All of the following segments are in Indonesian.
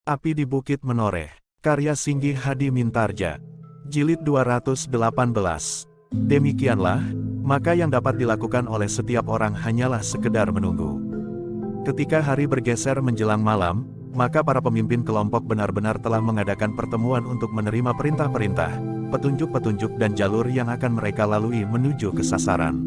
Api di Bukit Menoreh, karya Singgi Hadi Mintarja, Jilid 218. Demikianlah, maka yang dapat dilakukan oleh setiap orang hanyalah sekedar menunggu. Ketika hari bergeser menjelang malam, maka para pemimpin kelompok benar-benar telah mengadakan pertemuan untuk menerima perintah-perintah, petunjuk-petunjuk dan jalur yang akan mereka lalui menuju ke sasaran.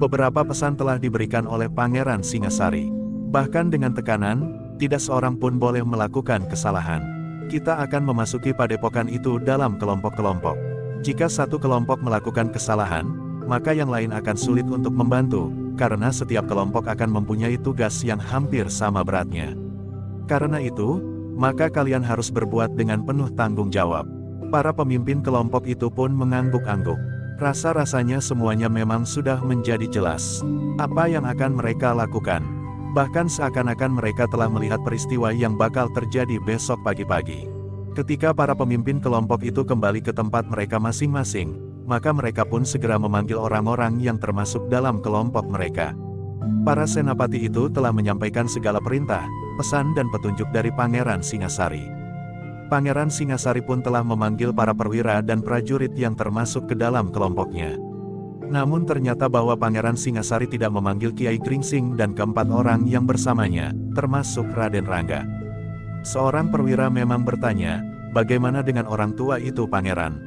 Beberapa pesan telah diberikan oleh Pangeran Singasari. Bahkan dengan tekanan, tidak seorang pun boleh melakukan kesalahan. Kita akan memasuki padepokan itu dalam kelompok-kelompok. Jika satu kelompok melakukan kesalahan, maka yang lain akan sulit untuk membantu, karena setiap kelompok akan mempunyai tugas yang hampir sama beratnya. Karena itu, maka kalian harus berbuat dengan penuh tanggung jawab. Para pemimpin kelompok itu pun mengangguk-angguk. Rasa-rasanya semuanya memang sudah menjadi jelas apa yang akan mereka lakukan. Bahkan seakan-akan mereka telah melihat peristiwa yang bakal terjadi besok pagi-pagi. Ketika para pemimpin kelompok itu kembali ke tempat mereka masing-masing, maka mereka pun segera memanggil orang-orang yang termasuk dalam kelompok mereka. Para senapati itu telah menyampaikan segala perintah, pesan dan petunjuk dari Pangeran Singasari. Pangeran Singasari pun telah memanggil para perwira dan prajurit yang termasuk ke dalam kelompoknya. Namun ternyata bahwa Pangeran Singasari tidak memanggil Kiai Gringsing dan keempat orang yang bersamanya, termasuk Raden Rangga. Seorang perwira memang bertanya, bagaimana dengan orang tua itu Pangeran?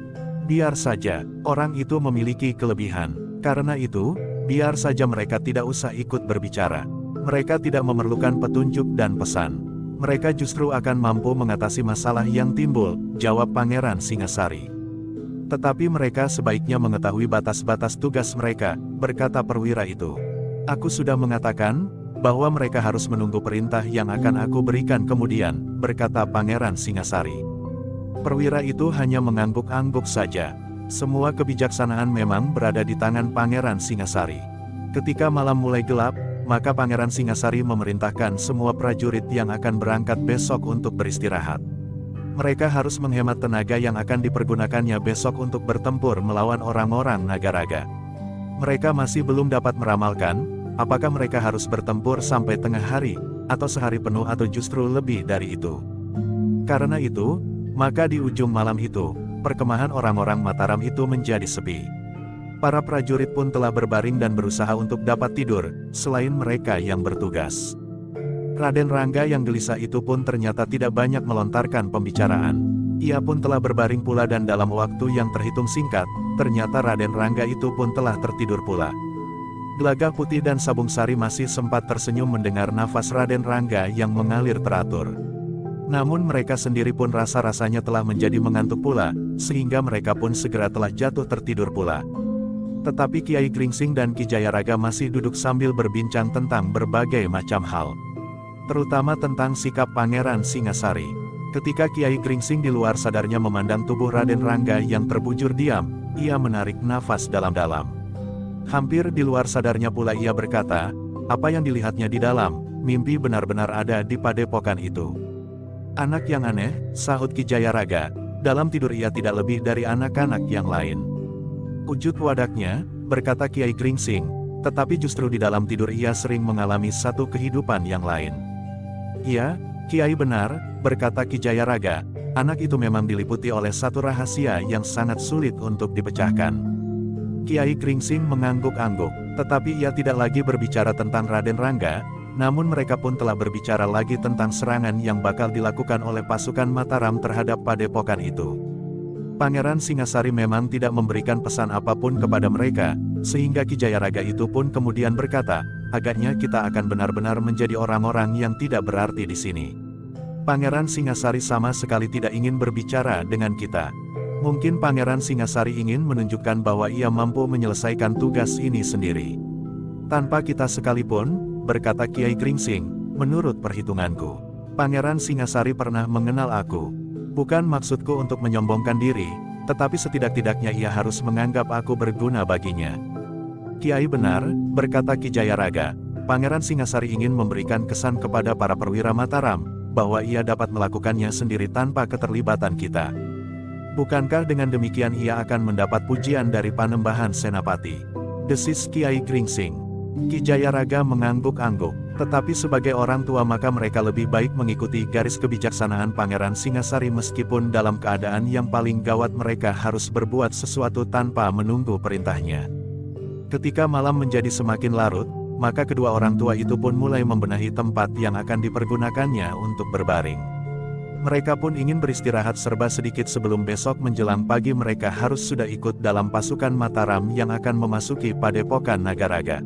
Biar saja, orang itu memiliki kelebihan. Karena itu, biar saja mereka tidak usah ikut berbicara. Mereka tidak memerlukan petunjuk dan pesan. Mereka justru akan mampu mengatasi masalah yang timbul, jawab Pangeran Singasari. Tetapi mereka sebaiknya mengetahui batas-batas tugas mereka, berkata perwira itu. Aku sudah mengatakan, bahwa mereka harus menunggu perintah yang akan aku berikan kemudian, berkata Pangeran Singasari. Perwira itu hanya mengangguk-angguk saja. Semua kebijaksanaan memang berada di tangan Pangeran Singasari. Ketika malam mulai gelap, maka Pangeran Singasari memerintahkan semua prajurit yang akan berangkat besok untuk beristirahat. Mereka harus menghemat tenaga yang akan dipergunakannya besok untuk bertempur melawan orang-orang Nagaraga. Mereka masih belum dapat meramalkan, apakah mereka harus bertempur sampai tengah hari, atau sehari penuh atau justru lebih dari itu. Karena itu, maka di ujung malam itu, perkemahan orang-orang Mataram itu menjadi sepi. Para prajurit pun telah berbaring dan berusaha untuk dapat tidur, selain mereka yang bertugas. Raden Rangga yang gelisah itu pun ternyata tidak banyak melontarkan pembicaraan. Ia pun telah berbaring pula dan dalam waktu yang terhitung singkat, ternyata Raden Rangga itu pun telah tertidur pula. Gelagah Putih dan Sabung Sari masih sempat tersenyum mendengar nafas Raden Rangga yang mengalir teratur. Namun mereka sendiri pun rasa-rasanya telah menjadi mengantuk pula, sehingga mereka pun segera telah jatuh tertidur pula. Tetapi Kiai Gringsing dan Ki Jayaraga masih duduk sambil berbincang tentang berbagai macam hal. Terutama tentang sikap Pangeran Singasari. Ketika Kiai Gringsing di luar sadarnya memandang tubuh Raden Rangga yang terbujur diam, ia menarik nafas dalam-dalam. Hampir di luar sadarnya pula ia berkata, apa yang dilihatnya di dalam, mimpi benar-benar ada di padepokan itu. Anak yang aneh, sahut Ki Jayaraga, dalam tidur ia tidak lebih dari anak-anak yang lain. Wujud wadaknya, berkata Kiai Gringsing, tetapi justru di dalam tidur ia sering mengalami satu kehidupan yang lain. Iya, Kiai benar, berkata Ki Jayaraga, anak itu memang diliputi oleh satu rahasia yang sangat sulit untuk dipecahkan. Kiai Gringsing mengangguk-angguk, tetapi ia tidak lagi berbicara tentang Raden Rangga, namun mereka pun telah berbicara lagi tentang serangan yang bakal dilakukan oleh pasukan Mataram terhadap padepokan itu. Pangeran Singasari memang tidak memberikan pesan apapun kepada mereka, sehingga Ki Jayaraga itu pun kemudian berkata, agaknya kita akan benar-benar menjadi orang-orang yang tidak berarti di sini. Pangeran Singasari sama sekali tidak ingin berbicara dengan kita. Mungkin Pangeran Singasari ingin menunjukkan bahwa ia mampu menyelesaikan tugas ini sendiri. Tanpa kita sekalipun, berkata Kiai Gringsing, menurut perhitunganku, Pangeran Singasari pernah mengenal aku. Bukan maksudku untuk menyombongkan diri, tetapi setidak-tidaknya ia harus menganggap aku berguna baginya. Kiai benar, berkata Ki Jayaraga, Pangeran Singasari ingin memberikan kesan kepada para perwira Mataram, bahwa ia dapat melakukannya sendiri tanpa keterlibatan kita. Bukankah dengan demikian ia akan mendapat pujian dari Panembahan Senapati? Desis Kiai Gringsing. Ki Jayaraga mengangguk-angguk. Tetapi sebagai orang tua maka mereka lebih baik mengikuti garis kebijaksanaan Pangeran Singasari meskipun dalam keadaan yang paling gawat mereka harus berbuat sesuatu tanpa menunggu perintahnya. Ketika malam menjadi semakin larut, maka kedua orang tua itu pun mulai membenahi tempat yang akan dipergunakannya untuk berbaring. Mereka pun ingin beristirahat serba sedikit sebelum besok menjelang pagi mereka harus sudah ikut dalam pasukan Mataram yang akan memasuki Padepokan Nagaraga.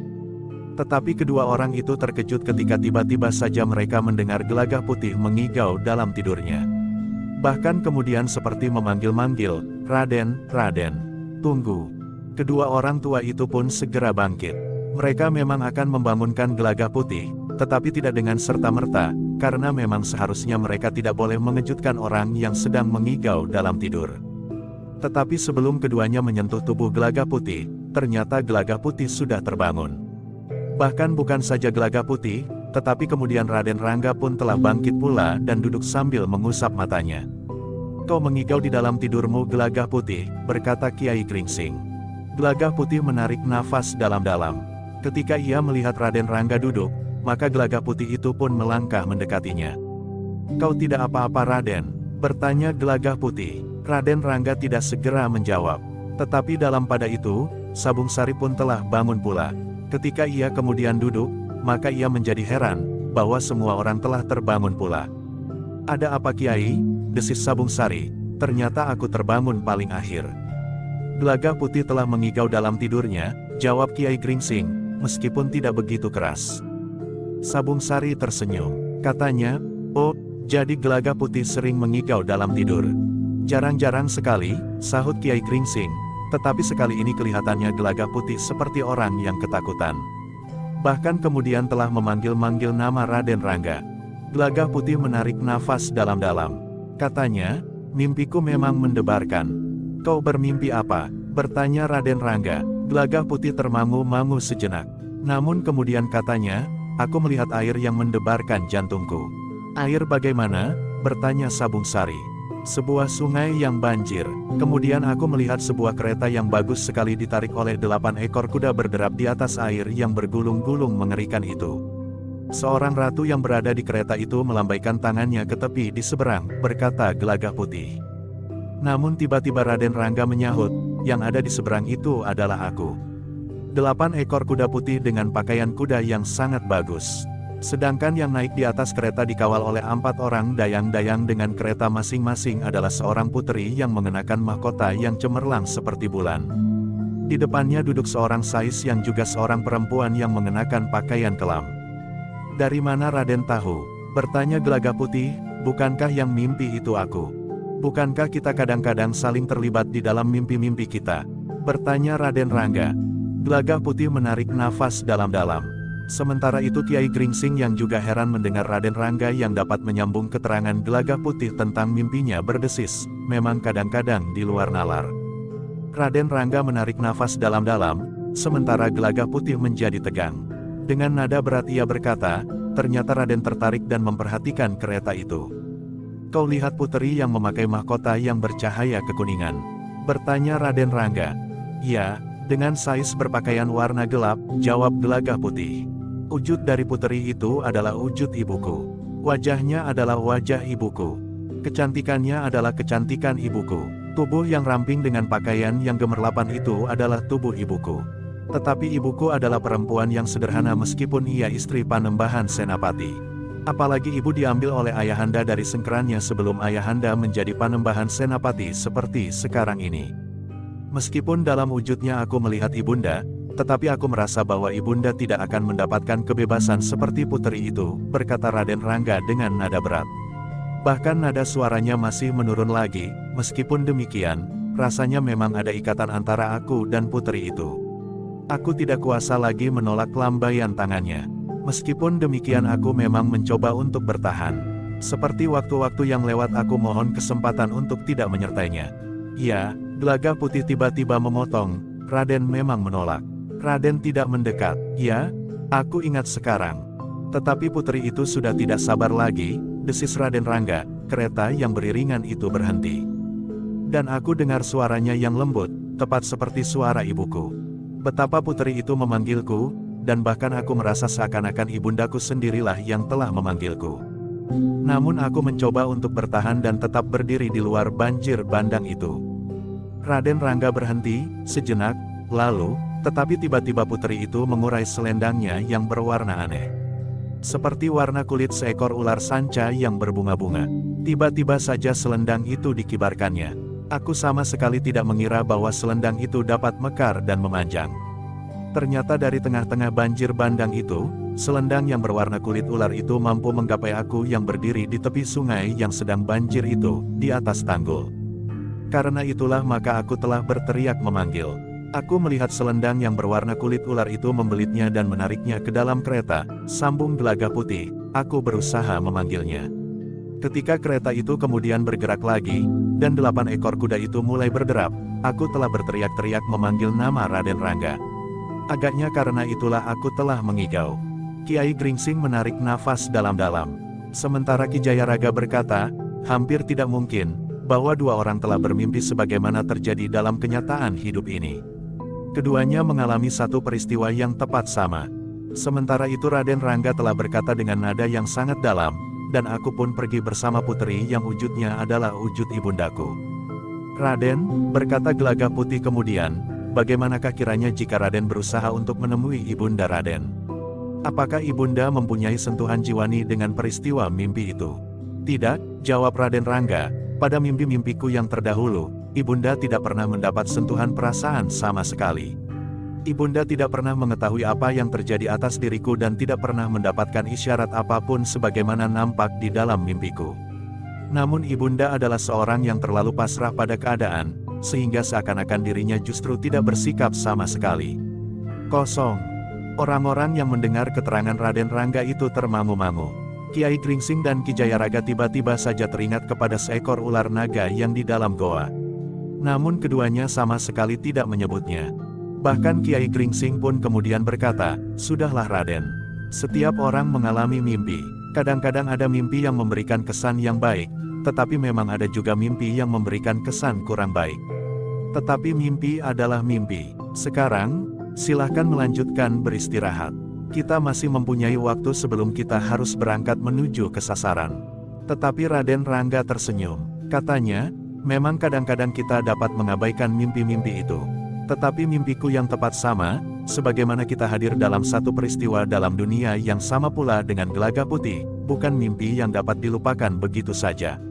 Tetapi kedua orang itu terkejut ketika tiba-tiba saja mereka mendengar Gelagah Putih mengigau dalam tidurnya. Bahkan kemudian seperti memanggil-manggil, "Raden, Raden, tunggu." Kedua orang tua itu pun segera bangkit. Mereka memang akan membangunkan Gelagah Putih, tetapi tidak dengan serta-merta, karena memang seharusnya mereka tidak boleh mengejutkan orang yang sedang mengigau dalam tidur. Tetapi sebelum keduanya menyentuh tubuh Gelagah Putih, ternyata Gelagah Putih sudah terbangun. Bahkan bukan saja Gelagah Putih, tetapi kemudian Raden Rangga pun telah bangkit pula dan duduk sambil mengusap matanya. "Kau mengigau di dalam tidurmu Gelagah Putih," berkata Kiai Gringsing. Gelagah Putih menarik nafas dalam-dalam. Ketika ia melihat Raden Rangga duduk, maka Gelagah Putih itu pun melangkah mendekatinya. "Kau tidak apa-apa Raden?" bertanya Gelagah Putih. Raden Rangga tidak segera menjawab. Tetapi dalam pada itu, Sabung Sari pun telah bangun pula. Ketika ia kemudian duduk, maka ia menjadi heran, bahwa semua orang telah terbangun pula. "Ada apa Kiai?" desis Sabung Sari. "Ternyata aku terbangun paling akhir." "Gelagah Putih telah mengigau dalam tidurnya," jawab Kiai Gringsing, meskipun tidak begitu keras. Sabung Sari tersenyum. Katanya, "Oh, jadi Gelagah Putih sering mengigau dalam tidur." "Jarang-jarang sekali," sahut Kiai Gringsing. Tetapi sekali ini kelihatannya Gelagah Putih seperti orang yang ketakutan. Bahkan kemudian telah memanggil-manggil nama Raden Rangga. Gelagah Putih menarik nafas dalam-dalam. Katanya, "Mimpiku memang mendebarkan." "Kau bermimpi apa?" bertanya Raden Rangga. Gelagah Putih termangu-mangu sejenak. Namun kemudian katanya, "Aku melihat air yang mendebarkan jantungku." "Air bagaimana?" bertanya Sabung Sari. "Sebuah sungai yang banjir. Kemudian aku melihat sebuah kereta yang bagus sekali ditarik oleh 8 ekor kuda berderap di atas air yang bergulung-gulung mengerikan itu. Seorang ratu yang berada di kereta itu melambaikan tangannya ke tepi di seberang," berkata Gelagah Putih. Namun tiba-tiba Raden Rangga menyahut, "Yang ada di seberang itu adalah aku." 8 ekor kuda putih dengan pakaian kuda yang sangat bagus. Sedangkan yang naik di atas kereta dikawal oleh 4 orang dayang-dayang dengan kereta masing-masing adalah seorang puteri yang mengenakan mahkota yang cemerlang seperti bulan. Di depannya duduk seorang sais yang juga seorang perempuan yang mengenakan pakaian kelam. "Dari mana Raden tahu?" bertanya Gelagah Putih. "Bukankah yang mimpi itu aku? Bukankah kita kadang-kadang saling terlibat di dalam mimpi-mimpi kita?" bertanya Raden Rangga. Gelagah Putih menarik nafas dalam-dalam. Sementara itu Kiai Gringsing yang juga heran mendengar Raden Rangga yang dapat menyambung keterangan Gelagah Putih tentang mimpinya berdesis, "Memang kadang-kadang di luar nalar." Raden Rangga menarik nafas dalam-dalam, sementara Gelagah Putih menjadi tegang. Dengan nada berat ia berkata, "Ternyata Raden tertarik dan memperhatikan kereta itu." "Kau lihat puteri yang memakai mahkota yang bercahaya kekuningan?" bertanya Raden Rangga. "Iya, dengan sais berpakaian warna gelap," jawab Gelagah Putih. "Wujud dari puteri itu adalah wujud ibuku. Wajahnya adalah wajah ibuku. Kecantikannya adalah kecantikan ibuku. Tubuh yang ramping dengan pakaian yang gemerlapan itu adalah tubuh ibuku. Tetapi ibuku adalah perempuan yang sederhana meskipun ia istri Panembahan Senapati. Apalagi ibu diambil oleh ayahanda dari sengkerannya sebelum ayahanda menjadi Panembahan Senapati seperti sekarang ini. Meskipun dalam wujudnya aku melihat ibunda, tetapi aku merasa bahwa ibunda tidak akan mendapatkan kebebasan seperti puteri itu," berkata Raden Rangga dengan nada berat. Bahkan nada suaranya masih menurun lagi. "Meskipun demikian, rasanya memang ada ikatan antara aku dan puteri itu. Aku tidak kuasa lagi menolak lambaian tangannya. Meskipun demikian aku memang mencoba untuk bertahan. Seperti waktu-waktu yang lewat aku mohon kesempatan untuk tidak menyertainya." "Ya," Gelagah Putih tiba-tiba memotong, "Raden memang menolak. Raden tidak mendekat." "Ya, aku ingat sekarang. Tetapi puteri itu sudah tidak sabar lagi," desis Raden Rangga. Kereta yang beriringan itu berhenti. "Dan aku dengar suaranya yang lembut, tepat seperti suara ibuku. Betapa puteri itu memanggilku, dan bahkan aku merasa seakan-akan ibundaku sendirilah yang telah memanggilku. Namun aku mencoba untuk bertahan dan tetap berdiri di luar banjir bandang itu. Raden Rangga berhenti sejenak, lalu, tetapi tiba-tiba putri itu mengurai selendangnya yang berwarna aneh. Seperti warna kulit seekor ular sanca yang berbunga-bunga. Tiba-tiba saja selendang itu dikibarkannya. Aku sama sekali tidak mengira bahwa selendang itu dapat mekar dan memanjang. Ternyata dari tengah-tengah banjir bandang itu, selendang yang berwarna kulit ular itu mampu menggapai aku yang berdiri di tepi sungai yang sedang banjir itu, di atas tanggul. Karena itulah maka aku telah berteriak memanggil. Aku melihat selendang yang berwarna kulit ular itu membelitnya dan menariknya ke dalam kereta, sambung Gelagah Putih, aku berusaha memanggilnya. Ketika kereta itu kemudian bergerak lagi, dan 8 ekor kuda itu mulai berderap, aku telah berteriak-teriak memanggil nama Raden Rangga. Agaknya karena itulah aku telah mengigau. Kiai Gringsing menarik nafas dalam-dalam. Sementara Ki Jayaraga berkata, hampir tidak mungkin, bahwa dua orang telah bermimpi sebagaimana terjadi dalam kenyataan hidup ini. Keduanya mengalami satu peristiwa yang tepat sama. Sementara itu Raden Rangga telah berkata dengan nada yang sangat dalam, dan aku pun pergi bersama putri yang wujudnya adalah wujud ibundaku. Raden, berkata Gelagah Putih kemudian, bagaimanakah kiranya jika Raden berusaha untuk menemui ibunda Raden? Apakah ibunda mempunyai sentuhan jiwani dengan peristiwa mimpi itu? Tidak, jawab Raden Rangga, pada mimpi-mimpiku yang terdahulu, ibunda tidak pernah mendapat sentuhan perasaan sama sekali. Ibunda tidak pernah mengetahui apa yang terjadi atas diriku dan tidak pernah mendapatkan isyarat apapun sebagaimana nampak di dalam mimpiku. Namun ibunda adalah seorang yang terlalu pasrah pada keadaan, sehingga seakan-akan dirinya justru tidak bersikap sama sekali. Kosong. Orang-orang yang mendengar keterangan Raden Rangga itu termangu-mangu. Kiai Gringsing dan Ki Jayaraga tiba-tiba saja teringat kepada seekor ular naga yang di dalam goa. Namun keduanya sama sekali tidak menyebutnya. Bahkan Kiai Gringsing pun kemudian berkata, sudahlah Raden. Setiap orang mengalami mimpi. Kadang-kadang ada mimpi yang memberikan kesan yang baik, tetapi memang ada juga mimpi yang memberikan kesan kurang baik. Tetapi mimpi adalah mimpi. Sekarang, silahkan melanjutkan beristirahat. Kita masih mempunyai waktu sebelum kita harus berangkat menuju ke sasaran. Tetapi Raden Rangga tersenyum. Katanya, memang kadang-kadang kita dapat mengabaikan mimpi-mimpi itu. Tetapi mimpiku yang tepat sama, sebagaimana kita hadir dalam satu peristiwa dalam dunia yang sama pula dengan Gelagah Putih, bukan mimpi yang dapat dilupakan begitu saja.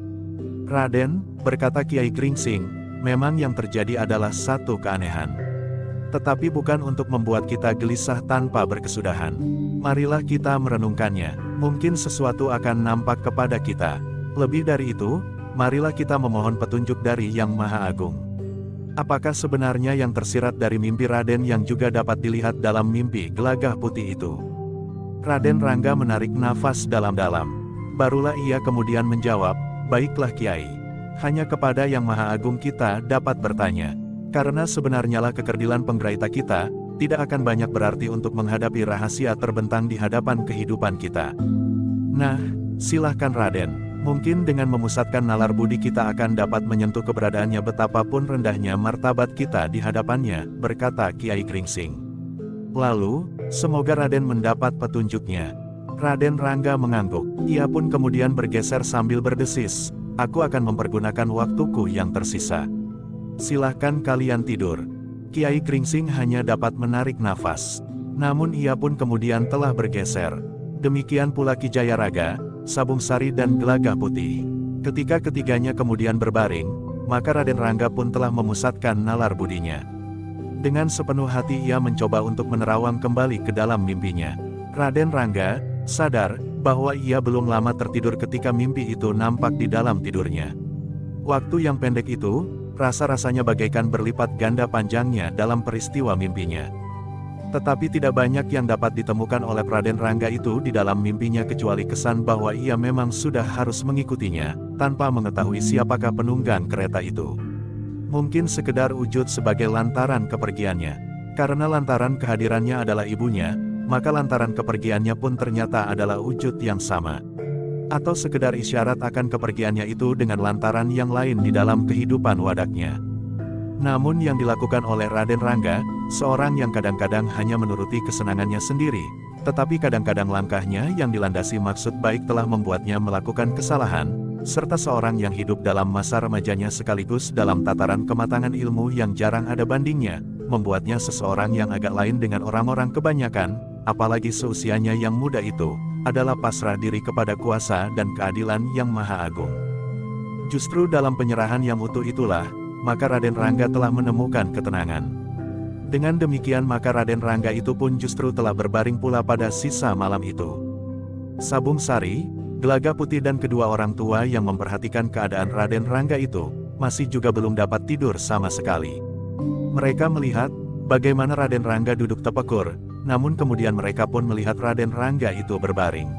Raden, berkata Kiai Gringsing, memang yang terjadi adalah satu keanehan. Tetapi bukan untuk membuat kita gelisah tanpa berkesudahan. Marilah kita merenungkannya, mungkin sesuatu akan nampak kepada kita. Lebih dari itu, marilah kita memohon petunjuk dari Yang Maha Agung. Apakah sebenarnya yang tersirat dari mimpi Raden yang juga dapat dilihat dalam mimpi Gelagah Putih itu? Raden Rangga menarik nafas dalam-dalam. Barulah ia kemudian menjawab, baiklah Kiai. Hanya kepada Yang Maha Agung kita dapat bertanya. Karena sebenarnyalah kekerdilan penggeraita kita, tidak akan banyak berarti untuk menghadapi rahasia terbentang di hadapan kehidupan kita. Nah, silahkan Raden. Mungkin dengan memusatkan nalar budi kita akan dapat menyentuh keberadaannya betapapun rendahnya martabat kita di hadapannya, berkata Kiai Gringsing. Lalu, semoga Raden mendapat petunjuknya. Raden Rangga mengangguk. Ia pun kemudian bergeser sambil berdesis, aku akan mempergunakan waktuku yang tersisa. Silahkan kalian tidur. Kiai Gringsing hanya dapat menarik nafas. Namun ia pun kemudian telah bergeser. Demikian pula Ki Jayaraga, Sabung Sari dan Gelagah Putih. Ketika ketiganya kemudian berbaring, maka Raden Rangga pun telah memusatkan nalar budinya. Dengan sepenuh hati ia mencoba untuk menerawang kembali ke dalam mimpinya. Raden Rangga sadar bahwa ia belum lama tertidur ketika mimpi itu nampak di dalam tidurnya. Waktu yang pendek itu, rasa-rasanya bagaikan berlipat ganda panjangnya dalam peristiwa mimpinya. Tetapi tidak banyak yang dapat ditemukan oleh Raden Rangga itu di dalam mimpinya kecuali kesan bahwa ia memang sudah harus mengikutinya, tanpa mengetahui siapakah penunggang kereta itu. Mungkin sekedar wujud sebagai lantaran kepergiannya. Karena lantaran kehadirannya adalah ibunya, maka lantaran kepergiannya pun ternyata adalah wujud yang sama. Atau sekedar isyarat akan kepergiannya itu dengan lantaran yang lain di dalam kehidupan wadaknya. Namun yang dilakukan oleh Raden Rangga, seorang yang kadang-kadang hanya menuruti kesenangannya sendiri, tetapi kadang-kadang langkahnya yang dilandasi maksud baik telah membuatnya melakukan kesalahan, serta seorang yang hidup dalam masa remajanya sekaligus dalam tataran kematangan ilmu yang jarang ada bandingnya, membuatnya seseorang yang agak lain dengan orang-orang kebanyakan, apalagi seusianya yang muda itu, adalah pasrah diri kepada kuasa dan keadilan yang maha agung. Justru dalam penyerahan yang utuh itulah, maka Raden Rangga telah menemukan ketenangan. Dengan demikian maka Raden Rangga itu pun justru telah berbaring pula pada sisa malam itu. Sabung Sari, Gelaga Putih dan kedua orang tua yang memperhatikan keadaan Raden Rangga itu, masih juga belum dapat tidur sama sekali. Mereka melihat, bagaimana Raden Rangga duduk tepekur, namun kemudian mereka pun melihat Raden Rangga itu berbaring.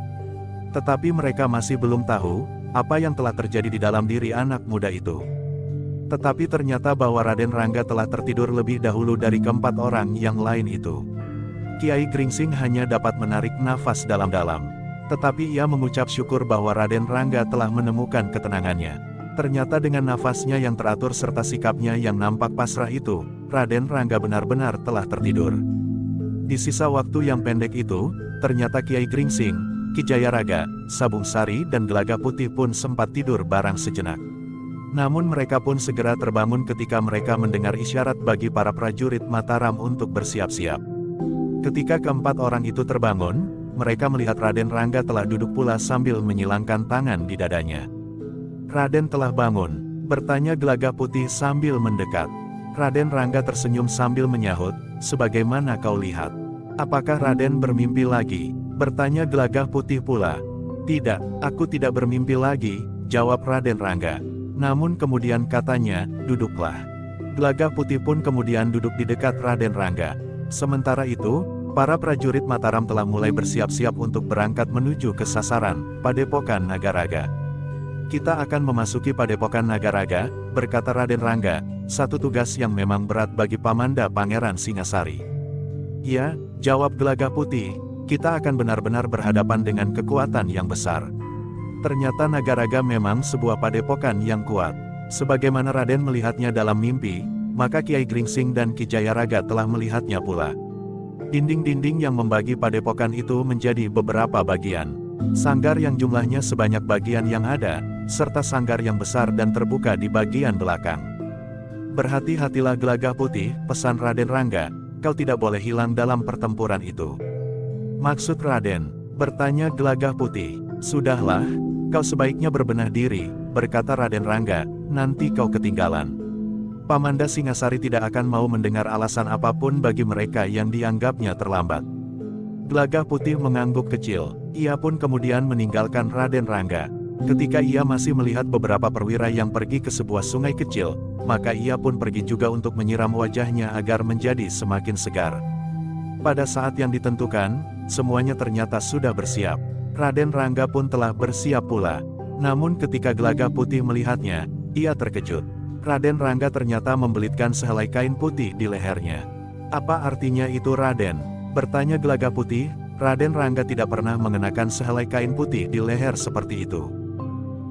Tetapi mereka masih belum tahu, apa yang telah terjadi di dalam diri anak muda itu. Tetapi ternyata bahwa Raden Rangga telah tertidur lebih dahulu dari keempat orang yang lain itu. Kiai Gringsing hanya dapat menarik nafas dalam-dalam. Tetapi ia mengucap syukur bahwa Raden Rangga telah menemukan ketenangannya. Ternyata dengan nafasnya yang teratur serta sikapnya yang nampak pasrah itu, Raden Rangga benar-benar telah tertidur. Di sisa waktu yang pendek itu, ternyata Kiai Gringsing, Ki Jayaraga, Sabung Sari dan Gelaga Putih pun sempat tidur barang sejenak. Namun mereka pun segera terbangun ketika mereka mendengar isyarat bagi para prajurit Mataram untuk bersiap-siap. Ketika keempat orang itu terbangun, mereka melihat Raden Rangga telah duduk pula sambil menyilangkan tangan di dadanya. "Raden telah bangun?" bertanya Gelaga Putih sambil mendekat. Raden Rangga tersenyum sambil menyahut, "Sebagaimana kau lihat. Apakah Raden bermimpi lagi?" bertanya Gelaga Putih pula. "Tidak, aku tidak bermimpi lagi," jawab Raden Rangga. Namun kemudian katanya, "Duduklah." Gelaga Putih pun kemudian duduk di dekat Raden Rangga. Sementara itu, para prajurit Mataram telah mulai bersiap-siap untuk berangkat menuju ke sasaran, Padepokan Nagaraga. "Kita akan memasuki Padepokan Nagaraga," berkata Raden Rangga, "satu tugas yang memang berat bagi Pamanda Pangeran Singasari." "Ya," jawab Gelaga Putih, "kita akan benar-benar berhadapan dengan kekuatan yang besar." Ternyata Nagaraga memang sebuah padepokan yang kuat. Sebagaimana Raden melihatnya dalam mimpi, maka Kiai Gringsing dan Ki Jayaraga telah melihatnya pula. Dinding-dinding yang membagi padepokan itu menjadi beberapa bagian. Sanggar yang jumlahnya sebanyak bagian yang ada, serta sanggar yang besar dan terbuka di bagian belakang. "Berhati-hatilah Gelaga Putih," pesan Raden Rangga, "kau tidak boleh hilang dalam pertempuran itu." "Maksud Raden?" bertanya Gelaga Putih. "Sudahlah, kau sebaiknya berbenah diri," berkata Raden Rangga, "nanti kau ketinggalan." Pamanda Singasari tidak akan mau mendengar alasan apapun bagi mereka yang dianggapnya terlambat. Gelaga Putih mengangguk kecil, ia pun kemudian meninggalkan Raden Rangga. Ketika ia masih melihat beberapa perwira yang pergi ke sebuah sungai kecil, maka ia pun pergi juga untuk menyiram wajahnya agar menjadi semakin segar. Pada saat yang ditentukan, semuanya ternyata sudah bersiap. Raden Rangga pun telah bersiap pula. Namun ketika Gelaga Putih melihatnya, ia terkejut. Raden Rangga ternyata membelitkan sehelai kain putih di lehernya. "Apa artinya itu, Raden?" bertanya Gelaga Putih. Raden Rangga tidak pernah mengenakan sehelai kain putih di leher seperti itu.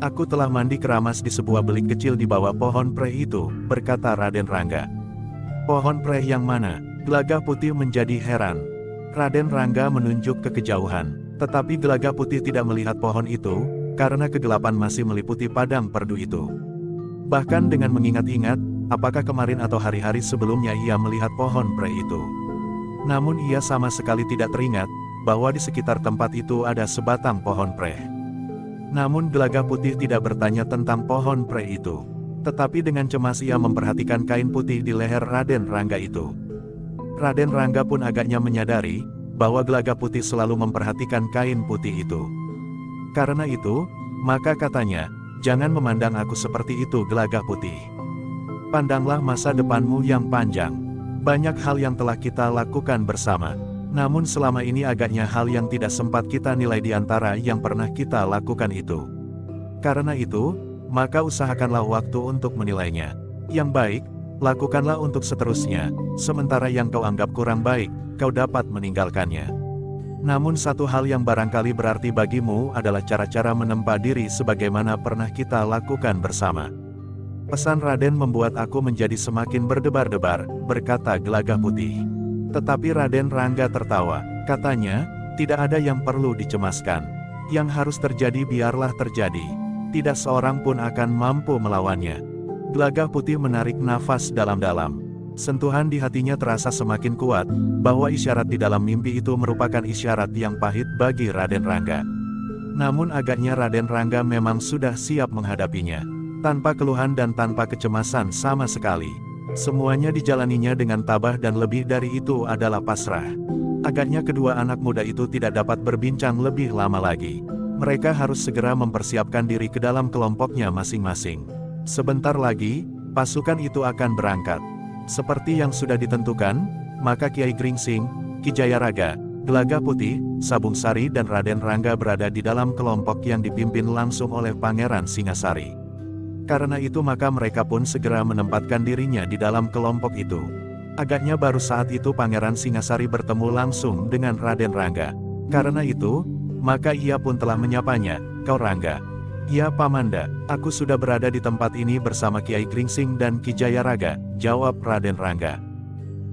"Aku telah mandi keramas di sebuah belik kecil di bawah pohon preh itu," berkata Raden Rangga. "Pohon preh yang mana?" Gelaga Putih menjadi heran. Raden Rangga menunjuk ke kejauhan. Tetapi Gelaga Putih tidak melihat pohon itu, karena kegelapan masih meliputi padang perdu itu. Bahkan dengan mengingat-ingat, apakah kemarin atau hari-hari sebelumnya ia melihat pohon preh itu. Namun ia sama sekali tidak teringat, bahwa di sekitar tempat itu ada sebatang pohon preh. Namun Gelaga Putih tidak bertanya tentang pohon preh itu. Tetapi dengan cemas ia memperhatikan kain putih di leher Raden Rangga itu. Raden Rangga pun agaknya menyadari, bahwa Gelaga Putih selalu memperhatikan kain putih itu. Karena itu, maka katanya, "Jangan memandang aku seperti itu, Gelaga Putih. Pandanglah masa depanmu yang panjang. Banyak hal yang telah kita lakukan bersama. Namun selama ini agaknya hal yang tidak sempat kita nilai di antara yang pernah kita lakukan itu. Karena itu, maka usahakanlah waktu untuk menilainya. Yang baik, lakukanlah untuk seterusnya, sementara yang kau anggap kurang baik, kau dapat meninggalkannya. Namun satu hal yang barangkali berarti bagimu adalah cara-cara menempa diri sebagaimana pernah kita lakukan bersama. Pesan Raden membuat aku menjadi semakin berdebar-debar, berkata Gelagah Putih. Tetapi Raden Rangga tertawa, katanya, tidak ada yang perlu dicemaskan. Yang harus terjadi biarlah terjadi. Tidak seorang pun akan mampu melawannya. Gelagah Putih menarik nafas dalam-dalam. Sentuhan di hatinya terasa semakin kuat, bahwa isyarat di dalam mimpi itu merupakan isyarat yang pahit bagi Raden Rangga. Namun agaknya Raden Rangga memang sudah siap menghadapinya. Tanpa keluhan dan tanpa kecemasan sama sekali. Semuanya dijalaninya dengan tabah dan lebih dari itu adalah pasrah. Agaknya kedua anak muda itu tidak dapat berbincang lebih lama lagi. Mereka harus segera mempersiapkan diri ke dalam kelompoknya masing-masing. Sebentar lagi, pasukan itu akan berangkat. Seperti yang sudah ditentukan, maka Kiai Gringsing, Ki Jayaraga, Gelagah Putih, Sabung Sari dan Raden Rangga berada di dalam kelompok yang dipimpin langsung oleh Pangeran Singasari. Karena itu maka mereka pun segera menempatkan dirinya di dalam kelompok itu. Agaknya baru saat itu Pangeran Singasari bertemu langsung dengan Raden Rangga. Karena itu, maka ia pun telah menyapanya, "Kau Rangga." "Ya Pamanda, aku sudah berada di tempat ini bersama Kiai Gringsing dan Ki Jayaraga," jawab Raden Rangga.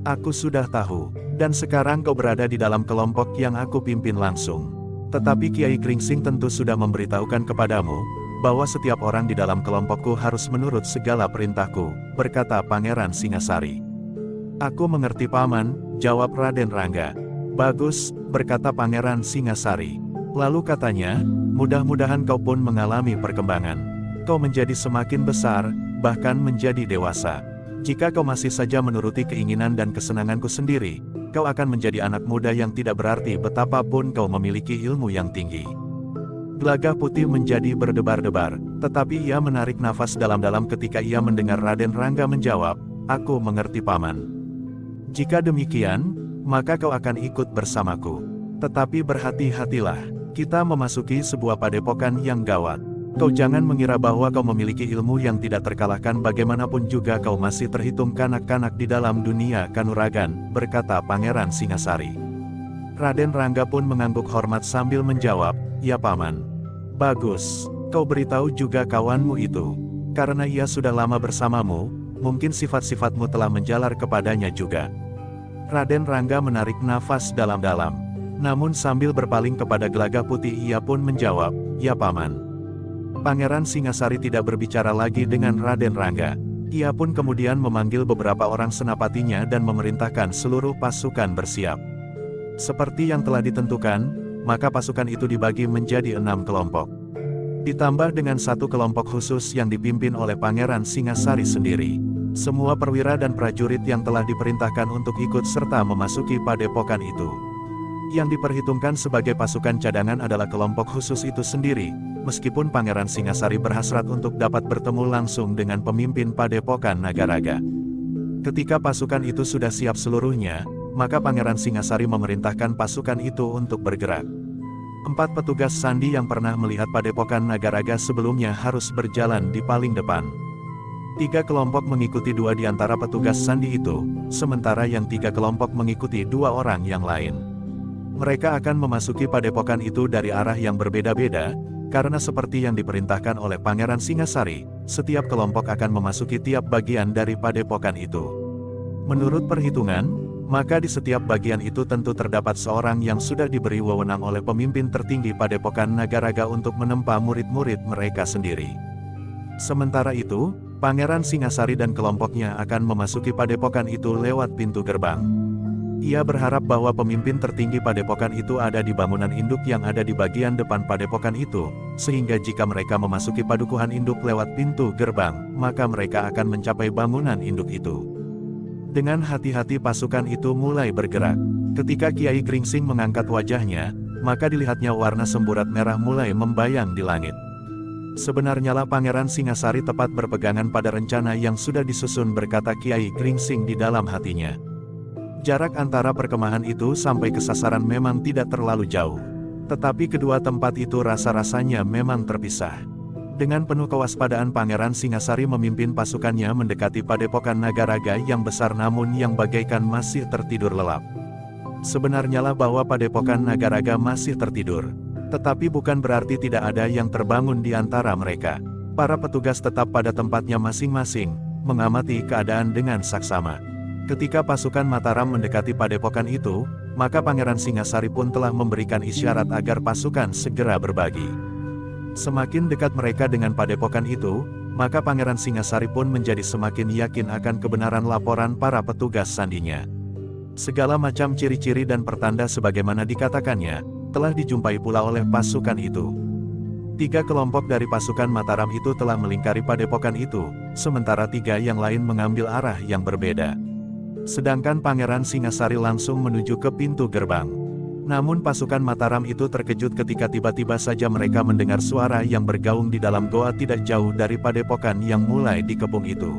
"Aku sudah tahu, dan sekarang kau berada di dalam kelompok yang aku pimpin langsung. Tetapi Kiai Gringsing tentu sudah memberitahukan kepadamu, bahwa setiap orang di dalam kelompokku harus menurut segala perintahku," berkata Pangeran Singasari. "Aku mengerti Paman," jawab Raden Rangga. "Bagus," berkata Pangeran Singasari. Lalu katanya, "Mudah-mudahan kau pun mengalami perkembangan. Kau menjadi semakin besar, bahkan menjadi dewasa. Jika kau masih saja menuruti keinginan dan kesenanganku sendiri, kau akan menjadi anak muda yang tidak berarti betapapun kau memiliki ilmu yang tinggi." Gelagah Putih menjadi berdebar-debar, tetapi ia menarik nafas dalam-dalam ketika ia mendengar Raden Rangga menjawab, "Aku mengerti Paman. Jika demikian, maka kau akan ikut bersamaku. Tetapi berhati-hatilah, kita memasuki sebuah padepokan yang gawat. Kau jangan mengira bahwa kau memiliki ilmu yang tidak terkalahkan, bagaimanapun juga kau masih terhitung kanak-kanak di dalam dunia kanuragan," berkata Pangeran Singasari. Raden Rangga pun mengangguk hormat sambil menjawab, "Ya Paman." "Bagus, kau beritahu juga kawanmu itu. Karena ia sudah lama bersamamu, mungkin sifat-sifatmu telah menjalar kepadanya juga." Raden Rangga menarik nafas dalam-dalam. Namun sambil berpaling kepada Gelagah Putih ia pun menjawab, "Ya Paman." Pangeran Singasari tidak berbicara lagi dengan Raden Rangga. Ia pun kemudian memanggil beberapa orang senapatinya dan memerintahkan seluruh pasukan bersiap. Seperti yang telah ditentukan, maka pasukan itu dibagi menjadi 6 kelompok. Ditambah dengan satu kelompok khusus yang dipimpin oleh Pangeran Singasari sendiri. Semua perwira dan prajurit yang telah diperintahkan untuk ikut serta memasuki padepokan itu. Yang diperhitungkan sebagai pasukan cadangan adalah kelompok khusus itu sendiri, meskipun Pangeran Singasari berhasrat untuk dapat bertemu langsung dengan pemimpin padepokan Nagaraga. Ketika pasukan itu sudah siap seluruhnya, maka Pangeran Singasari memerintahkan pasukan itu untuk bergerak. 4 petugas sandi yang pernah melihat padepokan Nagaraga sebelumnya harus berjalan di paling depan. 3 kelompok mengikuti 2 di antara petugas sandi itu, sementara yang 3 kelompok mengikuti 2 orang yang lain. Mereka akan memasuki padepokan itu dari arah yang berbeda-beda, karena seperti yang diperintahkan oleh Pangeran Singasari, setiap kelompok akan memasuki tiap bagian dari padepokan itu. Menurut perhitungan, maka di setiap bagian itu tentu terdapat seorang yang sudah diberi wewenang oleh pemimpin tertinggi padepokan Nagaraga untuk menempa murid-murid mereka sendiri. Sementara itu, Pangeran Singasari dan kelompoknya akan memasuki padepokan itu lewat pintu gerbang. Ia berharap bahwa pemimpin tertinggi padepokan itu ada di bangunan induk yang ada di bagian depan padepokan itu, sehingga jika mereka memasuki padukuhan induk lewat pintu gerbang, maka mereka akan mencapai bangunan induk itu. Dengan hati-hati pasukan itu mulai bergerak. Ketika Kiai Gringsing mengangkat wajahnya, maka dilihatnya warna semburat merah mulai membayang di langit. Sebenarnya lah Pangeran Singasari tepat berpegangan pada rencana yang sudah disusun, berkata Kiai Gringsing di dalam hatinya. Jarak antara perkemahan itu sampai ke sasaran memang tidak terlalu jauh. Tetapi kedua tempat itu rasa-rasanya memang terpisah. Dengan penuh kewaspadaan Pangeran Singasari memimpin pasukannya mendekati padepokan Nagaraga yang besar namun yang bagaikan masih tertidur lelap. Sebenarnya lah bahwa padepokan Nagaraga masih tertidur. Tetapi bukan berarti tidak ada yang terbangun di antara mereka. Para petugas tetap pada tempatnya masing-masing, mengamati keadaan dengan saksama. Ketika pasukan Mataram mendekati padepokan itu, maka Pangeran Singasari pun telah memberikan isyarat agar pasukan segera berbagi. Semakin dekat mereka dengan padepokan itu, maka Pangeran Singasari pun menjadi semakin yakin akan kebenaran laporan para petugas sandinya. Segala macam ciri-ciri dan pertanda sebagaimana dikatakannya, telah dijumpai pula oleh pasukan itu. 3 kelompok dari pasukan Mataram itu telah melingkari padepokan itu, sementara 3 yang lain mengambil arah yang berbeda. Sedangkan Pangeran Singasari langsung menuju ke pintu gerbang. Namun pasukan Mataram itu terkejut ketika tiba-tiba saja mereka mendengar suara yang bergaung di dalam goa tidak jauh dari padepokan yang mulai dikepung itu.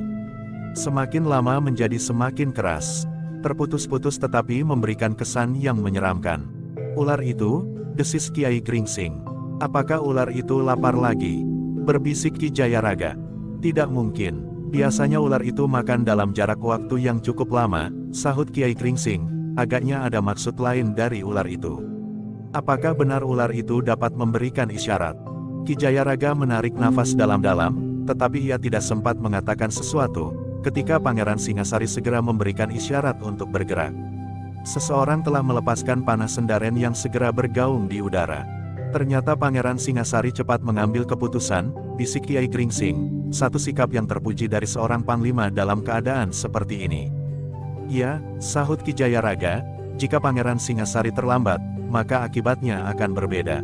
Semakin lama menjadi semakin keras, terputus-putus tetapi memberikan kesan yang menyeramkan. "Ular itu," desis Kiai Gringsing. "Apakah ular itu lapar lagi?" berbisik Ki Jayaraga. "Tidak mungkin. Biasanya ular itu makan dalam jarak waktu yang cukup lama," sahut Kiai Gringsing. "Agaknya ada maksud lain dari ular itu. Apakah benar ular itu dapat memberikan isyarat?" Ki Jayaraga menarik nafas dalam-dalam, tetapi ia tidak sempat mengatakan sesuatu, ketika Pangeran Singasari segera memberikan isyarat untuk bergerak. Seseorang telah melepaskan panah sendaren yang segera bergaung di udara. Ternyata Pangeran Singasari cepat mengambil keputusan, bisik Kiai Gringsing, satu sikap yang terpuji dari seorang panglima dalam keadaan seperti ini. "Ya," sahut Ki Jayaraga, "jika Pangeran Singasari terlambat, maka akibatnya akan berbeda."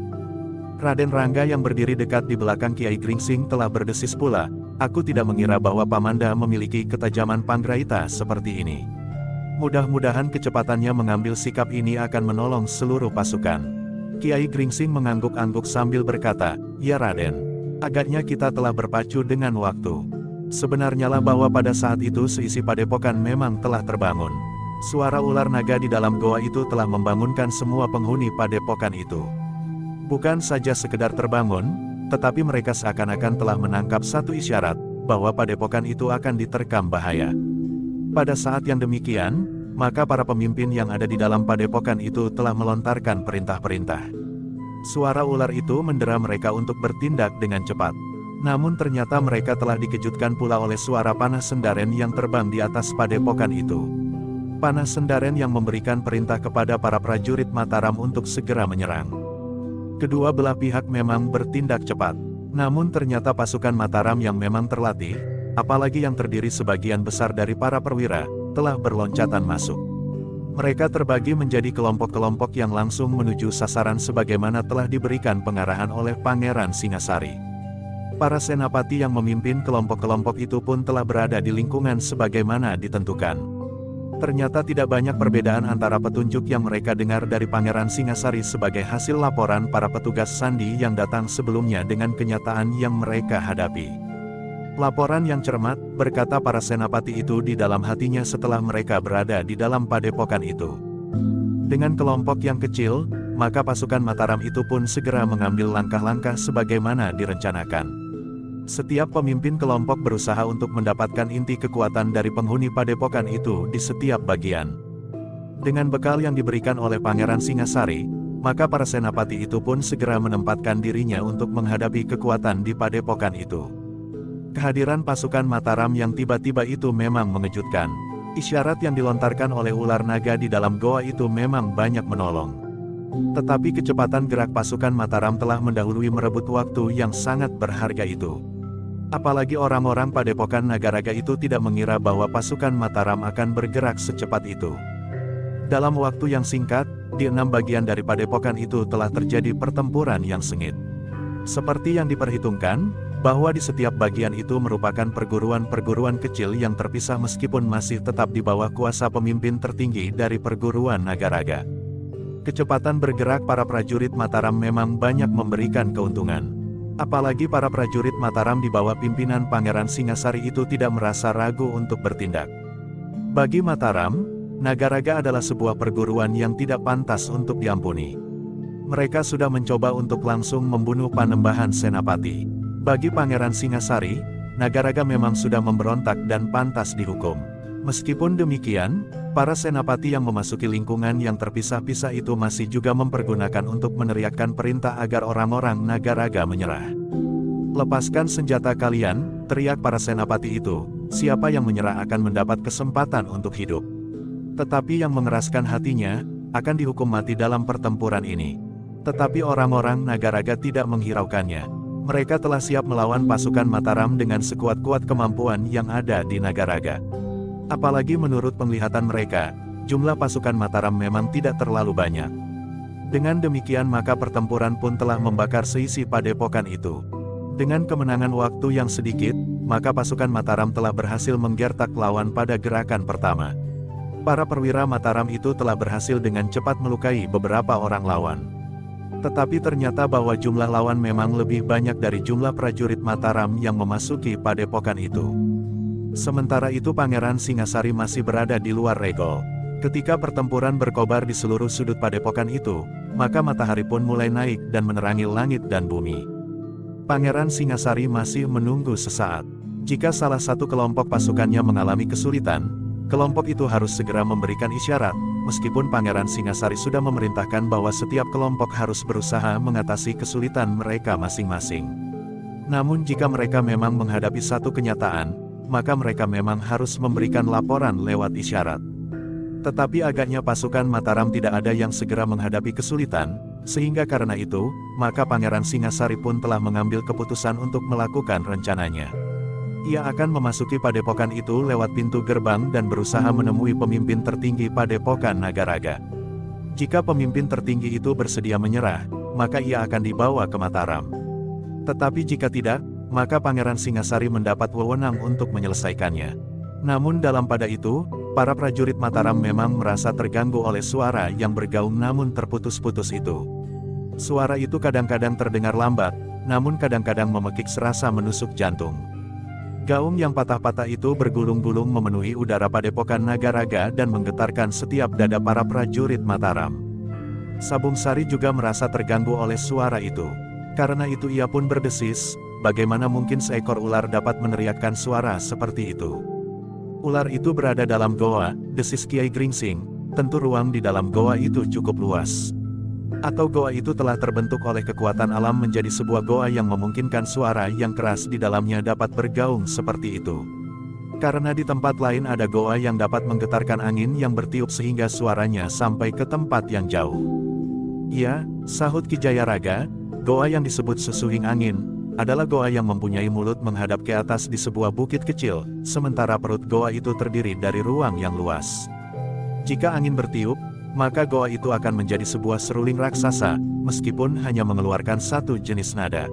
Raden Rangga yang berdiri dekat di belakang Kiai Gringsing telah berdesis pula, "Aku tidak mengira bahwa Pamanda memiliki ketajaman Panggraita seperti ini. Mudah-mudahan kecepatannya mengambil sikap ini akan menolong seluruh pasukan." Kiai Gringsing mengangguk-angguk sambil berkata, "Ya Raden, agaknya kita telah berpacu dengan waktu. Sebenarnya lah bahwa pada saat itu seisi padepokan memang telah terbangun. Suara ular naga di dalam goa itu telah membangunkan semua penghuni padepokan itu. Bukan saja sekedar terbangun, tetapi mereka seakan-akan telah menangkap satu isyarat, bahwa padepokan itu akan diterkam bahaya. Pada saat yang demikian, maka para pemimpin yang ada di dalam padepokan itu telah melontarkan perintah-perintah. Suara ular itu mendera mereka untuk bertindak dengan cepat. Namun ternyata mereka telah dikejutkan pula oleh suara panah sendaren yang terbang di atas padepokan itu. Panah sendaren yang memberikan perintah kepada para prajurit Mataram untuk segera menyerang. Kedua belah pihak memang bertindak cepat. Namun ternyata pasukan Mataram yang memang terlatih, apalagi yang terdiri sebagian besar dari para perwira, telah berloncatan masuk. Mereka terbagi menjadi kelompok-kelompok yang langsung menuju sasaran sebagaimana telah diberikan pengarahan oleh Pangeran Singasari. Para senapati yang memimpin kelompok-kelompok itu pun telah berada di lingkungan sebagaimana ditentukan. Ternyata tidak banyak perbedaan antara petunjuk yang mereka dengar dari Pangeran Singasari sebagai hasil laporan para petugas sandi yang datang sebelumnya dengan kenyataan yang mereka hadapi. "Laporan yang cermat," berkata para senapati itu di dalam hatinya setelah mereka berada di dalam padepokan itu. Dengan kelompok yang kecil, maka pasukan Mataram itu pun segera mengambil langkah-langkah sebagaimana direncanakan. Setiap pemimpin kelompok berusaha untuk mendapatkan inti kekuatan dari penghuni padepokan itu di setiap bagian. Dengan bekal yang diberikan oleh Pangeran Singasari, maka para senapati itu pun segera menempatkan dirinya untuk menghadapi kekuatan di padepokan itu. Kehadiran pasukan Mataram yang tiba-tiba itu memang mengejutkan. Isyarat yang dilontarkan oleh ular naga di dalam goa itu memang banyak menolong. Tetapi kecepatan gerak pasukan Mataram telah mendahului merebut waktu yang sangat berharga itu. Apalagi orang-orang padepokan Nagaraga itu tidak mengira bahwa pasukan Mataram akan bergerak secepat itu. Dalam waktu yang singkat, di 6 bagian dari padepokan itu telah terjadi pertempuran yang sengit. Seperti yang diperhitungkan, bahwa di setiap bagian itu merupakan perguruan-perguruan kecil yang terpisah meskipun masih tetap di bawah kuasa pemimpin tertinggi dari perguruan Nagaraga. Kecepatan bergerak para prajurit Mataram memang banyak memberikan keuntungan. Apalagi para prajurit Mataram di bawah pimpinan Pangeran Singasari itu tidak merasa ragu untuk bertindak. Bagi Mataram, Nagaraga adalah sebuah perguruan yang tidak pantas untuk diampuni. Mereka sudah mencoba untuk langsung membunuh Panembahan Senapati. Bagi Pangeran Singasari, Nagaraga memang sudah memberontak dan pantas dihukum. Meskipun demikian, para senapati yang memasuki lingkungan yang terpisah-pisah itu masih juga mempergunakan untuk meneriakkan perintah agar orang-orang Nagaraga menyerah. "Lepaskan senjata kalian," teriak para senapati itu. Siapa yang menyerah akan mendapat kesempatan untuk hidup. Tetapi yang mengeraskan hatinya, akan dihukum mati dalam pertempuran ini. Tetapi orang-orang Nagaraga tidak menghiraukannya. Mereka telah siap melawan pasukan Mataram dengan sekuat-kuat kemampuan yang ada di Nagaraga. Apalagi menurut penglihatan mereka, jumlah pasukan Mataram memang tidak terlalu banyak. Dengan demikian maka pertempuran pun telah membakar seisi padepokan itu. Dengan kemenangan waktu yang sedikit, maka pasukan Mataram telah berhasil menggertak lawan pada gerakan pertama. Para perwira Mataram itu telah berhasil dengan cepat melukai beberapa orang lawan. Tetapi ternyata bahwa jumlah lawan memang lebih banyak dari jumlah prajurit Mataram yang memasuki padepokan itu. Sementara itu Pangeran Singasari masih berada di luar regol. Ketika pertempuran berkobar di seluruh sudut padepokan itu, maka matahari pun mulai naik dan menerangi langit dan bumi. Pangeran Singasari masih menunggu sesaat. Jika salah satu kelompok pasukannya mengalami kesulitan, kelompok itu harus segera memberikan isyarat, meskipun Pangeran Singasari sudah memerintahkan bahwa setiap kelompok harus berusaha mengatasi kesulitan mereka masing-masing. Namun jika mereka memang menghadapi satu kenyataan, maka mereka memang harus memberikan laporan lewat isyarat. Tetapi agaknya pasukan Mataram tidak ada yang segera menghadapi kesulitan, sehingga karena itu, maka Pangeran Singasari pun telah mengambil keputusan untuk melakukan rencananya. Ia akan memasuki padepokan itu lewat pintu gerbang dan berusaha menemui pemimpin tertinggi padepokan Nagaraga. Jika pemimpin tertinggi itu bersedia menyerah, maka ia akan dibawa ke Mataram. Tetapi jika tidak, maka Pangeran Singasari mendapat wewenang untuk menyelesaikannya. Namun dalam pada itu, para prajurit Mataram memang merasa terganggu oleh suara yang bergaung namun terputus-putus itu. Suara itu kadang-kadang terdengar lambat, namun kadang-kadang memekik serasa menusuk jantung. Gaung yang patah-patah itu bergulung-gulung memenuhi udara padepokan Nagaraga dan menggetarkan setiap dada para prajurit Mataram. Sabung Sari juga merasa terganggu oleh suara itu. Karena itu ia pun berdesis, bagaimana mungkin seekor ular dapat meneriakkan suara seperti itu. Ular itu berada dalam goa, desis Kiai Gringsing, tentu ruang di dalam goa itu cukup luas. Atau goa itu telah terbentuk oleh kekuatan alam menjadi sebuah goa yang memungkinkan suara yang keras di dalamnya dapat bergaung seperti itu. Karena di tempat lain ada goa yang dapat menggetarkan angin yang bertiup sehingga suaranya sampai ke tempat yang jauh. Iya, sahut Ki Jayaraga, goa yang disebut Susuhing Angin, adalah goa yang mempunyai mulut menghadap ke atas di sebuah bukit kecil, sementara perut goa itu terdiri dari ruang yang luas. Jika angin bertiup, maka goa itu akan menjadi sebuah seruling raksasa, meskipun hanya mengeluarkan satu jenis nada.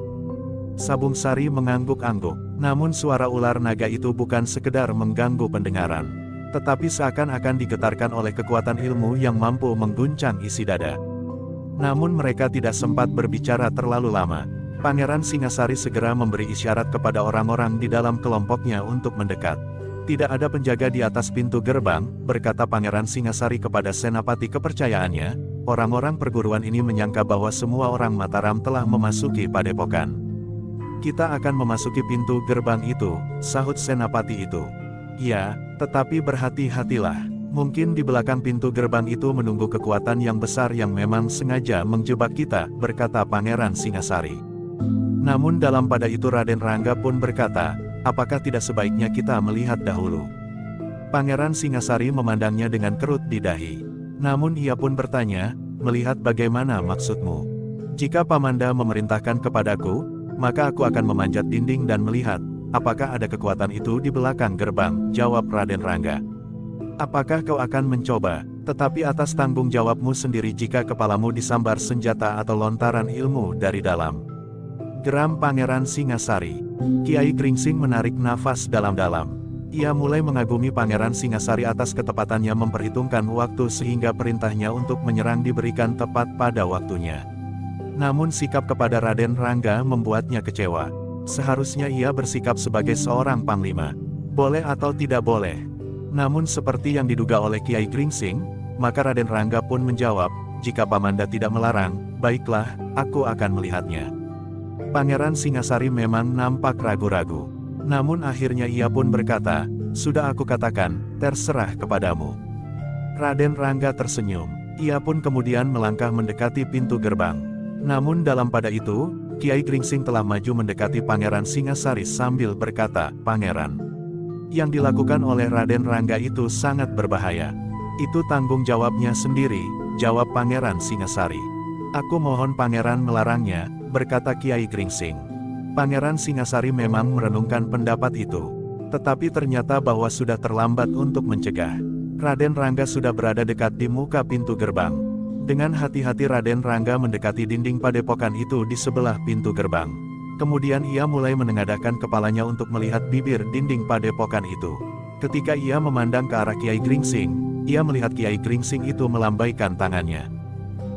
Sabung Sari mengangguk-angguk, namun suara ular naga itu bukan sekedar mengganggu pendengaran, tetapi seakan-akan digetarkan oleh kekuatan ilmu yang mampu mengguncang isi dada. Namun mereka tidak sempat berbicara terlalu lama. Pangeran Singasari segera memberi isyarat kepada orang-orang di dalam kelompoknya untuk mendekat. Tidak ada penjaga di atas pintu gerbang, berkata Pangeran Singasari kepada senapati kepercayaannya. Orang-orang perguruan ini menyangka bahwa semua orang Mataram telah memasuki padepokan. Kita akan memasuki pintu gerbang itu, sahut senapati itu. Ya, tetapi berhati-hatilah. Mungkin di belakang pintu gerbang itu menunggu kekuatan yang besar yang memang sengaja menjebak kita, berkata Pangeran Singasari. Namun dalam pada itu Raden Rangga pun berkata, apakah tidak sebaiknya kita melihat dahulu? Pangeran Singasari memandangnya dengan kerut di dahi. Namun ia pun bertanya, melihat bagaimana maksudmu? Jika Pamanda memerintahkan kepadaku, maka aku akan memanjat dinding dan melihat, apakah ada kekuatan itu di belakang gerbang, jawab Raden Rangga. Apakah kau akan mencoba, tetapi atas tanggung jawabmu sendiri jika kepalamu disambar senjata atau lontaran ilmu dari dalam? Geram Pangeran Singasari. Kiai Gringsing menarik nafas dalam-dalam. Ia mulai mengagumi Pangeran Singasari atas ketepatannya memperhitungkan waktu sehingga perintahnya untuk menyerang diberikan tepat pada waktunya. Namun sikap kepada Raden Rangga membuatnya kecewa. Seharusnya ia bersikap sebagai seorang panglima. Boleh atau tidak boleh. Namun seperti yang diduga oleh Kiai Gringsing, maka Raden Rangga pun menjawab, jika Pamanda tidak melarang, baiklah, aku akan melihatnya. Pangeran Singasari memang nampak ragu-ragu. Namun akhirnya ia pun berkata, sudah aku katakan, terserah kepadamu. Raden Rangga tersenyum. Ia pun kemudian melangkah mendekati pintu gerbang. Namun dalam pada itu, Kiai Gringsing telah maju mendekati Pangeran Singasari sambil berkata, "Pangeran, yang dilakukan oleh Raden Rangga itu sangat berbahaya." "Itu tanggung jawabnya sendiri," jawab Pangeran Singasari. "Aku mohon Pangeran melarangnya," berkata Kiai Gringsing. Pangeran Singasari memang merenungkan pendapat itu. Tetapi ternyata bahwa sudah terlambat untuk mencegah. Raden Rangga sudah berada dekat di muka pintu gerbang. Dengan hati-hati Raden Rangga mendekati dinding padepokan itu di sebelah pintu gerbang. Kemudian ia mulai menengadahkan kepalanya untuk melihat bibir dinding padepokan itu. Ketika ia memandang ke arah Kiai Gringsing, ia melihat Kiai Gringsing itu melambaikan tangannya.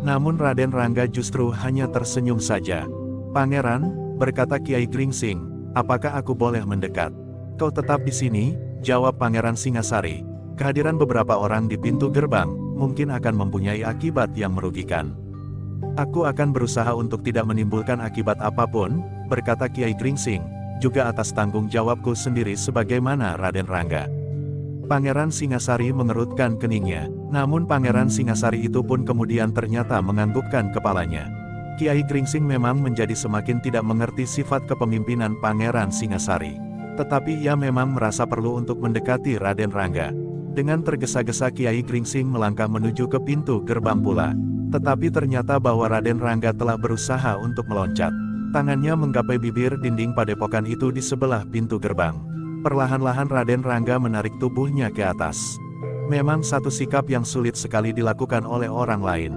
Namun Raden Rangga justru hanya tersenyum saja. "Pangeran," berkata Kiai Gringsing, "apakah aku boleh mendekat?" "Kau tetap di sini," jawab Pangeran Singasari. "Kehadiran beberapa orang di pintu gerbang mungkin akan mempunyai akibat yang merugikan." "Aku akan berusaha untuk tidak menimbulkan akibat apapun," berkata Kiai Gringsing, "juga atas tanggung jawabku sendiri sebagaimana Raden Rangga." Pangeran Singasari mengerutkan keningnya, namun Pangeran Singasari itu pun kemudian ternyata menganggukkan kepalanya. Kiai Gringsing memang menjadi semakin tidak mengerti sifat kepemimpinan Pangeran Singasari. Tetapi ia memang merasa perlu untuk mendekati Raden Rangga. Dengan tergesa-gesa Kiai Gringsing melangkah menuju ke pintu gerbang pula. Tetapi ternyata bahwa Raden Rangga telah berusaha untuk meloncat. Tangannya menggapai bibir dinding padepokan itu di sebelah pintu gerbang. Perlahan-lahan Raden Rangga menarik tubuhnya ke atas. Memang satu sikap yang sulit sekali dilakukan oleh orang lain.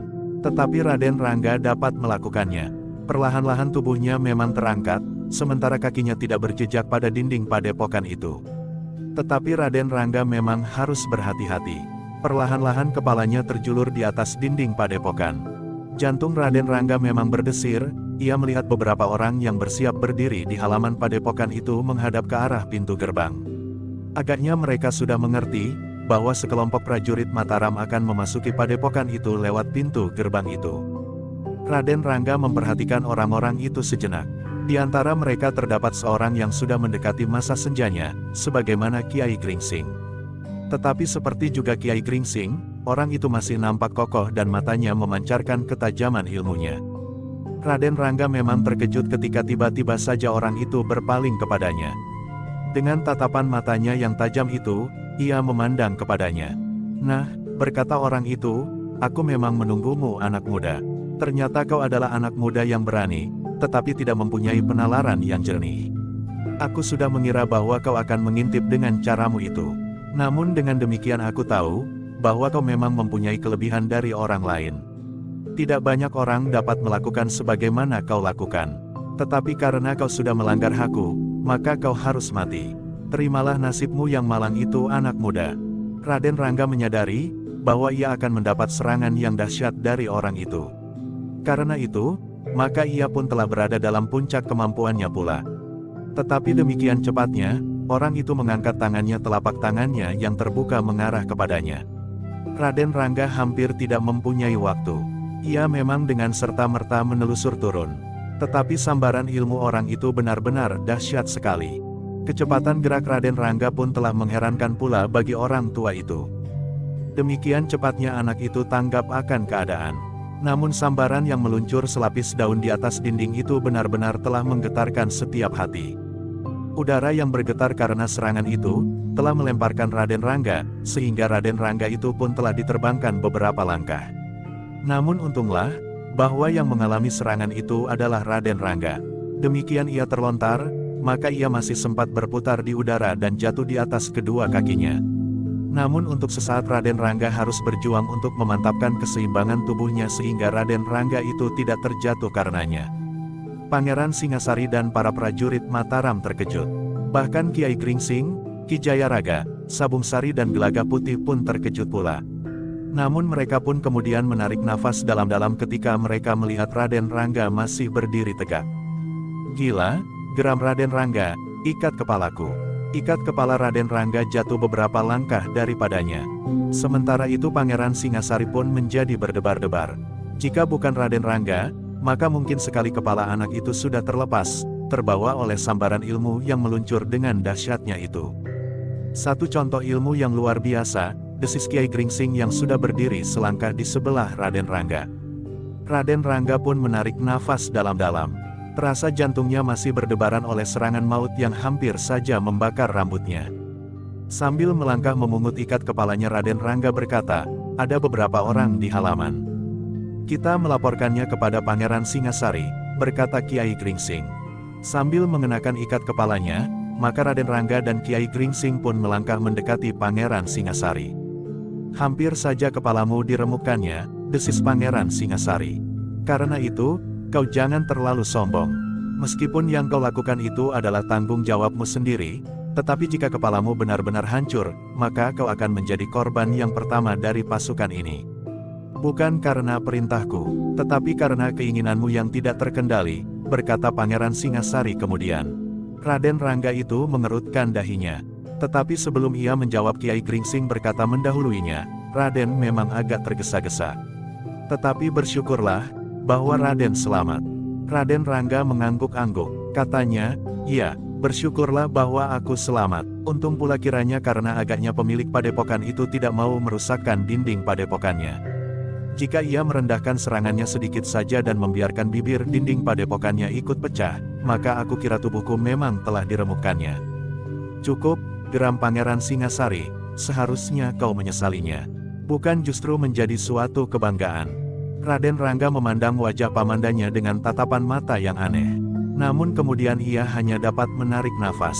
Tetapi Raden Rangga dapat melakukannya. Perlahan-lahan tubuhnya memang terangkat, sementara kakinya tidak berjejak pada dinding padepokan itu. Tetapi Raden Rangga memang harus berhati-hati. Perlahan-lahan kepalanya terjulur di atas dinding padepokan. Jantung Raden Rangga memang berdesir, ia melihat beberapa orang yang bersiap berdiri di halaman padepokan itu menghadap ke arah pintu gerbang. Agaknya mereka sudah mengerti, bahwa sekelompok prajurit Mataram akan memasuki padepokan itu lewat pintu gerbang itu. Raden Rangga memperhatikan orang-orang itu sejenak. Di antara mereka terdapat seorang yang sudah mendekati masa senjanya, sebagaimana Kiai Gringsing. Tetapi seperti juga Kiai Gringsing, orang itu masih nampak kokoh dan matanya memancarkan ketajaman ilmunya. Raden Rangga memang terkejut ketika tiba-tiba saja orang itu berpaling kepadanya. Dengan tatapan matanya yang tajam itu, ia memandang kepadanya. "Nah," berkata orang itu, "aku memang menunggumu anak muda. Ternyata kau adalah anak muda yang berani, tetapi tidak mempunyai penalaran yang jernih. Aku sudah mengira bahwa kau akan mengintip dengan caramu itu. Namun dengan demikian aku tahu, bahwa kau memang mempunyai kelebihan dari orang lain. Tidak banyak orang dapat melakukan sebagaimana kau lakukan. Tetapi karena kau sudah melanggar hakku, maka kau harus mati. Terimalah nasibmu yang malang itu anak muda." Raden Rangga menyadari, bahwa ia akan mendapat serangan yang dahsyat dari orang itu. Karena itu, maka ia pun telah berada dalam puncak kemampuannya pula. Tetapi demikian cepatnya, orang itu mengangkat tangannya, telapak tangannya yang terbuka mengarah kepadanya. Raden Rangga hampir tidak mempunyai waktu. Ia memang dengan serta-merta menelusur turun. Tetapi sambaran ilmu orang itu benar-benar dahsyat sekali. Kecepatan gerak Raden Rangga pun telah mengherankan pula bagi orang tua itu. Demikian cepatnya anak itu tanggap akan keadaan. Namun sambaran yang meluncur selapis daun di atas dinding itu benar-benar telah menggetarkan setiap hati. Udara yang bergetar karena serangan itu, telah melemparkan Raden Rangga, sehingga Raden Rangga itu pun telah diterbangkan beberapa langkah. Namun untunglah, bahwa yang mengalami serangan itu adalah Raden Rangga. Demikian ia terlontar, maka ia masih sempat berputar di udara dan jatuh di atas kedua kakinya. Namun untuk sesaat Raden Rangga harus berjuang untuk memantapkan keseimbangan tubuhnya sehingga Raden Rangga itu tidak terjatuh karenanya. Pangeran Singasari dan para prajurit Mataram terkejut. Bahkan Kiai Gringsing, Ki Jayaraga, Sabung Sari dan Gelaga Putih pun terkejut pula. Namun mereka pun kemudian menarik nafas dalam-dalam ketika mereka melihat Raden Rangga masih berdiri tegak. "Gila," geram Raden Rangga, "ikat kepalaku." Ikat kepala Raden Rangga jatuh beberapa langkah daripadanya. Sementara itu Pangeran Singasari pun menjadi berdebar-debar. Jika bukan Raden Rangga, maka mungkin sekali kepala anak itu sudah terlepas, terbawa oleh sambaran ilmu yang meluncur dengan dahsyatnya itu. "Satu contoh ilmu yang luar biasa," desis Kiai Gringsing yang sudah berdiri selangkah di sebelah Raden Rangga. Raden Rangga pun menarik nafas dalam-dalam. Terasa jantungnya masih berdebaran oleh serangan maut yang hampir saja membakar rambutnya. Sambil melangkah memungut ikat kepalanya, Raden Rangga berkata, "Ada beberapa orang di halaman. Kita melaporkannya kepada Pangeran Singasari," berkata Kiai Gringsing. Sambil mengenakan ikat kepalanya, maka Raden Rangga dan Kiai Gringsing pun melangkah mendekati Pangeran Singasari. "Hampir saja kepalamu diremukkannya," desis Pangeran Singasari. "Karena itu, kau jangan terlalu sombong. Meskipun yang kau lakukan itu adalah tanggung jawabmu sendiri, tetapi jika kepalamu benar-benar hancur, maka kau akan menjadi korban yang pertama dari pasukan ini. Bukan karena perintahku, tetapi karena keinginanmu yang tidak terkendali," berkata Pangeran Singasari kemudian. Raden Rangga itu mengerutkan dahinya. Tetapi sebelum ia menjawab, Kiai Gringsing berkata mendahuluinya, "Raden memang agak tergesa-gesa. Tetapi bersyukurlah bahwa Raden selamat." Raden Rangga mengangguk-angguk, katanya, "Iya, bersyukurlah bahwa aku selamat. Untung pula kiranya karena agaknya pemilik padepokan itu tidak mau merusakkan dinding padepokannya. Jika ia merendahkan serangannya sedikit saja dan membiarkan bibir dinding padepokannya ikut pecah, maka aku kira tubuhku memang telah diremukkannya." "Cukup," geram Pangeran Singasari, "seharusnya kau menyesalinya. Bukan justru menjadi suatu kebanggaan." Raden Rangga memandang wajah pamandanya dengan tatapan mata yang aneh. Namun kemudian ia hanya dapat menarik nafas.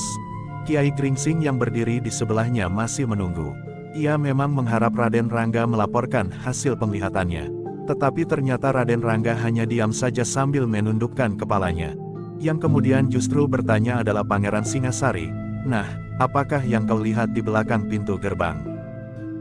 Kiai Gringsing yang berdiri di sebelahnya masih menunggu. Ia memang mengharap Raden Rangga melaporkan hasil penglihatannya. Tetapi ternyata Raden Rangga hanya diam saja sambil menundukkan kepalanya. Yang kemudian justru bertanya adalah Pangeran Singasari, "Nah, apakah yang kau lihat di belakang pintu gerbang?"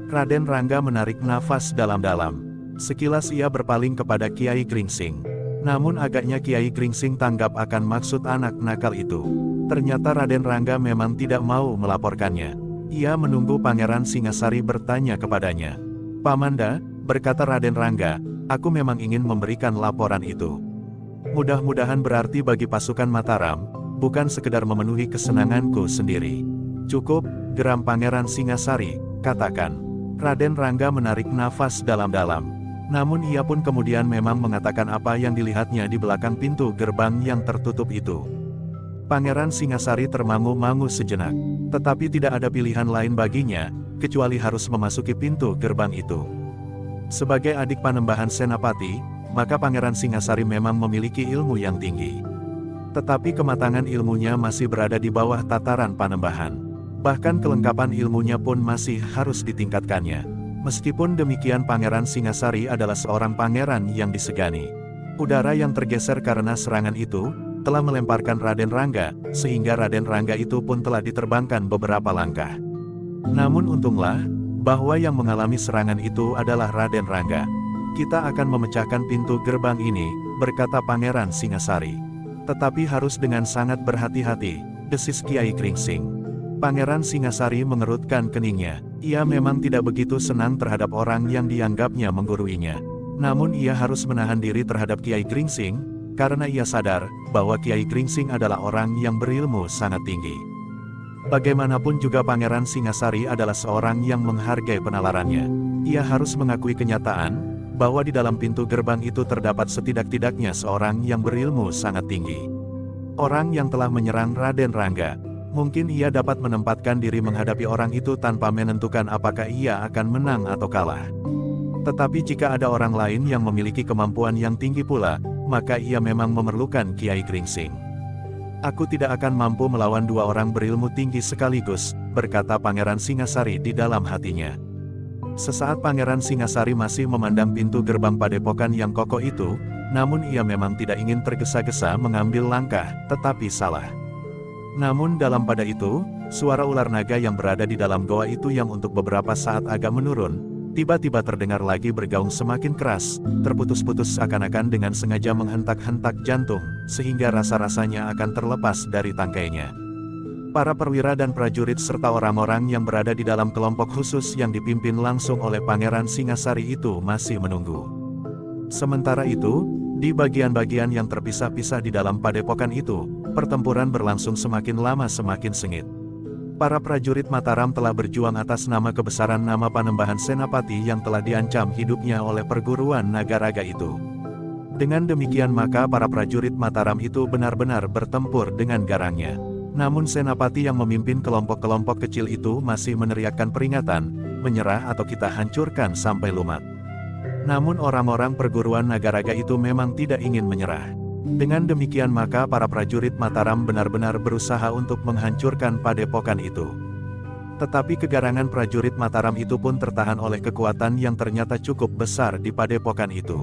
Raden Rangga menarik nafas dalam-dalam. Sekilas ia berpaling kepada Kiai Gringsing. Namun agaknya Kiai Gringsing tanggap akan maksud anak nakal itu. Ternyata Raden Rangga memang tidak mau melaporkannya. Ia menunggu Pangeran Singasari bertanya kepadanya. "Pamanda," berkata Raden Rangga, "aku memang ingin memberikan laporan itu. Mudah-mudahan berarti bagi pasukan Mataram, bukan sekedar memenuhi kesenanganku sendiri." "Cukup," geram Pangeran Singasari, "katakan." Raden Rangga menarik nafas dalam-dalam. Namun ia pun kemudian memang mengatakan apa yang dilihatnya di belakang pintu gerbang yang tertutup itu. Pangeran Singasari termangu-mangu sejenak. Tetapi tidak ada pilihan lain baginya, kecuali harus memasuki pintu gerbang itu. Sebagai adik Panembahan Senapati, maka Pangeran Singasari memang memiliki ilmu yang tinggi. Tetapi kematangan ilmunya masih berada di bawah tataran Panembahan. Bahkan kelengkapan ilmunya pun masih harus ditingkatkannya. Meskipun demikian, Pangeran Singasari adalah seorang pangeran yang disegani. Udara yang tergeser karena serangan itu, telah melemparkan Raden Rangga, sehingga Raden Rangga itu pun telah diterbangkan beberapa langkah. Namun untunglah, bahwa yang mengalami serangan itu adalah Raden Rangga. "Kita akan memecahkan pintu gerbang ini," berkata Pangeran Singasari. "Tetapi harus dengan sangat berhati-hati," desis Kiai Gringsing. Pangeran Singasari mengerutkan keningnya. Ia memang tidak begitu senang terhadap orang yang dianggapnya mengguruinya. Namun ia harus menahan diri terhadap Kiai Gringsing, karena ia sadar bahwa Kiai Gringsing adalah orang yang berilmu sangat tinggi. Bagaimanapun juga Pangeran Singasari adalah seorang yang menghargai penalarannya. Ia harus mengakui kenyataan bahwa di dalam pintu gerbang itu terdapat setidak-tidaknya seorang yang berilmu sangat tinggi. Orang yang telah menyerang Raden Rangga. Mungkin ia dapat menempatkan diri menghadapi orang itu tanpa menentukan apakah ia akan menang atau kalah. Tetapi jika ada orang lain yang memiliki kemampuan yang tinggi pula, maka ia memang memerlukan Kiai Gringsing. "Aku tidak akan mampu melawan dua orang berilmu tinggi sekaligus," berkata Pangeran Singasari di dalam hatinya. Sesaat Pangeran Singasari masih memandang pintu gerbang padepokan yang kokoh itu, namun ia memang tidak ingin tergesa-gesa mengambil langkah, tetapi salah. Namun dalam pada itu, suara ular naga yang berada di dalam goa itu yang untuk beberapa saat agak menurun, tiba-tiba terdengar lagi bergaung semakin keras, terputus-putus seakan-akan dengan sengaja menghentak-hentak jantung, sehingga rasa-rasanya akan terlepas dari tangkainya. Para perwira dan prajurit serta orang-orang yang berada di dalam kelompok khusus yang dipimpin langsung oleh Pangeran Singasari itu masih menunggu. Sementara itu, di bagian-bagian yang terpisah-pisah di dalam padepokan itu, pertempuran berlangsung semakin lama semakin sengit. Para prajurit Mataram telah berjuang atas nama kebesaran nama Panembahan Senapati yang telah diancam hidupnya oleh perguruan Nagaraga itu. Dengan demikian maka para prajurit Mataram itu benar-benar bertempur dengan garangnya. Namun senapati yang memimpin kelompok-kelompok kecil itu masih meneriakkan peringatan, menyerah atau kita hancurkan sampai lumat. Namun orang-orang perguruan Nagaraga itu memang tidak ingin menyerah. Dengan demikian maka para prajurit Mataram benar-benar berusaha untuk menghancurkan padepokan itu. Tetapi kegarangan prajurit Mataram itu pun tertahan oleh kekuatan yang ternyata cukup besar di padepokan itu.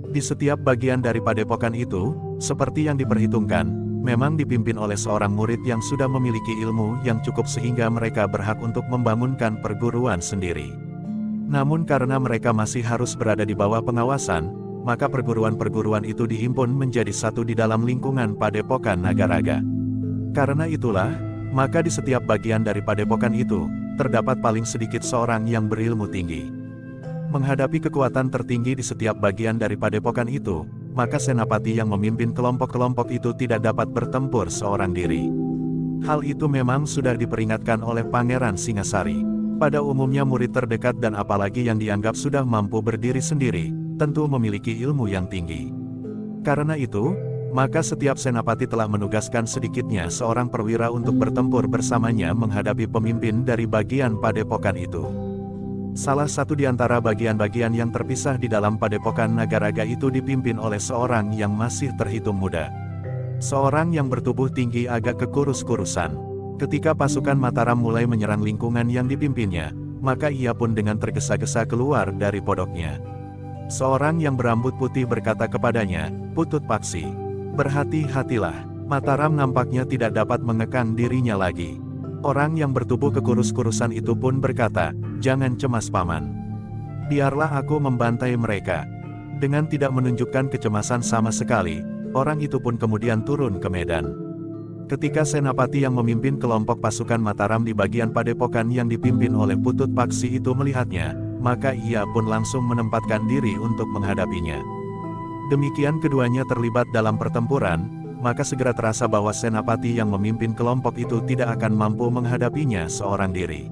Di setiap bagian dari padepokan itu, seperti yang diperhitungkan, memang dipimpin oleh seorang murid yang sudah memiliki ilmu yang cukup sehingga mereka berhak untuk membangunkan perguruan sendiri. Namun karena mereka masih harus berada di bawah pengawasan, maka perguruan-perguruan itu dihimpun menjadi satu di dalam lingkungan padepokan Nagaraga. Karena itulah, maka di setiap bagian dari padepokan itu, terdapat paling sedikit seorang yang berilmu tinggi. Menghadapi kekuatan tertinggi di setiap bagian dari padepokan itu, maka senapati yang memimpin kelompok-kelompok itu tidak dapat bertempur seorang diri. Hal itu memang sudah diperingatkan oleh Pangeran Singasari. Pada umumnya murid terdekat dan apalagi yang dianggap sudah mampu berdiri sendiri, tentu memiliki ilmu yang tinggi. Karena itu, maka setiap senapati telah menugaskan sedikitnya seorang perwira untuk bertempur bersamanya menghadapi pemimpin dari bagian padepokan itu. Salah satu di antara bagian-bagian yang terpisah di dalam padepokan Nagaraga itu dipimpin oleh seorang yang masih terhitung muda. Seorang yang bertubuh tinggi agak kekurus-kurusan. Ketika pasukan Mataram mulai menyerang lingkungan yang dipimpinnya, maka ia pun dengan tergesa-gesa keluar dari podoknya. Seorang yang berambut putih berkata kepadanya, "Putut Paksi, berhati-hatilah." Mataram nampaknya tidak dapat mengekang dirinya lagi. Orang yang bertubuh kekurus-kurusan itu pun berkata, "Jangan cemas paman. Biarlah aku membantai mereka." Dengan tidak menunjukkan kecemasan sama sekali, orang itu pun kemudian turun ke medan. Ketika senapati yang memimpin kelompok pasukan Mataram di bagian padepokan yang dipimpin oleh Putut Paksi itu melihatnya, maka ia pun langsung menempatkan diri untuk menghadapinya. Demikian keduanya terlibat dalam pertempuran, maka segera terasa bahwa senapati yang memimpin kelompok itu tidak akan mampu menghadapinya seorang diri.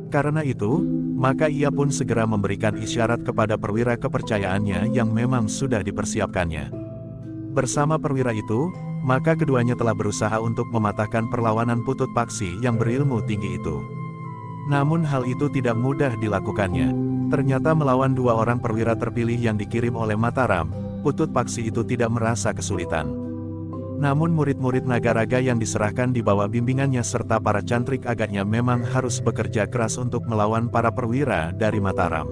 Karena itu, maka ia pun segera memberikan isyarat kepada perwira kepercayaannya yang memang sudah dipersiapkannya. Bersama perwira itu, maka keduanya telah berusaha untuk mematahkan perlawanan Putut Paksi yang berilmu tinggi itu. Namun hal itu tidak mudah dilakukannya. Ternyata melawan dua orang perwira terpilih yang dikirim oleh Mataram, Putut Paksi itu tidak merasa kesulitan. Namun murid-murid Nagaraga yang diserahkan di bawah bimbingannya serta para cantrik agaknya memang harus bekerja keras untuk melawan para perwira dari Mataram.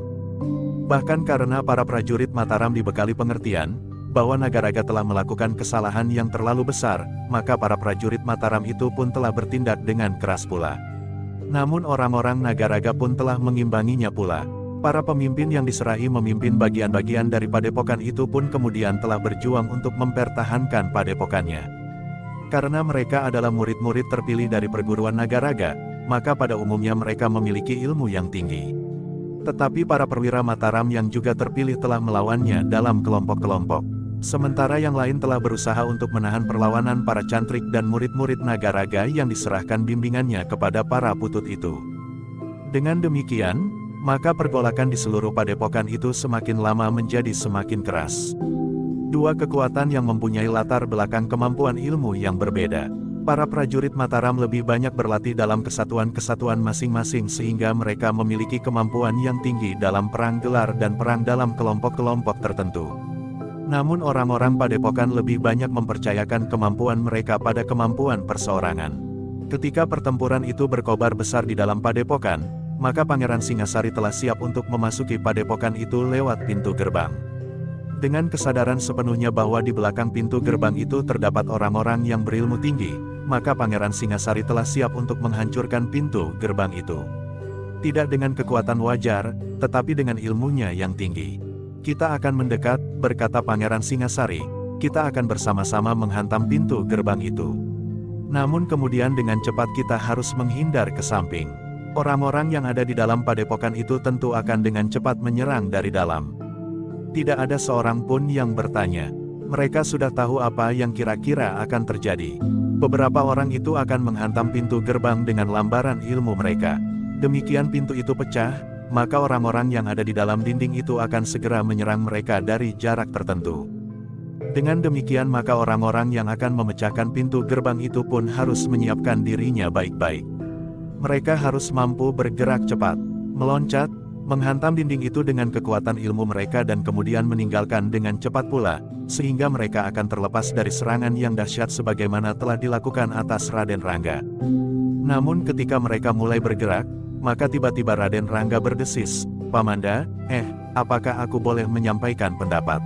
Bahkan karena para prajurit Mataram dibekali pengertian, bahwa Nagaraga telah melakukan kesalahan yang terlalu besar, maka para prajurit Mataram itu pun telah bertindak dengan keras pula. Namun orang-orang Nagaraga pun telah mengimbanginya pula. Para pemimpin yang diserahi memimpin bagian-bagian dari padepokan itu pun kemudian telah berjuang untuk mempertahankan padepokannya. Karena mereka adalah murid-murid terpilih dari perguruan Nagaraga, maka pada umumnya mereka memiliki ilmu yang tinggi. Tetapi para perwira Mataram yang juga terpilih telah melawannya dalam kelompok-kelompok. Sementara yang lain telah berusaha untuk menahan perlawanan para cantrik dan murid-murid Nagaraga yang diserahkan bimbingannya kepada para putut itu. Dengan demikian, maka pergolakan di seluruh padepokan itu semakin lama menjadi semakin keras. Dua kekuatan yang mempunyai latar belakang kemampuan ilmu yang berbeda. Para prajurit Mataram lebih banyak berlatih dalam kesatuan-kesatuan masing-masing sehingga mereka memiliki kemampuan yang tinggi dalam perang gelar dan perang dalam kelompok-kelompok tertentu. Namun orang-orang padepokan lebih banyak mempercayakan kemampuan mereka pada kemampuan perseorangan. Ketika pertempuran itu berkobar besar di dalam padepokan, maka Pangeran Singasari telah siap untuk memasuki padepokan itu lewat pintu gerbang. Dengan kesadaran sepenuhnya bahwa di belakang pintu gerbang itu terdapat orang-orang yang berilmu tinggi, maka Pangeran Singasari telah siap untuk menghancurkan pintu gerbang itu. Tidak dengan kekuatan wajar, tetapi dengan ilmunya yang tinggi. "Kita akan mendekat," berkata Pangeran Singasari, "kita akan bersama-sama menghantam pintu gerbang itu. Namun kemudian dengan cepat kita harus menghindar ke samping. Orang-orang yang ada di dalam padepokan itu tentu akan dengan cepat menyerang dari dalam." Tidak ada seorang pun yang bertanya. Mereka sudah tahu apa yang kira-kira akan terjadi. Beberapa orang itu akan menghantam pintu gerbang dengan lambaran ilmu mereka. Demikian pintu itu pecah, maka orang-orang yang ada di dalam dinding itu akan segera menyerang mereka dari jarak tertentu. Dengan demikian maka orang-orang yang akan memecahkan pintu gerbang itu pun harus menyiapkan dirinya baik-baik. Mereka harus mampu bergerak cepat, meloncat, menghantam dinding itu dengan kekuatan ilmu mereka dan kemudian meninggalkan dengan cepat pula, sehingga mereka akan terlepas dari serangan yang dahsyat sebagaimana telah dilakukan atas Raden Rangga. Namun ketika mereka mulai bergerak, maka tiba-tiba Raden Rangga berdesis, "Pamanda, apakah aku boleh menyampaikan pendapat?"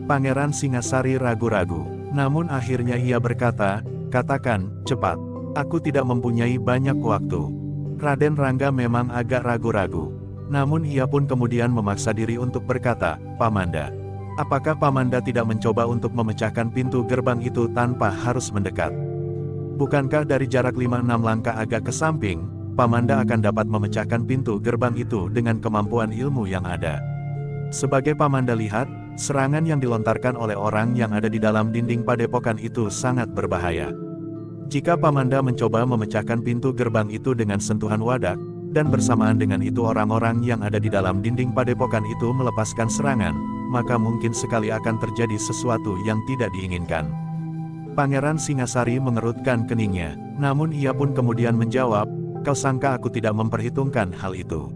Pangeran Singasari ragu-ragu, namun akhirnya ia berkata, "Katakan, cepat. Aku tidak mempunyai banyak waktu." Raden Rangga memang agak ragu-ragu. Namun ia pun kemudian memaksa diri untuk berkata, "Pamanda, apakah Pamanda tidak mencoba untuk memecahkan pintu gerbang itu tanpa harus mendekat? Bukankah dari jarak 5-6 langkah agak ke samping, Pamanda akan dapat memecahkan pintu gerbang itu dengan kemampuan ilmu yang ada? Sebagai Pamanda lihat, serangan yang dilontarkan oleh orang yang ada di dalam dinding padepokan itu sangat berbahaya. Jika Pamanda mencoba memecahkan pintu gerbang itu dengan sentuhan wadak, dan bersamaan dengan itu orang-orang yang ada di dalam dinding padepokan itu melepaskan serangan, maka mungkin sekali akan terjadi sesuatu yang tidak diinginkan." Pangeran Singasari mengerutkan keningnya, namun ia pun kemudian menjawab, "Kau sangka aku tidak memperhitungkan hal itu?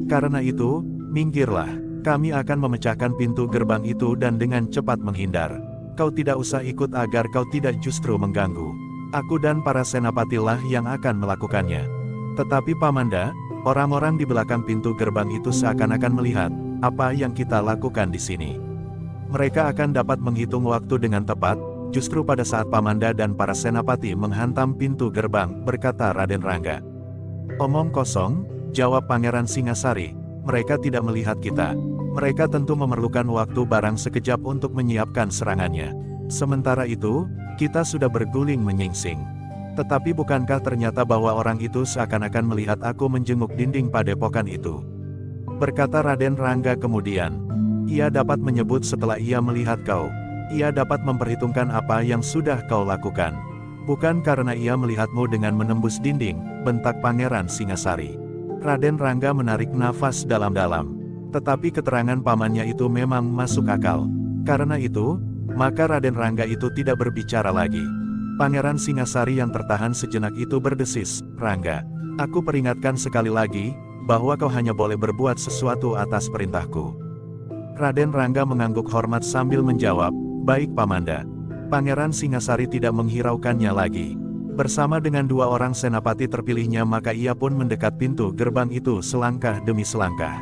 Karena itu, minggirlah. Kami akan memecahkan pintu gerbang itu dan dengan cepat menghindar. Kau tidak usah ikut agar kau tidak justru mengganggu. Aku dan para senapatilah yang akan melakukannya." Tetapi Pamanda, orang-orang di belakang pintu gerbang itu seakan-akan melihat apa yang kita lakukan di sini. Mereka akan dapat menghitung waktu dengan tepat, justru pada saat Pamanda dan para senapati menghantam pintu gerbang, berkata Raden Rangga. "Omong kosong," jawab Pangeran Singasari, "mereka tidak melihat kita. Mereka tentu memerlukan waktu barang sekejap untuk menyiapkan serangannya. Sementara itu, kita sudah berguling menyingsing. Tetapi bukankah ternyata bahwa orang itu seakan-akan melihat aku menjenguk dinding padepokan itu?" Berkata Raden Rangga kemudian, "Ia dapat menyebut setelah ia melihat kau. Ia dapat memperhitungkan apa yang sudah kau lakukan. Bukan karena ia melihatmu dengan menembus dinding," bentak Pangeran Singasari. Raden Rangga menarik nafas dalam-dalam. Tetapi keterangan pamannya itu memang masuk akal. Karena itu, maka Raden Rangga itu tidak berbicara lagi. Pangeran Singasari yang tertahan sejenak itu berdesis, "Rangga, aku peringatkan sekali lagi, bahwa kau hanya boleh berbuat sesuatu atas perintahku." Raden Rangga mengangguk hormat sambil menjawab, "Baik Pamanda." Pangeran Singasari tidak menghiraukannya lagi. Bersama dengan 2 orang senapati terpilihnya maka ia pun mendekat pintu gerbang itu selangkah demi selangkah.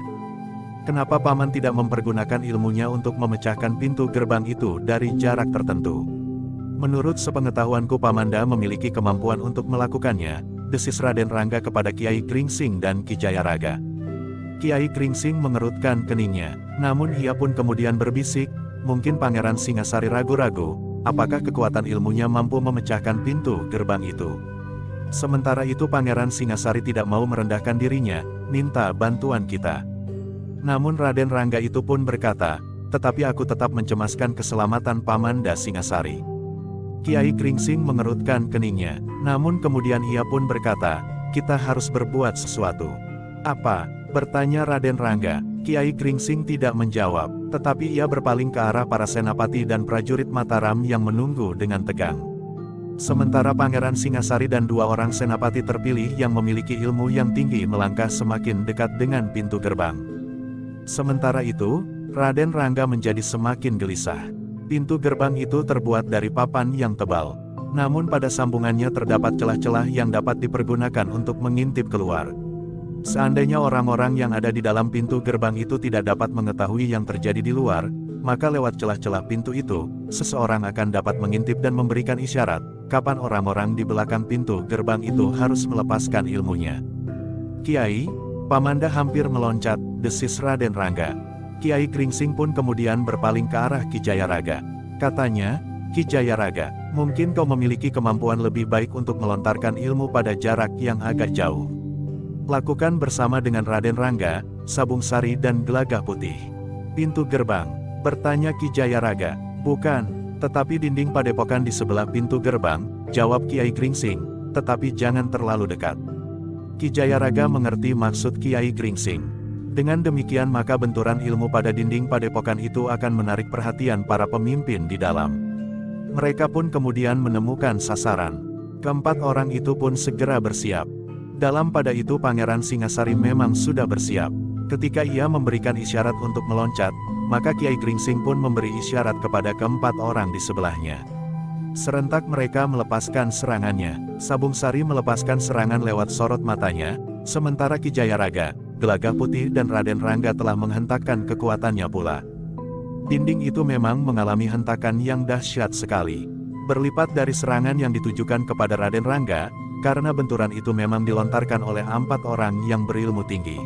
"Kenapa Paman tidak mempergunakan ilmunya untuk memecahkan pintu gerbang itu dari jarak tertentu? Menurut sepengetahuanku Pamanda memiliki kemampuan untuk melakukannya," desis Raden Rangga kepada Kiai Kringsing dan Ki Jayaraga. Kiai Kringsing mengerutkan keningnya, namun ia pun kemudian berbisik, "Mungkin Pangeran Singasari ragu-ragu, apakah kekuatan ilmunya mampu memecahkan pintu gerbang itu." Sementara itu Pangeran Singasari tidak mau merendahkan dirinya, "Minta bantuan kita." Namun Raden Rangga itu pun berkata, "Tetapi aku tetap mencemaskan keselamatan Pamanda Singasari." Kiai Kringsing mengerutkan keningnya, namun kemudian ia pun berkata, "Kita harus berbuat sesuatu." "Apa?" bertanya Raden Rangga. Kiai Kringsing tidak menjawab, tetapi ia berpaling ke arah para senapati dan prajurit Mataram yang menunggu dengan tegang. Sementara Pangeran Singasari dan 2 orang senapati terpilih yang memiliki ilmu yang tinggi melangkah semakin dekat dengan pintu gerbang. Sementara itu, Raden Rangga menjadi semakin gelisah. Pintu gerbang itu terbuat dari papan yang tebal. Namun pada sambungannya terdapat celah-celah yang dapat dipergunakan untuk mengintip keluar. Seandainya orang-orang yang ada di dalam pintu gerbang itu tidak dapat mengetahui yang terjadi di luar, maka lewat celah-celah pintu itu, seseorang akan dapat mengintip dan memberikan isyarat, kapan orang-orang di belakang pintu gerbang itu harus melepaskan ilmunya. "Kiai, Pamanda hampir meloncat," desis Raden Rangga. Kiai Kringsing pun kemudian berpaling ke arah Ki Jayaraga. Katanya, "Ki Jayaraga, mungkin kau memiliki kemampuan lebih baik untuk melontarkan ilmu pada jarak yang agak jauh. Lakukan bersama dengan Raden Rangga, Sabung Sari dan Gelagah Putih." "Pintu gerbang?" bertanya Ki Jayaraga. "Bukan, tetapi dinding padepokan di sebelah pintu gerbang," jawab Kiai Kringsing, "tetapi jangan terlalu dekat." Ki Jayaraga mengerti maksud Kiai Kringsing. Dengan demikian maka benturan ilmu pada dinding padepokan itu akan menarik perhatian para pemimpin di dalam. Mereka pun kemudian menemukan sasaran. Keempat orang itu pun segera bersiap. Dalam pada itu Pangeran Singasari memang sudah bersiap. Ketika ia memberikan isyarat untuk meloncat, maka Kiai Gringsing pun memberi isyarat kepada keempat orang di sebelahnya. Serentak mereka melepaskan serangannya. Sabung Sari melepaskan serangan lewat sorot matanya, sementara Ki Jayaraga, Gelagah Putih dan Raden Rangga telah menghentakkan kekuatannya pula. Dinding itu memang mengalami hentakan yang dahsyat sekali. Berlipat dari serangan yang ditujukan kepada Raden Rangga, karena benturan itu memang dilontarkan oleh 4 orang yang berilmu tinggi.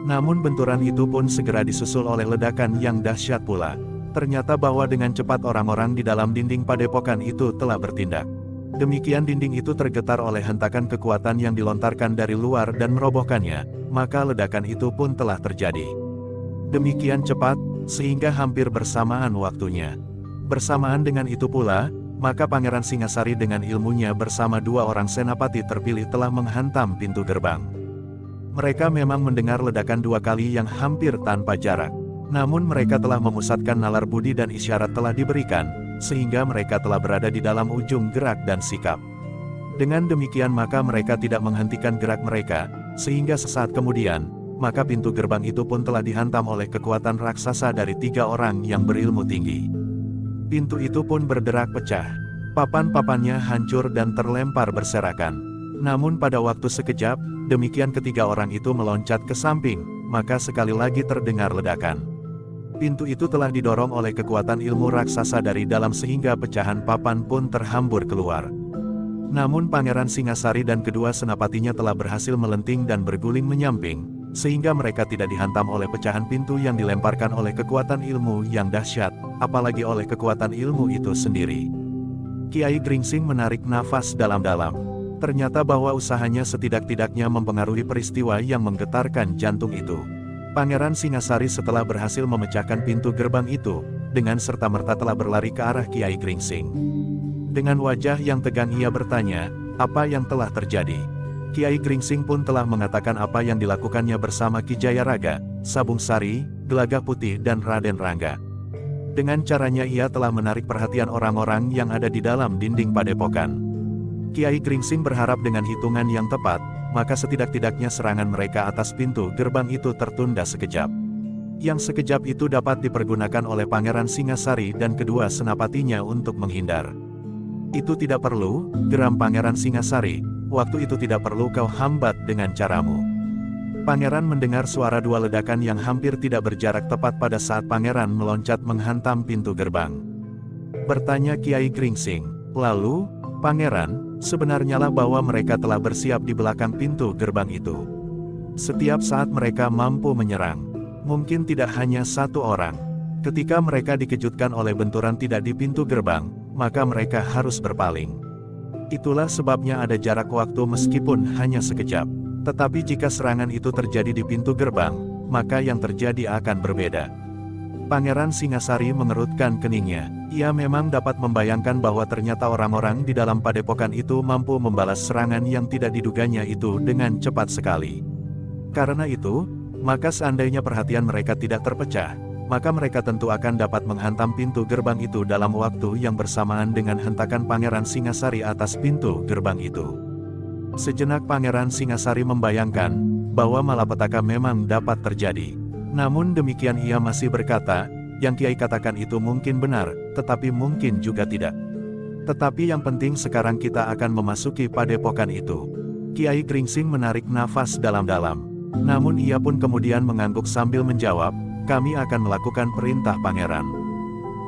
Namun benturan itu pun segera disusul oleh ledakan yang dahsyat pula. Ternyata bahwa dengan cepat orang-orang di dalam dinding padepokan itu telah bertindak. Demikian dinding itu tergetar oleh hentakan kekuatan yang dilontarkan dari luar dan merobohkannya, maka ledakan itu pun telah terjadi. Demikian cepat, sehingga hampir bersamaan waktunya. Bersamaan dengan itu pula, maka Pangeran Singasari dengan ilmunya bersama 2 orang senapati terpilih telah menghantam pintu gerbang. Mereka memang mendengar ledakan 2 kali yang hampir tanpa jarak. Namun mereka telah memusatkan nalar budi dan isyarat telah diberikan, sehingga mereka telah berada di dalam ujung gerak dan sikap. Dengan demikian maka mereka tidak menghentikan gerak mereka, sehingga sesaat kemudian, maka pintu gerbang itu pun telah dihantam oleh kekuatan raksasa dari 3 orang yang berilmu tinggi. Pintu itu pun berderak pecah. Papan-papannya hancur dan terlempar berserakan. Namun pada waktu sekejap, demikian ketiga orang itu meloncat ke samping, maka sekali lagi terdengar ledakan. Pintu itu telah didorong oleh kekuatan ilmu raksasa dari dalam sehingga pecahan papan pun terhambur keluar. Namun Pangeran Singasari dan kedua senapatinya telah berhasil melenting dan berguling menyamping, sehingga mereka tidak dihantam oleh pecahan pintu yang dilemparkan oleh kekuatan ilmu yang dahsyat, apalagi oleh kekuatan ilmu itu sendiri. Kiai Gringsing menarik nafas dalam-dalam. Ternyata bahwa usahanya setidak-tidaknya mempengaruhi peristiwa yang menggetarkan jantung itu. Pangeran Singasari setelah berhasil memecahkan pintu gerbang itu, dengan serta-merta telah berlari ke arah Kiai Gringsing. Dengan wajah yang tegang ia bertanya, apa yang telah terjadi? Kiai Gringsing pun telah mengatakan apa yang dilakukannya bersama Ki Jayaraga, Sabung Sari, Gelagah Putih dan Raden Rangga. Dengan caranya ia telah menarik perhatian orang-orang yang ada di dalam dinding padepokan. Kiai Gringsing berharap dengan hitungan yang tepat, maka setidak-tidaknya serangan mereka atas pintu gerbang itu tertunda sekejap. Yang sekejap itu dapat dipergunakan oleh Pangeran Singasari dan kedua senapatinya untuk menghindar. Itu tidak perlu, geram Pangeran Singasari, waktu itu tidak perlu kau hambat dengan caramu. Pangeran mendengar suara 2 ledakan yang hampir tidak berjarak tepat pada saat Pangeran meloncat menghantam pintu gerbang. Bertanya Kiai Gringsing, lalu, Pangeran, sebenarnya lah bahwa mereka telah bersiap di belakang pintu gerbang itu. Setiap saat mereka mampu menyerang. Mungkin tidak hanya 1 orang. Ketika mereka dikejutkan oleh benturan tidak di pintu gerbang, maka mereka harus berpaling. Itulah sebabnya ada jarak waktu meskipun hanya sekejap. Tetapi jika serangan itu terjadi di pintu gerbang, maka yang terjadi akan berbeda. Pangeran Singasari mengerutkan keningnya. Ia memang dapat membayangkan bahwa ternyata orang-orang di dalam padepokan itu mampu membalas serangan yang tidak diduganya itu dengan cepat sekali. Karena itu, maka seandainya perhatian mereka tidak terpecah, maka mereka tentu akan dapat menghantam pintu gerbang itu dalam waktu yang bersamaan dengan hentakan Pangeran Singasari atas pintu gerbang itu. Sejenak Pangeran Singasari membayangkan bahwa malapetaka memang dapat terjadi. Namun demikian ia masih berkata, yang Kiai katakan itu mungkin benar, tetapi mungkin juga tidak. Tetapi yang penting sekarang kita akan memasuki padepokan itu. Kiai Gringsing menarik nafas dalam-dalam. Namun ia pun kemudian mengangguk sambil menjawab, kami akan melakukan perintah Pangeran.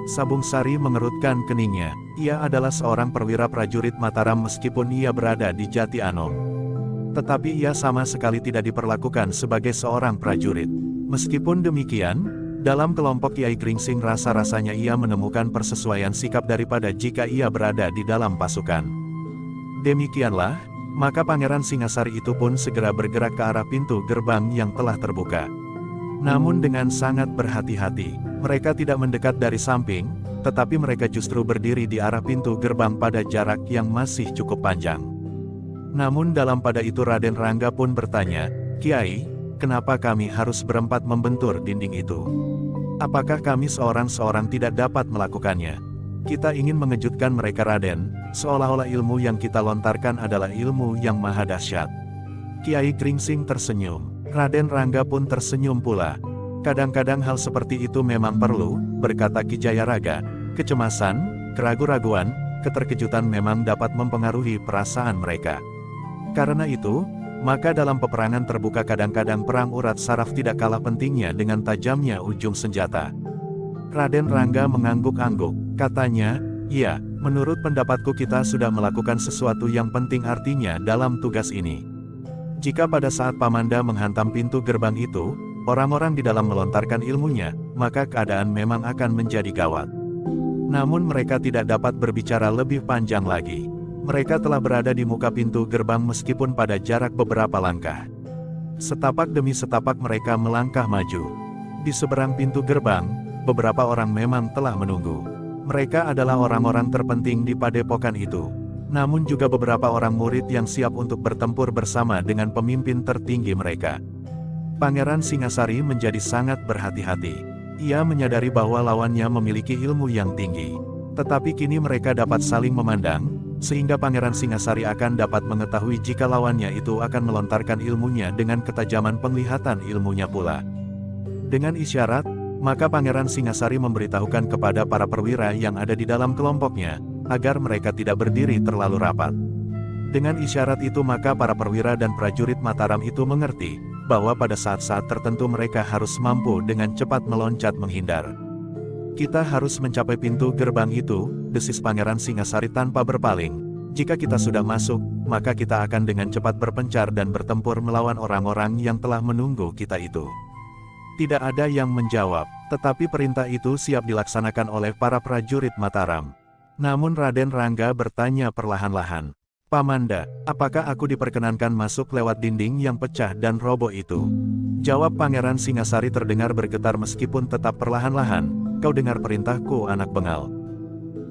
Sabung Sari mengerutkan keningnya. Ia adalah seorang perwira prajurit Mataram meskipun ia berada di Jati Anom. Tetapi ia sama sekali tidak diperlakukan sebagai seorang prajurit. Meskipun demikian, dalam kelompok Kiai Gringsing rasa-rasanya ia menemukan persesuaian sikap daripada jika ia berada di dalam pasukan. Demikianlah, maka Pangeran Singasari itu pun segera bergerak ke arah pintu gerbang yang telah terbuka. Namun dengan sangat berhati-hati, mereka tidak mendekat dari samping, tetapi mereka justru berdiri di arah pintu gerbang pada jarak yang masih cukup panjang. Namun dalam pada itu Raden Rangga pun bertanya, Kiai, kenapa kami harus berempat membentur dinding itu? Apakah kami seorang-seorang tidak dapat melakukannya? Kita ingin mengejutkan mereka Raden, seolah-olah ilmu yang kita lontarkan adalah ilmu yang maha dahsyat. Kiai Gringsing tersenyum. Raden Rangga pun tersenyum pula. Kadang-kadang hal seperti itu memang perlu, berkata Ki Jayaraga. Kecemasan, keraguan-raguan, keterkejutan memang dapat mempengaruhi perasaan mereka. Karena itu, maka dalam peperangan terbuka kadang-kadang perang urat saraf tidak kalah pentingnya dengan tajamnya ujung senjata. Raden Rangga mengangguk-angguk, katanya, "Iya, menurut pendapatku kita sudah melakukan sesuatu yang penting artinya dalam tugas ini. Jika pada saat Pamanda menghantam pintu gerbang itu, orang-orang di dalam melontarkan ilmunya, maka keadaan memang akan menjadi gawat." Namun mereka tidak dapat berbicara lebih panjang lagi. Mereka telah berada di muka pintu gerbang meskipun pada jarak beberapa langkah. Setapak demi setapak mereka melangkah maju. Di seberang pintu gerbang, beberapa orang memang telah menunggu. Mereka adalah orang-orang terpenting di padepokan itu. Namun juga beberapa orang murid yang siap untuk bertempur bersama dengan pemimpin tertinggi mereka. Pangeran Singasari menjadi sangat berhati-hati. Ia menyadari bahwa lawannya memiliki ilmu yang tinggi. Tetapi kini mereka dapat saling memandang, sehingga Pangeran Singasari akan dapat mengetahui jika lawannya itu akan melontarkan ilmunya dengan ketajaman penglihatan ilmunya pula. Dengan isyarat, maka Pangeran Singasari memberitahukan kepada para perwira yang ada di dalam kelompoknya, agar mereka tidak berdiri terlalu rapat. Dengan isyarat itu maka para perwira dan prajurit Mataram itu mengerti, bahwa pada saat-saat tertentu mereka harus mampu dengan cepat meloncat menghindar. "Kita harus mencapai pintu gerbang itu," desis Pangeran Singasari tanpa berpaling. "Jika kita sudah masuk, maka kita akan dengan cepat berpencar dan bertempur melawan orang-orang yang telah menunggu kita itu." Tidak ada yang menjawab, tetapi perintah itu siap dilaksanakan oleh para prajurit Mataram. Namun Raden Rangga bertanya perlahan-lahan, "Pamanda, apakah aku diperkenankan masuk lewat dinding yang pecah dan roboh itu?" Jawab Pangeran Singasari terdengar bergetar meskipun tetap perlahan-lahan, "Kau dengar perintahku anak bengal."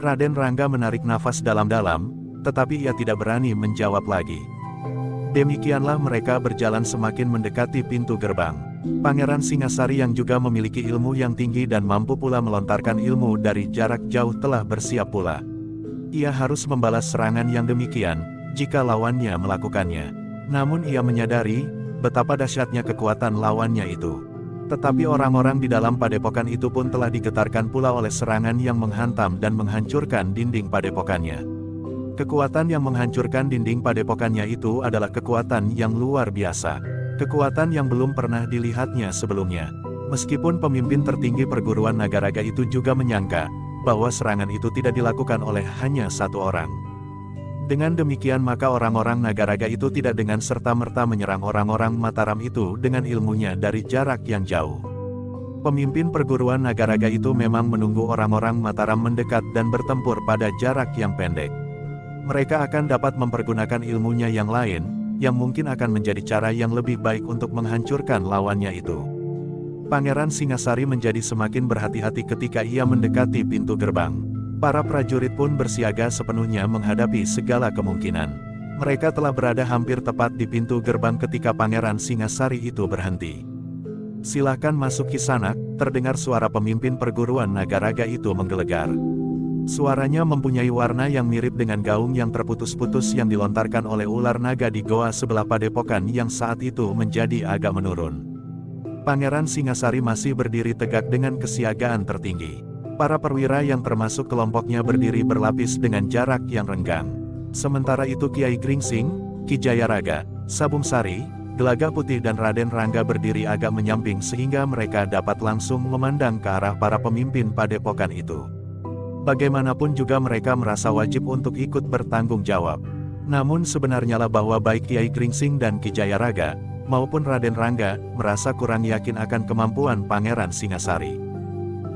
Raden Rangga menarik nafas dalam-dalam, tetapi ia tidak berani menjawab lagi. Demikianlah mereka berjalan semakin mendekati pintu gerbang. Pangeran Singasari yang juga memiliki ilmu yang tinggi dan mampu pula melontarkan ilmu dari jarak jauh telah bersiap pula. Ia harus membalas serangan yang demikian, jika lawannya melakukannya. Namun ia menyadari, betapa dahsyatnya kekuatan lawannya itu. Tetapi orang-orang di dalam padepokan itu pun telah digetarkan pula oleh serangan yang menghantam dan menghancurkan dinding padepokannya. Kekuatan yang menghancurkan dinding padepokannya itu adalah kekuatan yang luar biasa. Kekuatan yang belum pernah dilihatnya sebelumnya. Meskipun pemimpin tertinggi perguruan Nagaraga itu juga menyangka, bahwa serangan itu tidak dilakukan oleh hanya satu orang. Dengan demikian maka orang-orang Nagaraga itu tidak dengan serta-merta menyerang orang-orang Mataram itu dengan ilmunya dari jarak yang jauh. Pemimpin perguruan Nagaraga itu memang menunggu orang-orang Mataram mendekat dan bertempur pada jarak yang pendek. Mereka akan dapat mempergunakan ilmunya yang lain, yang mungkin akan menjadi cara yang lebih baik untuk menghancurkan lawannya itu. Pangeran Singasari menjadi semakin berhati-hati ketika ia mendekati pintu gerbang. Para prajurit pun bersiaga sepenuhnya menghadapi segala kemungkinan. Mereka telah berada hampir tepat di pintu gerbang ketika Pangeran Singasari itu berhenti. "Silakan masuk Kisanak," terdengar suara pemimpin perguruan Nagaraga itu menggelegar. Suaranya mempunyai warna yang mirip dengan gaung yang terputus-putus yang dilontarkan oleh ular naga di goa sebelah padepokan yang saat itu menjadi agak menurun. Pangeran Singasari masih berdiri tegak dengan kesiagaan tertinggi. Para perwira yang termasuk kelompoknya berdiri berlapis dengan jarak yang renggang. Sementara itu Kiai Gringsing, Ki Jayaraga, Sabung Sari, Gelaga Putih dan Raden Rangga berdiri agak menyamping sehingga mereka dapat langsung memandang ke arah para pemimpin padepokan itu. Bagaimanapun juga mereka merasa wajib untuk ikut bertanggung jawab. Namun sebenarnya lah bahwa baik Kiai Gringsing dan Ki Jayaraga, maupun Raden Rangga, merasa kurang yakin akan kemampuan Pangeran Singasari.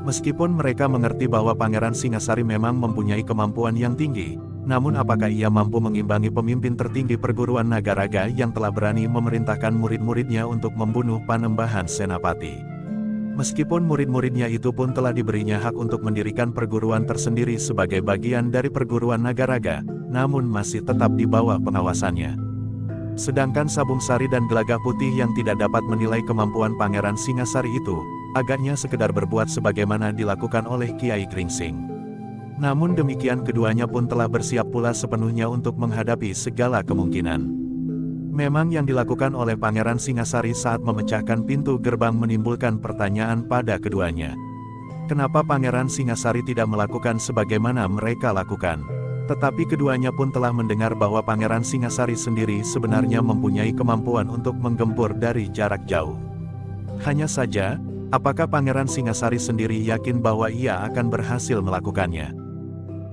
Meskipun mereka mengerti bahwa Pangeran Singasari memang mempunyai kemampuan yang tinggi, namun apakah ia mampu mengimbangi pemimpin tertinggi perguruan Nagaraga yang telah berani memerintahkan murid-muridnya untuk membunuh Panembahan Senapati? Meskipun murid-muridnya itu pun telah diberinya hak untuk mendirikan perguruan tersendiri sebagai bagian dari perguruan Nagaraga, namun masih tetap di bawah pengawasannya. Sedangkan Sabung Sari dan Gelagah Putih yang tidak dapat menilai kemampuan Pangeran Singasari itu, agaknya sekedar berbuat sebagaimana dilakukan oleh Kiai Gringsing. Namun demikian keduanya pun telah bersiap pula sepenuhnya untuk menghadapi segala kemungkinan. Memang yang dilakukan oleh Pangeran Singasari saat memecahkan pintu gerbang menimbulkan pertanyaan pada keduanya. Kenapa Pangeran Singasari tidak melakukan sebagaimana mereka lakukan? Tetapi keduanya pun telah mendengar bahwa Pangeran Singasari sendiri sebenarnya mempunyai kemampuan untuk menggempur dari jarak jauh. Hanya saja, apakah Pangeran Singasari sendiri yakin bahwa ia akan berhasil melakukannya?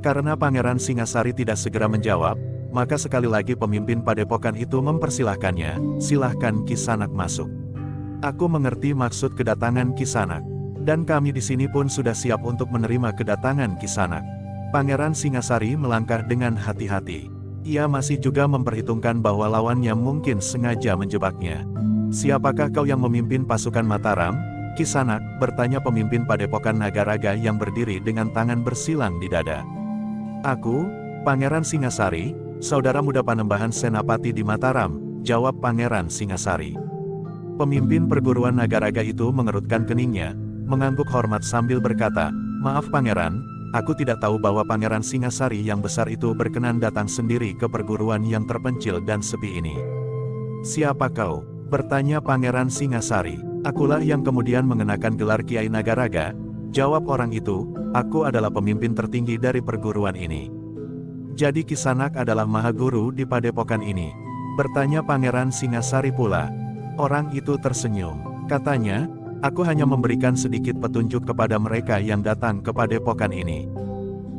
Karena Pangeran Singasari tidak segera menjawab, maka sekali lagi pemimpin padepokan itu mempersilahkannya, "Silahkan Kisanak masuk. Aku mengerti maksud kedatangan Kisanak. Dan kami di sini pun sudah siap untuk menerima kedatangan Kisanak." Pangeran Singasari melangkah dengan hati-hati. Ia masih juga memperhitungkan bahwa lawannya mungkin sengaja menjebaknya. "Siapakah kau yang memimpin pasukan Mataram, Kisanak?" bertanya pemimpin padepokan Nagaraga yang berdiri dengan tangan bersilang di dada. "Aku, Pangeran Singasari, saudara muda Panembahan Senapati di Mataram," jawab Pangeran Singasari. Pemimpin perguruan Nagaraga itu mengerutkan keningnya, mengangguk hormat sambil berkata, "Maaf Pangeran, aku tidak tahu bahwa Pangeran Singasari yang besar itu berkenan datang sendiri ke perguruan yang terpencil dan sepi ini." "Siapa kau?" bertanya Pangeran Singasari. "Akulah yang kemudian mengenakan gelar Kiai Nagaraga," jawab orang itu, "aku adalah pemimpin tertinggi dari perguruan ini." "Jadi Kisanak adalah Mahaguru di padepokan ini?" bertanya Pangeran Singasari pula. Orang itu tersenyum. Katanya, "Aku hanya memberikan sedikit petunjuk kepada mereka yang datang ke padepokan ini."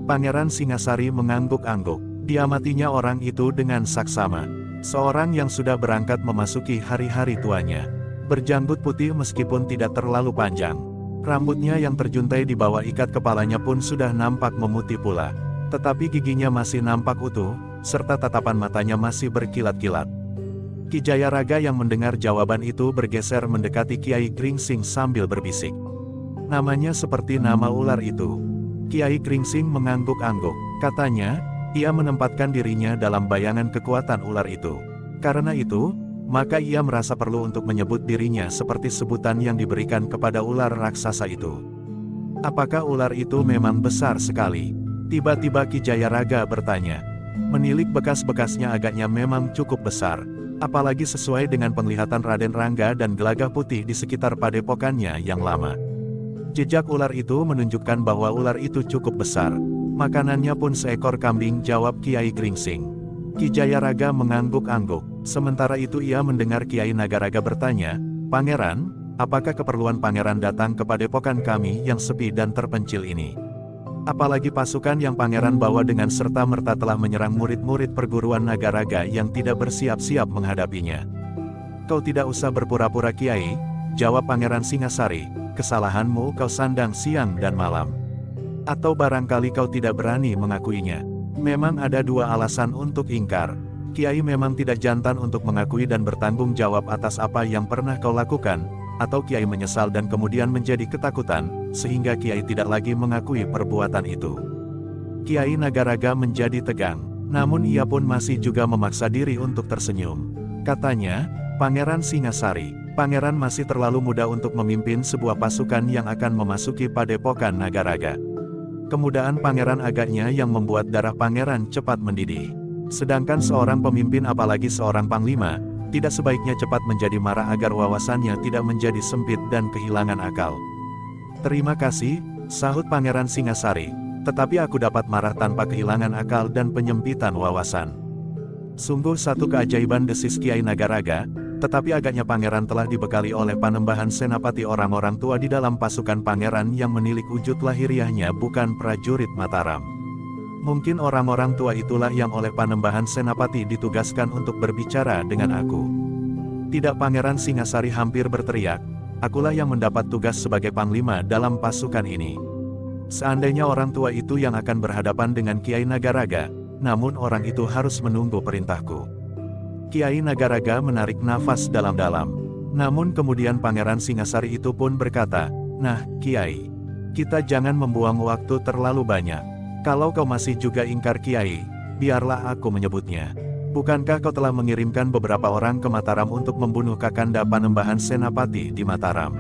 Pangeran Singasari mengangguk-angguk. Diamatinya orang itu dengan saksama. Seorang yang sudah berangkat memasuki hari-hari tuanya. Berjanggut putih meskipun tidak terlalu panjang. Rambutnya yang terjuntai di bawah ikat kepalanya pun sudah nampak memutih pula. Tetapi giginya masih nampak utuh, serta tatapan matanya masih berkilat-kilat. Ki Jayaraga yang mendengar jawaban itu bergeser mendekati Kiai Gringsing sambil berbisik. "Namanya seperti nama ular itu." Kiai Gringsing mengangguk-angguk. Katanya, ia menempatkan dirinya dalam bayangan kekuatan ular itu. Karena itu, maka ia merasa perlu untuk menyebut dirinya seperti sebutan yang diberikan kepada ular raksasa itu. "Apakah ular itu memang besar sekali?" tiba-tiba Ki Jayaraga bertanya. "Menilik bekas-bekasnya agaknya memang cukup besar. Apalagi sesuai dengan penglihatan Raden Rangga dan Gelagah Putih di sekitar padepokannya yang lama. Jejak ular itu menunjukkan bahwa ular itu cukup besar. Makanannya pun seekor kambing," jawab Kiai Gringsing. Ki Jayaraga mengangguk-angguk. Sementara itu ia mendengar Kiai Nagaraga bertanya, "Pangeran, apakah keperluan Pangeran datang ke padepokan kami yang sepi dan terpencil ini? Apalagi pasukan yang Pangeran bawa dengan serta-merta telah menyerang murid-murid perguruan Nagaraga yang tidak bersiap-siap menghadapinya." "Kau tidak usah berpura-pura Kiai," jawab Pangeran Singasari, "kesalahanmu kau sandang siang dan malam. Atau barangkali kau tidak berani mengakuinya." Memang ada dua alasan untuk ingkar. Kiai memang tidak jantan untuk mengakui dan bertanggung jawab atas apa yang pernah kau lakukan, atau Kiai menyesal dan kemudian menjadi ketakutan, sehingga Kiai tidak lagi mengakui perbuatan itu. Kiai Nagaraga menjadi tegang, namun ia pun masih juga memaksa diri untuk tersenyum. Katanya, "Pangeran Singasari, Pangeran masih terlalu muda untuk memimpin sebuah pasukan yang akan memasuki padepokan Nagaraga. Kemudaan Pangeran agaknya yang membuat darah Pangeran cepat mendidih. Sedangkan seorang pemimpin apalagi seorang panglima, tidak sebaiknya cepat menjadi marah agar wawasannya tidak menjadi sempit dan kehilangan akal." "Terima kasih," sahut Pangeran Singasari, "tetapi aku dapat marah tanpa kehilangan akal dan penyempitan wawasan." "Sungguh satu keajaiban," desis Kiai Nagaraga, "tetapi agaknya Pangeran telah dibekali oleh Panembahan Senapati orang-orang tua di dalam pasukan Pangeran yang menilik wujud lahiriahnya bukan prajurit Mataram. Mungkin orang-orang tua itulah yang oleh Panembahan Senapati ditugaskan untuk berbicara dengan aku." "Tidak," Pangeran Singasari hampir berteriak, "akulah yang mendapat tugas sebagai panglima dalam pasukan ini. Seandainya orang tua itu yang akan berhadapan dengan Kiai Nagaraga, namun orang itu harus menunggu perintahku." Kiai Nagaraga menarik nafas dalam-dalam. Namun kemudian Pangeran Singasari itu pun berkata, "Nah, Kiai, kita jangan membuang waktu terlalu banyak. Kalau kau masih juga ingkar Kiai, biarlah aku menyebutnya. Bukankah kau telah mengirimkan beberapa orang ke Mataram untuk membunuh Kakanda Panembahan Senapati di Mataram?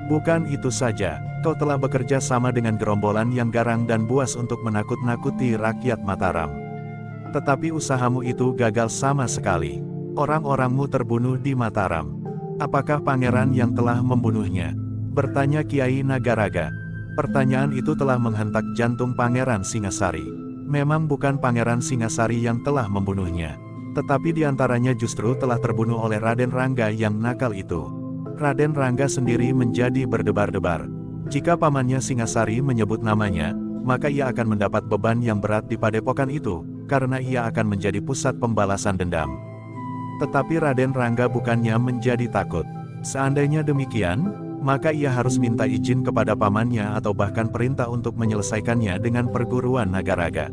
Bukan itu saja, kau telah bekerja sama dengan gerombolan yang garang dan buas untuk menakut-nakuti rakyat Mataram. Tetapi usahamu itu gagal sama sekali. Orang-orangmu terbunuh di Mataram. Apakah pangeran yang telah membunuhnya? Bertanya Kiai Nagaraga. Pertanyaan itu telah menghentak jantung Pangeran Singasari. Memang bukan Pangeran Singasari yang telah membunuhnya. Tetapi diantaranya justru telah terbunuh oleh Raden Rangga yang nakal itu. Raden Rangga sendiri menjadi berdebar-debar. Jika pamannya Singasari menyebut namanya, maka ia akan mendapat beban yang berat di padepokan itu, karena ia akan menjadi pusat pembalasan dendam. Tetapi Raden Rangga bukannya menjadi takut. Seandainya demikian, maka ia harus minta izin kepada pamannya atau bahkan perintah untuk menyelesaikannya dengan perguruan Nagaraga.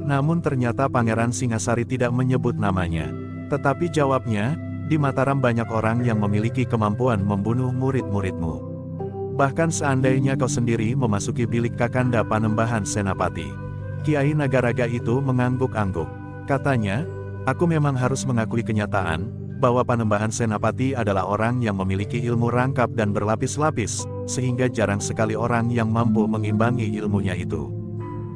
Namun ternyata Pangeran Singasari tidak menyebut namanya. Tetapi jawabnya, di Mataram banyak orang yang memiliki kemampuan membunuh murid-muridmu. Bahkan seandainya kau sendiri memasuki bilik Kakanda Panembahan Senapati. Kiai Nagaraga itu mengangguk-angguk. Katanya, aku memang harus mengakui kenyataan, bahwa Panembahan Senapati adalah orang yang memiliki ilmu rangkap dan berlapis-lapis, sehingga jarang sekali orang yang mampu mengimbangi ilmunya itu.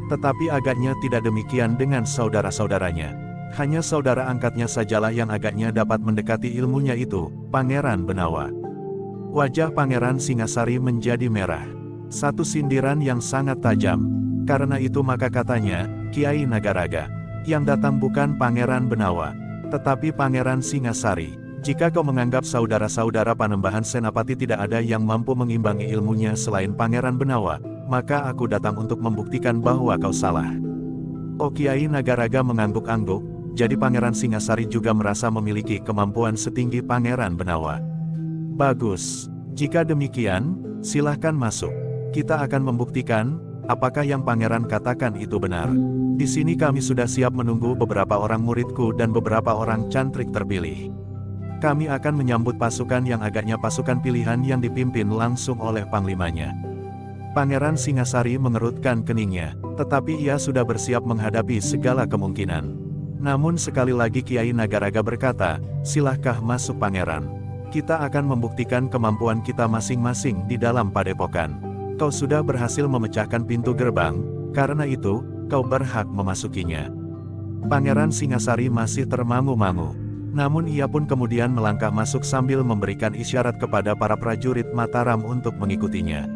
Tetapi agaknya tidak demikian dengan saudara-saudaranya. Hanya saudara angkatnya sajalah yang agaknya dapat mendekati ilmunya itu, Pangeran Benawa. Wajah Pangeran Singasari menjadi merah. Satu sindiran yang sangat tajam. Karena itu maka katanya, Kiai Nagaraga, yang datang bukan Pangeran Benawa, tetapi Pangeran Singasari. Jika kau menganggap saudara-saudara Panembahan Senapati tidak ada yang mampu mengimbangi ilmunya selain Pangeran Benawa, maka aku datang untuk membuktikan bahwa kau salah. Oh, Kiai Nagaraga mengangguk-angguk, jadi Pangeran Singasari juga merasa memiliki kemampuan setinggi Pangeran Benawa. Bagus, jika demikian, silahkan masuk. Kita akan membuktikan, apakah yang Pangeran katakan itu benar. Di sini kami sudah siap menunggu beberapa orang muridku dan beberapa orang cantrik terpilih. Kami akan menyambut pasukan yang agaknya pasukan pilihan yang dipimpin langsung oleh panglimanya. Pangeran Singasari mengerutkan keningnya, tetapi ia sudah bersiap menghadapi segala kemungkinan. Namun sekali lagi Kiai Nagaraga berkata, silahkah masuk Pangeran. Kita akan membuktikan kemampuan kita masing-masing di dalam padepokan. Kau sudah berhasil memecahkan pintu gerbang, karena itu, kau berhak memasukinya. Pangeran Singasari masih termangu-mangu. Namun ia pun kemudian melangkah masuk sambil memberikan isyarat kepada para prajurit Mataram untuk mengikutinya.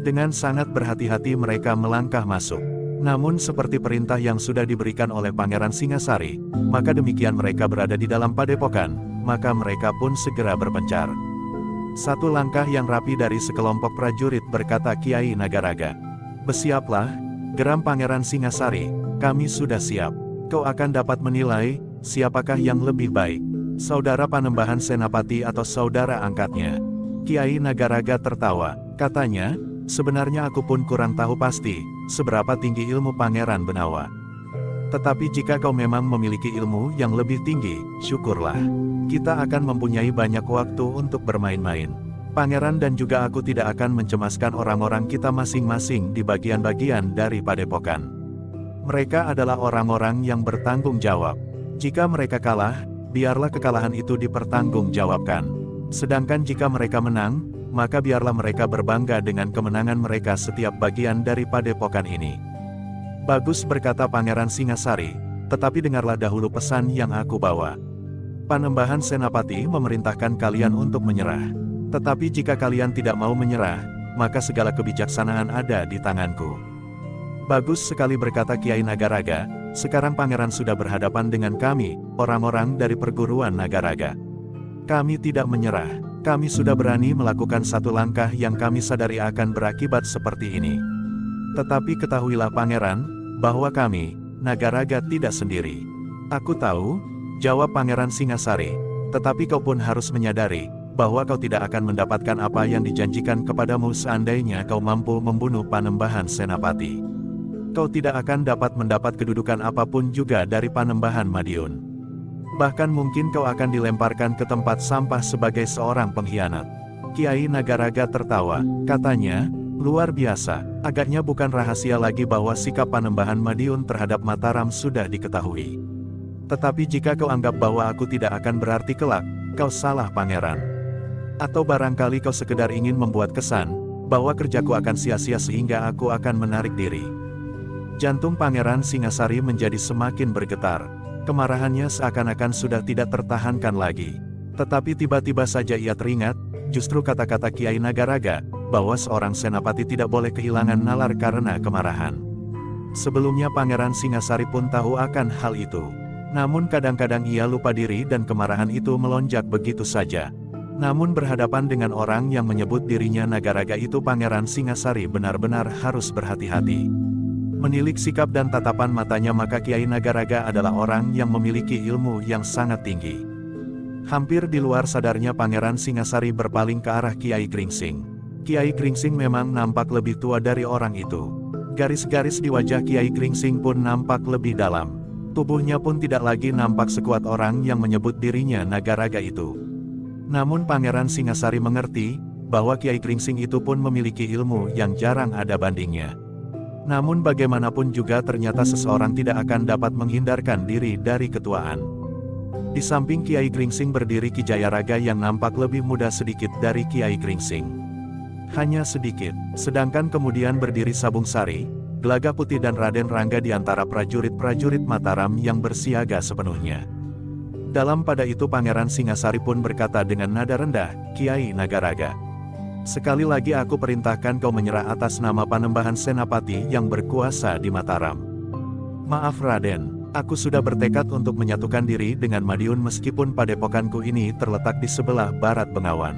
Dengan sangat berhati-hati mereka melangkah masuk. Namun seperti perintah yang sudah diberikan oleh Pangeran Singasari, maka demikian mereka berada di dalam padepokan, maka mereka pun segera berpencar. Satu langkah yang rapi dari sekelompok prajurit berkata Kiai Nagaraga. Bersiaplah, geram Pangeran Singasari, kami sudah siap. Kau akan dapat menilai, siapakah yang lebih baik, saudara Panembahan Senapati atau saudara angkatnya. Kiai Nagaraga tertawa, katanya, sebenarnya aku pun kurang tahu pasti, seberapa tinggi ilmu Pangeran Benawa. Tetapi jika kau memang memiliki ilmu yang lebih tinggi, syukurlah. Kita akan mempunyai banyak waktu untuk bermain-main. Pangeran dan juga aku tidak akan mencemaskan orang-orang kita masing-masing di bagian-bagian dari padepokan. Mereka adalah orang-orang yang bertanggung jawab. Jika mereka kalah, biarlah kekalahan itu dipertanggungjawabkan. Sedangkan jika mereka menang, maka biarlah mereka berbangga dengan kemenangan mereka setiap bagian dari padepokan ini. Bagus, berkata Pangeran Singasari, tetapi dengarlah dahulu pesan yang aku bawa. Panembahan Senapati memerintahkan kalian untuk menyerah. Tetapi jika kalian tidak mau menyerah, maka segala kebijaksanaan ada di tanganku. Bagus sekali, berkata Kiai Nagaraga, sekarang Pangeran sudah berhadapan dengan kami, orang-orang dari perguruan Nagaraga. Kami tidak menyerah, kami sudah berani melakukan satu langkah yang kami sadari akan berakibat seperti ini. Tetapi ketahuilah Pangeran, bahwa kami, Nagaraga tidak sendiri. Aku tahu, jawab Pangeran Singasari, tetapi kau pun harus menyadari, bahwa kau tidak akan mendapatkan apa yang dijanjikan kepadamu seandainya kau mampu membunuh Panembahan Senapati. Kau tidak akan dapat mendapat kedudukan apapun juga dari Panembahan Madiun. Bahkan mungkin kau akan dilemparkan ke tempat sampah sebagai seorang pengkhianat. Kiai Nagaraga tertawa, katanya, luar biasa, agaknya bukan rahasia lagi bahwa sikap Panembahan Madiun terhadap Mataram sudah diketahui. Tetapi jika kau anggap bahwa aku tidak akan berarti kelak, kau salah pangeran. Atau barangkali kau sekedar ingin membuat kesan, bahwa kerjaku akan sia-sia sehingga aku akan menarik diri. Jantung Pangeran Singasari menjadi semakin bergetar. Kemarahannya seakan-akan sudah tidak tertahankan lagi. Tetapi tiba-tiba saja ia teringat, justru kata-kata Kiai Nagaraga, bahwa seorang senapati tidak boleh kehilangan nalar karena kemarahan. Sebelumnya Pangeran Singasari pun tahu akan hal itu. Namun kadang-kadang ia lupa diri dan kemarahan itu melonjak begitu saja. Namun berhadapan dengan orang yang menyebut dirinya Nagaraga itu Pangeran Singasari benar-benar harus berhati-hati. Menilik sikap dan tatapan matanya maka Kiai Nagaraga adalah orang yang memiliki ilmu yang sangat tinggi. Hampir di luar sadarnya Pangeran Singasari berpaling ke arah Kiai Gringsing. Kiai Gringsing memang nampak lebih tua dari orang itu. Garis-garis di wajah Kiai Gringsing pun nampak lebih dalam. Tubuhnya pun tidak lagi nampak sekuat orang yang menyebut dirinya Nagaraga itu. Namun Pangeran Singasari mengerti, bahwa Kiai Gringsing itu pun memiliki ilmu yang jarang ada bandingnya. Namun bagaimanapun juga ternyata seseorang tidak akan dapat menghindarkan diri dari ketuaan. Di samping Kiai Gringsing berdiri Ki Jayaraga yang nampak lebih muda sedikit dari Kiai Gringsing. Hanya sedikit, sedangkan kemudian berdiri Sabung Sari, Gelagah Putih dan Raden Rangga di antara prajurit-prajurit Mataram yang bersiaga sepenuhnya. Dalam pada itu Pangeran Singasari pun berkata dengan nada rendah, "Kiai Nagaraga, sekali lagi aku perintahkan kau menyerah atas nama Panembahan Senapati yang berkuasa di Mataram." "Maaf Raden, aku sudah bertekad untuk menyatukan diri dengan Madiun meskipun padepokanku ini terletak di sebelah barat Bengawan.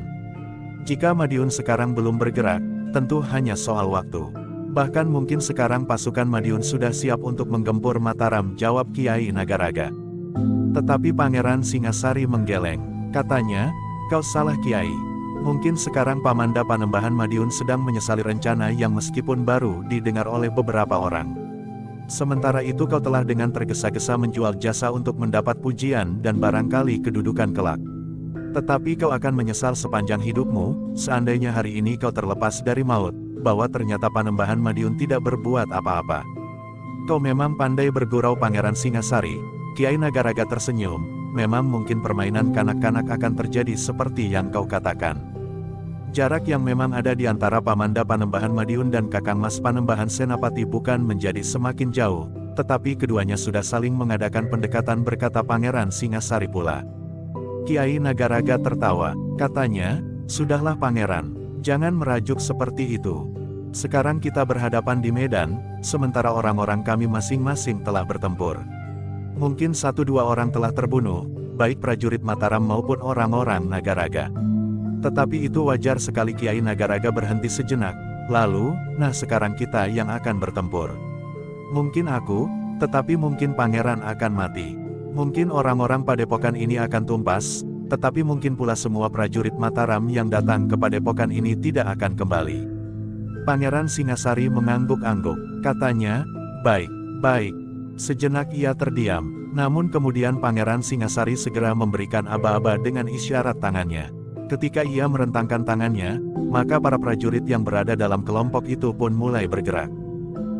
Jika Madiun sekarang belum bergerak, tentu hanya soal waktu. Bahkan mungkin sekarang pasukan Madiun sudah siap untuk menggempur Mataram," jawab Kiai Nagaraga. Tetapi Pangeran Singasari menggeleng. Katanya, "Kau salah Kiai. Mungkin sekarang Pamanda Panembahan Madiun sedang menyesali rencana yang meskipun baru didengar oleh beberapa orang. Sementara itu kau telah dengan tergesa-gesa menjual jasa untuk mendapat pujian dan barangkali kedudukan kelak. Tetapi kau akan menyesal sepanjang hidupmu, seandainya hari ini kau terlepas dari maut, bahwa ternyata Panembahan Madiun tidak berbuat apa-apa." "Kau memang pandai bergurau Pangeran Singasari." Kiai Nagaraga tersenyum, "Memang mungkin permainan kanak-kanak akan terjadi seperti yang kau katakan. Jarak yang memang ada di antara Pamanda Panembahan Madiun dan Kakang Mas Panembahan Senapati bukan menjadi semakin jauh, tetapi keduanya sudah saling mengadakan pendekatan," berkata Pangeran Singasari pula. Kiai Nagaraga tertawa, katanya, "Sudahlah Pangeran, jangan merajuk seperti itu. Sekarang kita berhadapan di medan, sementara orang-orang kami masing-masing telah bertempur. Mungkin 1-2 orang telah terbunuh, baik prajurit Mataram maupun orang-orang Nagaraga. Tetapi itu wajar sekali." Kiai Nagaraga berhenti sejenak, lalu, "Nah sekarang kita yang akan bertempur. Mungkin aku, tetapi mungkin Pangeran akan mati. Mungkin orang-orang padepokan ini akan tumpas, tetapi mungkin pula semua prajurit Mataram yang datang ke padepokan ini tidak akan kembali." Pangeran Singasari mengangguk-angguk, katanya, "Baik, baik." Sejenak ia terdiam, namun kemudian Pangeran Singasari segera memberikan aba-aba dengan isyarat tangannya. Ketika ia merentangkan tangannya, maka para prajurit yang berada dalam kelompok itu pun mulai bergerak.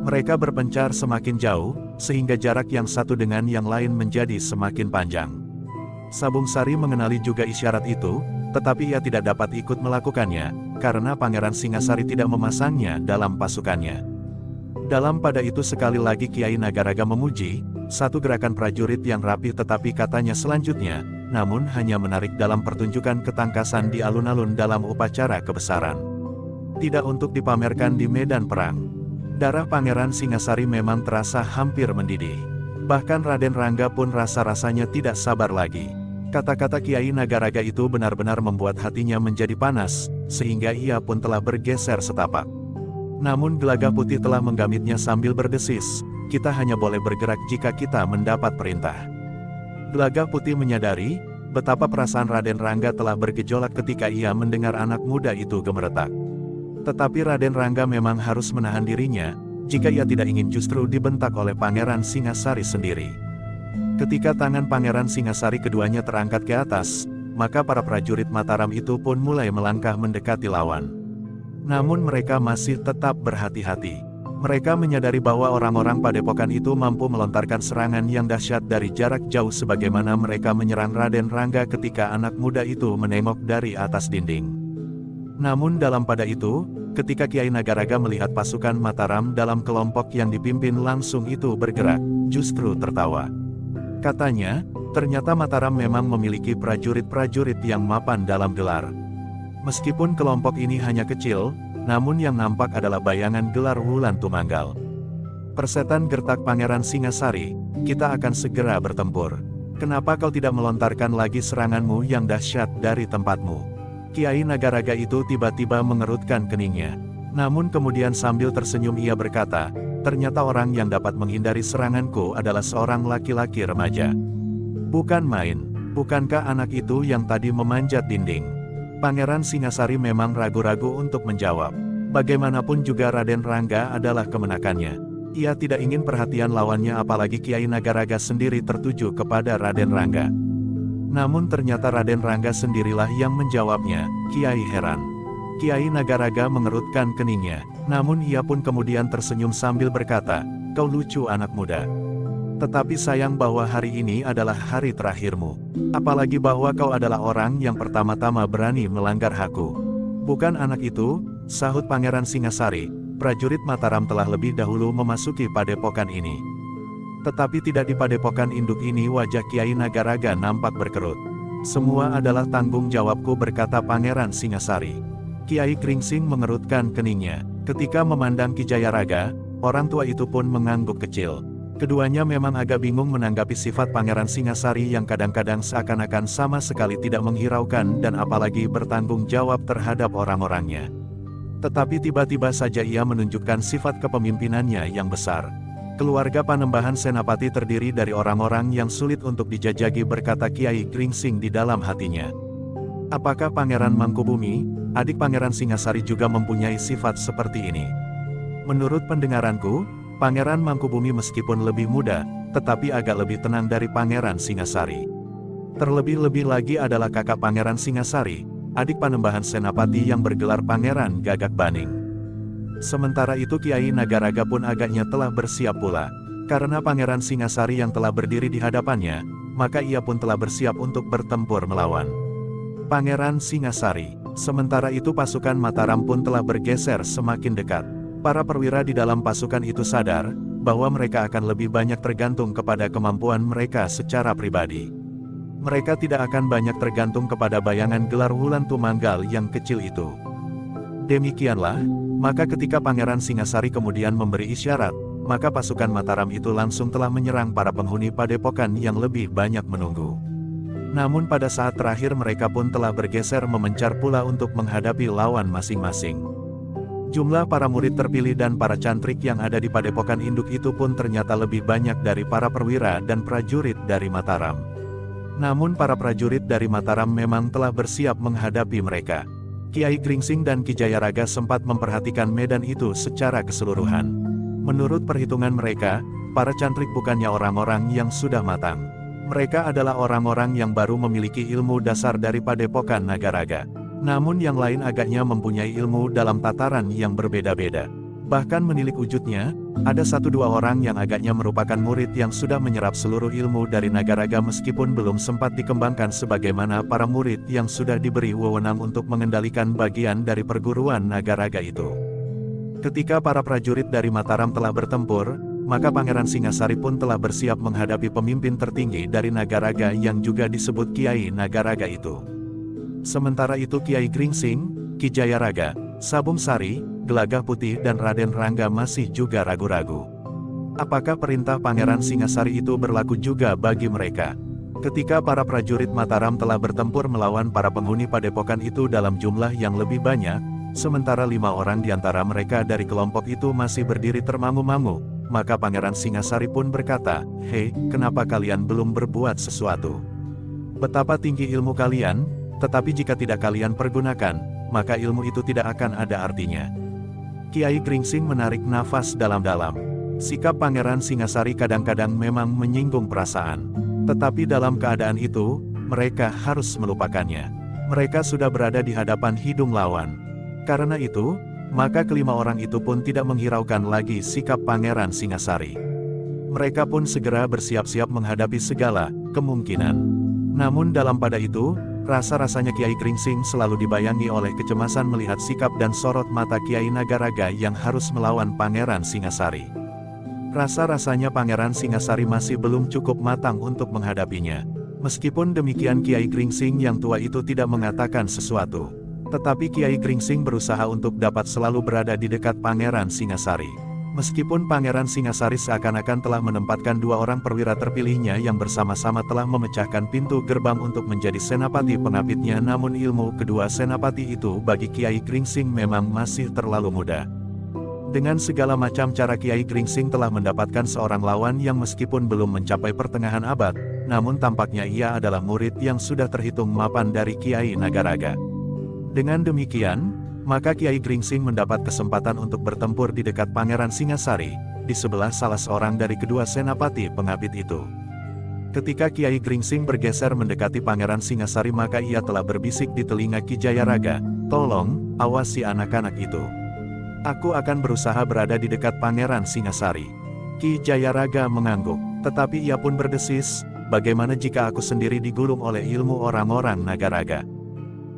Mereka berpencar semakin jauh, sehingga jarak yang satu dengan yang lain menjadi semakin panjang. Sabung Sari mengenali juga isyarat itu, tetapi ia tidak dapat ikut melakukannya, karena Pangeran Singasari tidak memasangnya dalam pasukannya. Dalam pada itu sekali lagi Kiai Nagaraga memuji, satu gerakan prajurit yang rapi tetapi katanya selanjutnya, namun hanya menarik dalam pertunjukan ketangkasan di alun-alun dalam upacara kebesaran. Tidak untuk dipamerkan di medan perang. Darah Pangeran Singasari memang terasa hampir mendidih. Bahkan Raden Rangga pun rasa-rasanya tidak sabar lagi. Kata-kata Kiai Nagaraga itu benar-benar membuat hatinya menjadi panas, sehingga ia pun telah bergeser setapak. Namun Gelagah Putih telah menggamitnya sambil berdesis, "Kita hanya boleh bergerak jika kita mendapat perintah." Gelagah Putih menyadari, betapa perasaan Raden Rangga telah bergejolak ketika ia mendengar anak muda itu gemeretak. Tetapi Raden Rangga memang harus menahan dirinya, jika ia tidak ingin justru dibentak oleh Pangeran Singasari sendiri. Ketika tangan Pangeran Singasari keduanya terangkat ke atas, maka para prajurit Mataram itu pun mulai melangkah mendekati lawan. Namun mereka masih tetap berhati-hati. Mereka menyadari bahwa orang-orang padepokan itu mampu melontarkan serangan yang dahsyat dari jarak jauh sebagaimana mereka menyerang Raden Rangga ketika anak muda itu menengok dari atas dinding. Namun dalam pada itu, ketika Kiai Nagaraga melihat pasukan Mataram dalam kelompok yang dipimpin langsung itu bergerak, justru tertawa. Katanya, ternyata Mataram memang memiliki prajurit-prajurit yang mapan dalam gelar. Meskipun kelompok ini hanya kecil, namun yang nampak adalah bayangan gelar Wulan Tumanggal. Persetan, gertak Pangeran Singasari, kita akan segera bertempur. Kenapa kau tidak melontarkan lagi seranganmu yang dahsyat dari tempatmu? Kiai Nagaraga itu tiba-tiba mengerutkan keningnya. Namun kemudian sambil tersenyum ia berkata, ternyata orang yang dapat menghindari seranganku adalah seorang laki-laki remaja. Bukan main, bukankah anak itu yang tadi memanjat dinding? Pangeran Singasari memang ragu-ragu untuk menjawab. Bagaimanapun juga Raden Rangga adalah kemenakannya. Ia tidak ingin perhatian lawannya apalagi Kiai Nagaraga sendiri tertuju kepada Raden Rangga. Namun ternyata Raden Rangga sendirilah yang menjawabnya. Kiai heran. Kiai Nagaraga mengerutkan keningnya. Namun ia pun kemudian tersenyum sambil berkata, kau lucu anak muda. Tetapi sayang bahwa hari ini adalah hari terakhirmu. Apalagi bahwa kau adalah orang yang pertama-tama berani melanggar hakku. Bukan anak itu, sahut Pangeran Singasari, prajurit Mataram telah lebih dahulu memasuki padepokan ini. Tetapi tidak di padepokan induk ini wajah Kiai Nagaraga nampak berkerut. Semua adalah tanggung jawabku, berkata Pangeran Singasari. Kiai Kringsing mengerutkan keningnya. Ketika memandang Ki Jayaraga, orang tua itu pun mengangguk kecil. Keduanya memang agak bingung menanggapi sifat Pangeran Singasari yang kadang-kadang seakan-akan sama sekali tidak menghiraukan dan apalagi bertanggung jawab terhadap orang-orangnya. Tetapi tiba-tiba saja ia menunjukkan sifat kepemimpinannya yang besar. Keluarga Panembahan Senapati terdiri dari orang-orang yang sulit untuk dijajaki, berkata Kiai Kringsing di dalam hatinya. Apakah Pangeran Mangkubumi, adik Pangeran Singasari juga mempunyai sifat seperti ini? Menurut pendengaranku, Pangeran Mangkubumi meskipun lebih muda, tetapi agak lebih tenang dari Pangeran Singasari. Terlebih-lebih lagi adalah kakak Pangeran Singasari, adik Panembahan Senapati yang bergelar Pangeran Gagak Baning. Sementara itu Kiai Nagaraga pun agaknya telah bersiap pula. Karena Pangeran Singasari yang telah berdiri di hadapannya, maka ia pun telah bersiap untuk bertempur melawan Pangeran Singasari. Sementara itu pasukan Mataram pun telah bergeser semakin dekat. Para perwira di dalam pasukan itu sadar, bahwa mereka akan lebih banyak tergantung kepada kemampuan mereka secara pribadi. Mereka tidak akan banyak tergantung kepada bayangan gelar Wulan Tumanggal yang kecil itu. Demikianlah, maka ketika Pangeran Singasari kemudian memberi isyarat, maka pasukan Mataram itu langsung telah menyerang para penghuni padepokan yang lebih banyak menunggu. Namun pada saat terakhir mereka pun telah bergeser memencar pula untuk menghadapi lawan masing-masing. Jumlah para murid terpilih dan para cantrik yang ada di padepokan induk itu pun ternyata lebih banyak dari para perwira dan prajurit dari Mataram. Namun para prajurit dari Mataram memang telah bersiap menghadapi mereka. Kiai Kringsing dan Ki Jayaraga sempat memperhatikan medan itu secara keseluruhan. Menurut perhitungan mereka, para cantrik bukannya orang-orang yang sudah matang. Mereka adalah orang-orang yang baru memiliki ilmu dasar dari padepokan Nagaraga. Namun yang lain agaknya mempunyai ilmu dalam tataran yang berbeda-beda. Bahkan menilik wujudnya, ada 1-2 orang yang agaknya merupakan murid yang sudah menyerap seluruh ilmu dari Nagaraga meskipun belum sempat dikembangkan sebagaimana para murid yang sudah diberi wewenang untuk mengendalikan bagian dari perguruan Nagaraga itu. Ketika para prajurit dari Mataram telah bertempur, maka Pangeran Singasari pun telah bersiap menghadapi pemimpin tertinggi dari Nagaraga yang juga disebut Kiai Nagaraga itu. Sementara itu Kiai Kringsing, Ki Jayaraga, Sabung Sari, Gelagah Putih dan Raden Rangga masih juga ragu-ragu. Apakah perintah Pangeran Singasari itu berlaku juga bagi mereka? Ketika para prajurit Mataram telah bertempur melawan para penghuni padepokan itu dalam jumlah yang lebih banyak, sementara 5 orang di antara mereka dari kelompok itu masih berdiri termangu-mangu, maka Pangeran Singasari pun berkata, "Hei, kenapa kalian belum berbuat sesuatu? Betapa tinggi ilmu kalian, tetapi jika tidak kalian pergunakan, maka ilmu itu tidak akan ada artinya." Kiai Kringsing menarik nafas dalam-dalam. Sikap Pangeran Singasari kadang-kadang memang menyinggung perasaan. Tetapi dalam keadaan itu, mereka harus melupakannya. Mereka sudah berada di hadapan hidung lawan. Karena itu, Maka kelima orang itu pun tidak menghiraukan lagi sikap Pangeran Singasari. Mereka pun segera bersiap-siap menghadapi segala kemungkinan. Namun dalam pada itu, rasa-rasanya Kiai Gringsing selalu dibayangi oleh kecemasan melihat sikap dan sorot mata Kiai Nagaraga yang harus melawan Pangeran Singasari. Rasa-rasanya Pangeran Singasari masih belum cukup matang untuk menghadapinya. Meskipun demikian Kiai Gringsing yang tua itu tidak mengatakan sesuatu. Tetapi Kiai Gringsing berusaha untuk dapat selalu berada di dekat Pangeran Singasari. Meskipun Pangeran Singasari seakan-akan telah menempatkan dua orang perwira terpilihnya yang bersama-sama telah memecahkan pintu gerbang untuk menjadi senapati pengapitnya, namun ilmu kedua senapati itu bagi Kiai Gringsing memang masih terlalu muda. Dengan segala macam cara Kiai Gringsing telah mendapatkan seorang lawan yang meskipun belum mencapai pertengahan abad, namun tampaknya ia adalah murid yang sudah terhitung mapan dari Kiai Nagaraga. Dengan demikian, maka Kiai Gringsing mendapat kesempatan untuk bertempur di dekat Pangeran Singasari, di sebelah salah seorang dari kedua senapati pengabit itu. Ketika Kiai Gringsing bergeser mendekati Pangeran Singasari, maka ia telah berbisik di telinga Ki Jayaraga, "Tolong, awasi anak-anak itu. Aku akan berusaha berada di dekat Pangeran Singasari." Ki Jayaraga mengangguk, tetapi ia pun berdesis, "Bagaimana jika aku sendiri digulung oleh ilmu orang-orang Nagaraga?"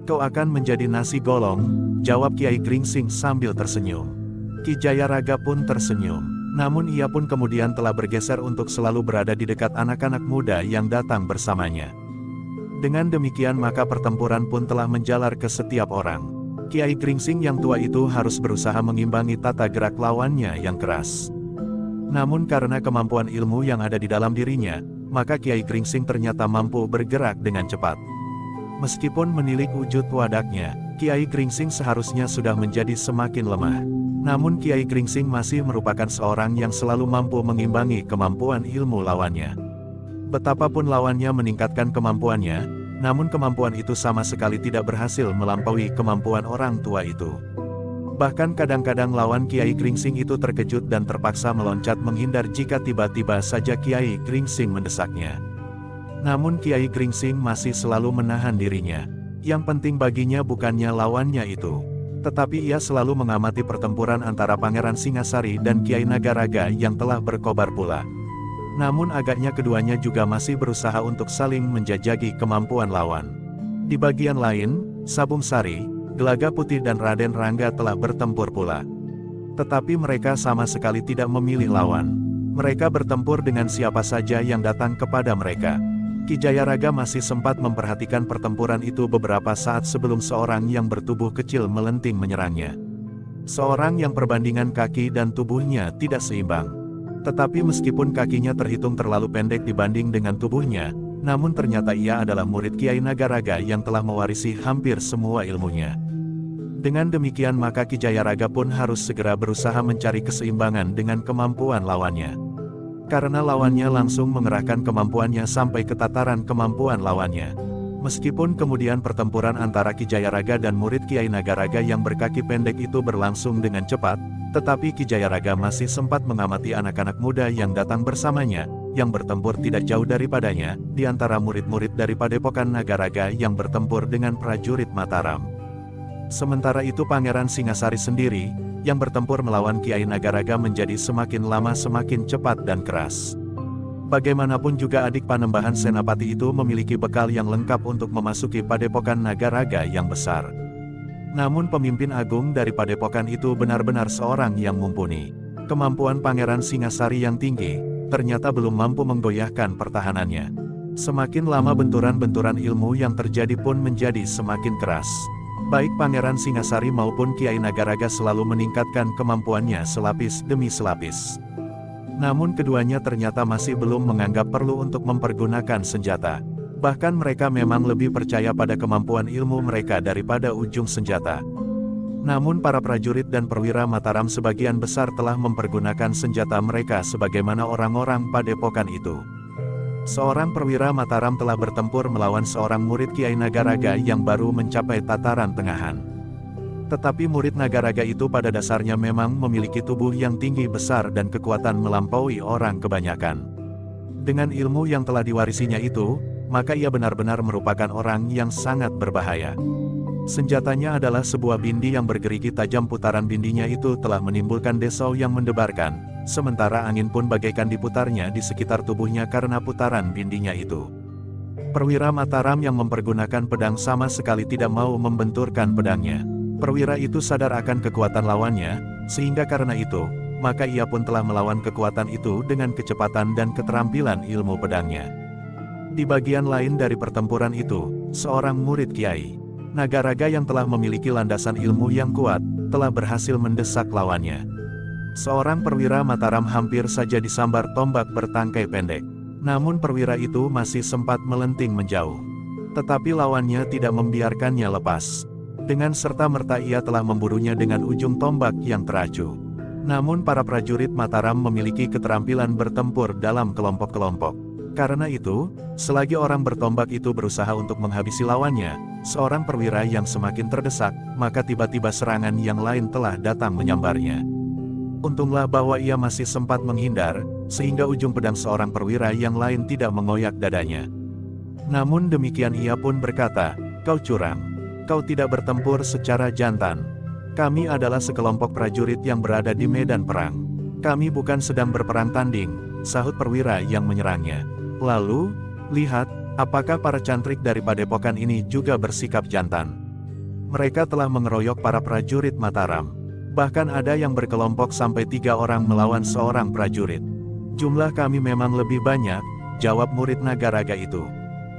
"Kau akan menjadi nasi golong," jawab Kiai Gringsing sambil tersenyum. Ki Jayaraga pun tersenyum. Namun ia pun kemudian telah bergeser untuk selalu berada di dekat anak-anak muda yang datang bersamanya. Dengan demikian maka pertempuran pun telah menjalar ke setiap orang. Kiai Gringsing yang tua itu harus berusaha mengimbangi tata gerak lawannya yang keras. Namun karena kemampuan ilmu yang ada di dalam dirinya, maka Kiai Gringsing ternyata mampu bergerak dengan cepat. Meskipun menilik wujud wadaknya, Kiai Gringsing seharusnya sudah menjadi semakin lemah. Namun Kiai Gringsing masih merupakan seorang yang selalu mampu mengimbangi kemampuan ilmu lawannya. Betapapun lawannya meningkatkan kemampuannya, namun kemampuan itu sama sekali tidak berhasil melampaui kemampuan orang tua itu. Bahkan kadang-kadang lawan Kiai Gringsing itu terkejut dan terpaksa meloncat menghindar jika tiba-tiba saja Kiai Gringsing mendesaknya. Namun Kiai Gringsing masih selalu menahan dirinya. Yang penting baginya bukannya lawannya itu, tetapi ia selalu mengamati pertempuran antara Pangeran Singasari dan Kiai Nagaraga yang telah berkobar pula. Namun agaknya keduanya juga masih berusaha untuk saling menjajaki kemampuan lawan. Di bagian lain, Sabung Sari, Gelaga Putih dan Raden Rangga telah bertempur pula. Tetapi mereka sama sekali tidak memilih lawan. Mereka bertempur dengan siapa saja yang datang kepada mereka. Ki Jayaraga masih sempat memperhatikan pertempuran itu beberapa saat sebelum seorang yang bertubuh kecil melenting menyerangnya. Seorang yang perbandingan kaki dan tubuhnya tidak seimbang. Tetapi meskipun kakinya terhitung terlalu pendek dibanding dengan tubuhnya, namun ternyata ia adalah murid Kiai Nagaraga yang telah mewarisi hampir semua ilmunya. Dengan demikian maka Ki Jayaraga pun harus segera berusaha mencari keseimbangan dengan kemampuan lawannya. Karena lawannya langsung mengerahkan kemampuannya sampai ke tataran kemampuan lawannya. Meskipun kemudian pertempuran antara Ki Jayaraga dan murid Kiai Nagaraga yang berkaki pendek itu berlangsung dengan cepat, tetapi Ki Jayaraga masih sempat mengamati anak-anak muda yang datang bersamanya, yang bertempur tidak jauh daripadanya, di antara murid-murid dari Padepokan Nagaraga yang bertempur dengan prajurit Mataram. Sementara itu Pangeran Singasari sendiri, yang bertempur melawan Kiai Nagaraga menjadi semakin lama semakin cepat dan keras. Bagaimanapun juga adik Panembahan Senapati itu memiliki bekal yang lengkap untuk memasuki Padepokan Nagaraga yang besar. Namun pemimpin agung dari Padepokan itu benar-benar seorang yang mumpuni. Kemampuan Pangeran Singasari yang tinggi, ternyata belum mampu menggoyahkan pertahanannya. Semakin lama benturan-benturan ilmu yang terjadi pun menjadi semakin keras. Baik Pangeran Singasari maupun Kiai Nagaraga selalu meningkatkan kemampuannya selapis demi selapis. Namun keduanya ternyata masih belum menganggap perlu untuk mempergunakan senjata. Bahkan mereka memang lebih percaya pada kemampuan ilmu mereka daripada ujung senjata. Namun para prajurit dan perwira Mataram sebagian besar telah mempergunakan senjata mereka sebagaimana orang-orang Padepokan itu. Seorang perwira Mataram telah bertempur melawan seorang murid Kiai Nagaraga yang baru mencapai tataran tengahan. Tetapi murid Nagaraga itu pada dasarnya memang memiliki tubuh yang tinggi besar dan kekuatan melampaui orang kebanyakan. Dengan ilmu yang telah diwarisinya itu, maka ia benar-benar merupakan orang yang sangat berbahaya. Senjatanya adalah sebuah bindi yang bergerigi tajam. Putaran bindinya itu telah menimbulkan desau yang mendebarkan, sementara angin pun bagaikan diputarnya di sekitar tubuhnya karena putaran bindinya itu. Perwira Mataram yang mempergunakan pedang sama sekali tidak mau membenturkan pedangnya. Perwira itu sadar akan kekuatan lawannya, sehingga karena itu, maka ia pun telah melawan kekuatan itu dengan kecepatan dan keterampilan ilmu pedangnya. Di bagian lain dari pertempuran itu, seorang murid Kiai Nagaraga yang telah memiliki landasan ilmu yang kuat, telah berhasil mendesak lawannya. Seorang perwira Mataram hampir saja disambar tombak bertangkai pendek. Namun perwira itu masih sempat melenting menjauh. Tetapi lawannya tidak membiarkannya lepas. Dengan serta-merta ia telah memburunya dengan ujung tombak yang teracu. Namun para prajurit Mataram memiliki keterampilan bertempur dalam kelompok-kelompok. Karena itu, selagi orang bertombak itu berusaha untuk menghabisi lawannya, seorang perwira yang semakin terdesak, maka tiba-tiba serangan yang lain telah datang menyambarnya. Untunglah bahwa ia masih sempat menghindar, sehingga ujung pedang seorang perwira yang lain tidak mengoyak dadanya. Namun demikian ia pun berkata, "Kau curang. Kau tidak bertempur secara jantan. Kami adalah sekelompok prajurit yang berada di medan perang. Kami bukan sedang berperang tanding," sahut perwira yang menyerangnya. "Lalu, lihat, apakah para cantrik dari padepokan ini juga bersikap jantan? Mereka telah mengeroyok para prajurit Mataram. Bahkan ada yang berkelompok sampai 3 orang melawan seorang prajurit. Jumlah kami memang lebih banyak," jawab murid Nagaraga itu.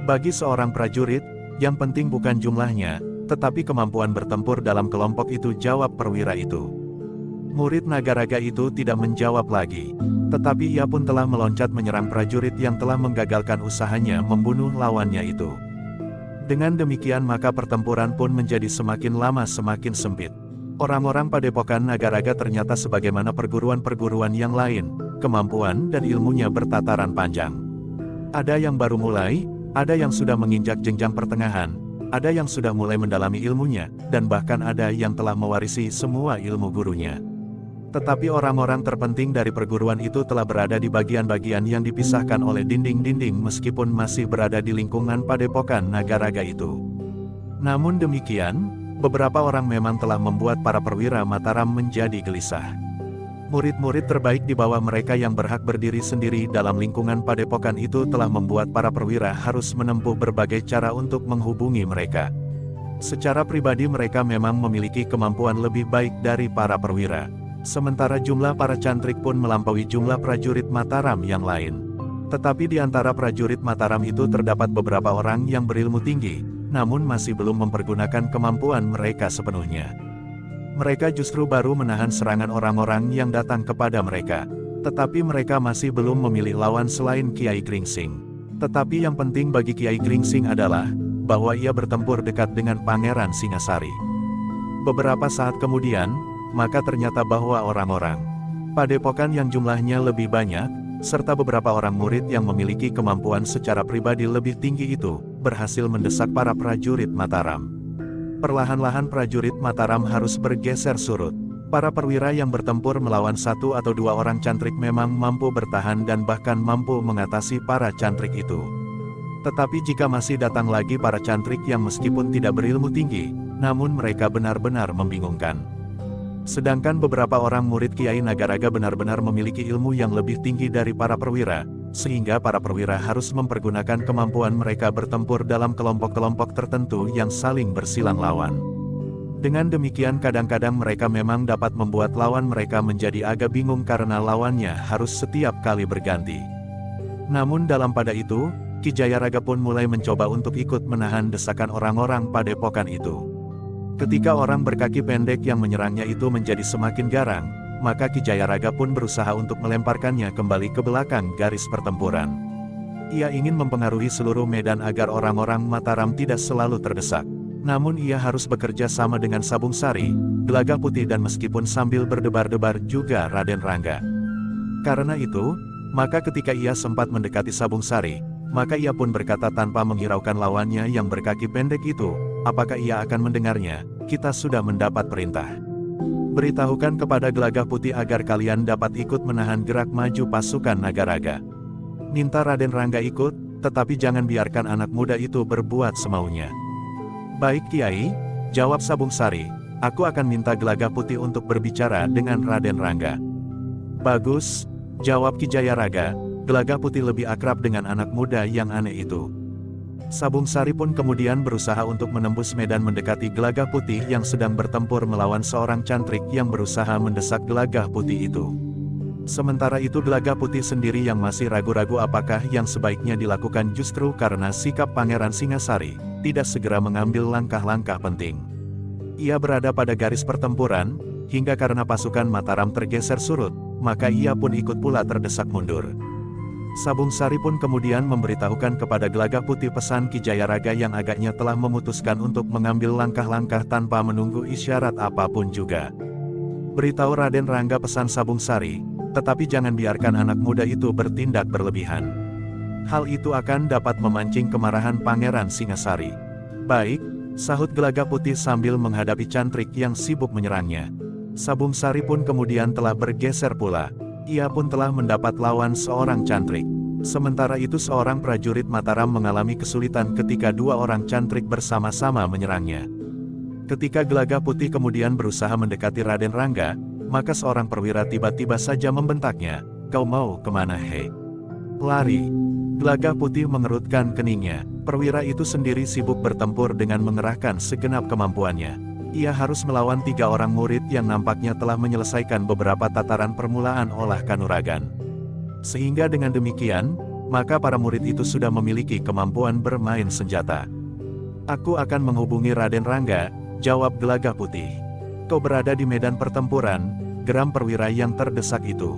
"Bagi seorang prajurit, yang penting bukan jumlahnya, tetapi kemampuan bertempur dalam kelompok itu," jawab perwira itu. Murid Nagaraga itu tidak menjawab lagi. Tetapi ia pun telah meloncat menyerang prajurit yang telah menggagalkan usahanya membunuh lawannya itu. Dengan demikian maka pertempuran pun menjadi semakin lama semakin sempit. Orang-orang padepokan Nagaraga ternyata sebagaimana perguruan-perguruan yang lain, kemampuan dan ilmunya bertataran panjang. Ada yang baru mulai, ada yang sudah menginjak jenjang pertengahan, ada yang sudah mulai mendalami ilmunya, dan bahkan ada yang telah mewarisi semua ilmu gurunya. Tetapi orang-orang terpenting dari perguruan itu telah berada di bagian-bagian yang dipisahkan oleh dinding-dinding meskipun masih berada di lingkungan padepokan Nagaraga itu. Namun demikian, beberapa orang memang telah membuat para perwira Mataram menjadi gelisah. Murid-murid terbaik di bawah mereka yang berhak berdiri sendiri dalam lingkungan padepokan itu telah membuat para perwira harus menempuh berbagai cara untuk menghubungi mereka. Secara pribadi mereka memang memiliki kemampuan lebih baik dari para perwira. Sementara jumlah para cantrik pun melampaui jumlah prajurit Mataram yang lain. Tetapi di antara prajurit Mataram itu terdapat beberapa orang yang berilmu tinggi, namun masih belum mempergunakan kemampuan mereka sepenuhnya. Mereka justru baru menahan serangan orang-orang yang datang kepada mereka. Tetapi mereka masih belum memilih lawan selain Kiai Gringsing. Tetapi yang penting bagi Kiai Gringsing adalah bahwa ia bertempur dekat dengan Pangeran Singasari. Beberapa saat kemudian, maka ternyata bahwa orang-orang padepokan yang jumlahnya lebih banyak, serta beberapa orang murid yang memiliki kemampuan secara pribadi lebih tinggi itu, berhasil mendesak para prajurit Mataram. Perlahan-lahan prajurit Mataram harus bergeser surut. Para perwira yang bertempur melawan 1 atau 2 orang cantrik memang mampu bertahan dan bahkan mampu mengatasi para cantrik itu. Tetapi jika masih datang lagi para cantrik yang meskipun tidak berilmu tinggi, namun mereka benar-benar membingungkan. Sedangkan beberapa orang murid Kiai Nagaraga benar-benar memiliki ilmu yang lebih tinggi dari para perwira, sehingga para perwira harus mempergunakan kemampuan mereka bertempur dalam kelompok-kelompok tertentu yang saling bersilang lawan. Dengan demikian kadang-kadang mereka memang dapat membuat lawan mereka menjadi agak bingung karena lawannya harus setiap kali berganti. Namun dalam pada itu, Ki Jayaraga pun mulai mencoba untuk ikut menahan desakan orang-orang padepokan itu. Ketika orang berkaki pendek yang menyerangnya itu menjadi semakin garang, maka Ki Jayaraga pun berusaha untuk melemparkannya kembali ke belakang garis pertempuran. Ia ingin mempengaruhi seluruh medan agar orang-orang Mataram tidak selalu terdesak. Namun ia harus bekerja sama dengan Sabung Sari, Gelagah Putih dan meskipun sambil berdebar-debar juga Raden Rangga. Karena itu, maka ketika ia sempat mendekati Sabung Sari, maka ia pun berkata tanpa menghiraukan lawannya yang berkaki pendek itu, apakah ia akan mendengarnya? Kita sudah mendapat perintah. Beritahukan kepada Gelagah Putih agar kalian dapat ikut menahan gerak maju pasukan Nagaraga. Minta Raden Rangga ikut, tetapi jangan biarkan anak muda itu berbuat semaunya. Baik Kiai, Jawab Sabung Sari, aku akan minta Gelagah Putih untuk berbicara dengan Raden Rangga. Bagus, jawab Ki Jayaraga, Gelagah Putih lebih akrab dengan anak muda yang aneh itu. Sabung Sari pun kemudian berusaha untuk menembus medan mendekati Gelagah Putih yang sedang bertempur melawan seorang cantrik yang berusaha mendesak Gelagah Putih itu. Sementara itu Gelagah Putih sendiri yang masih ragu-ragu apakah yang sebaiknya dilakukan justru karena sikap Pangeran Singasari, tidak segera mengambil langkah-langkah penting. Ia berada pada garis pertempuran, hingga karena pasukan Mataram tergeser surut, maka ia pun ikut pula terdesak mundur. Sabung Sari pun kemudian memberitahukan kepada Gelagah Putih pesan Ki Jayaraga yang agaknya telah memutuskan untuk mengambil langkah-langkah tanpa menunggu isyarat apapun juga. Beritahu Raden Rangga pesan Sabung Sari, tetapi jangan biarkan anak muda itu bertindak berlebihan. Hal itu akan dapat memancing kemarahan Pangeran Singasari. Baik, sahut Gelagah Putih sambil menghadapi cantrik yang sibuk menyerangnya. Sabung Sari pun kemudian telah bergeser pula. Ia pun telah mendapat lawan seorang cantrik. Sementara itu seorang prajurit Mataram mengalami kesulitan ketika dua orang cantrik bersama-sama menyerangnya. Ketika Gelagah Putih kemudian berusaha mendekati Raden Rangga, maka seorang perwira tiba-tiba saja membentaknya, "Kau mau kemana hei? Lari!" Gelagah Putih mengerutkan keningnya. Perwira itu sendiri sibuk bertempur dengan mengerahkan segenap kemampuannya. Ia harus melawan 3 orang murid yang nampaknya telah menyelesaikan beberapa tataran permulaan olah kanuragan. Sehingga dengan demikian, maka para murid itu sudah memiliki kemampuan bermain senjata. "Aku akan menghubungi Raden Rangga," jawab Gelagah Putih. "Kau berada di medan pertempuran," geram perwira yang terdesak itu.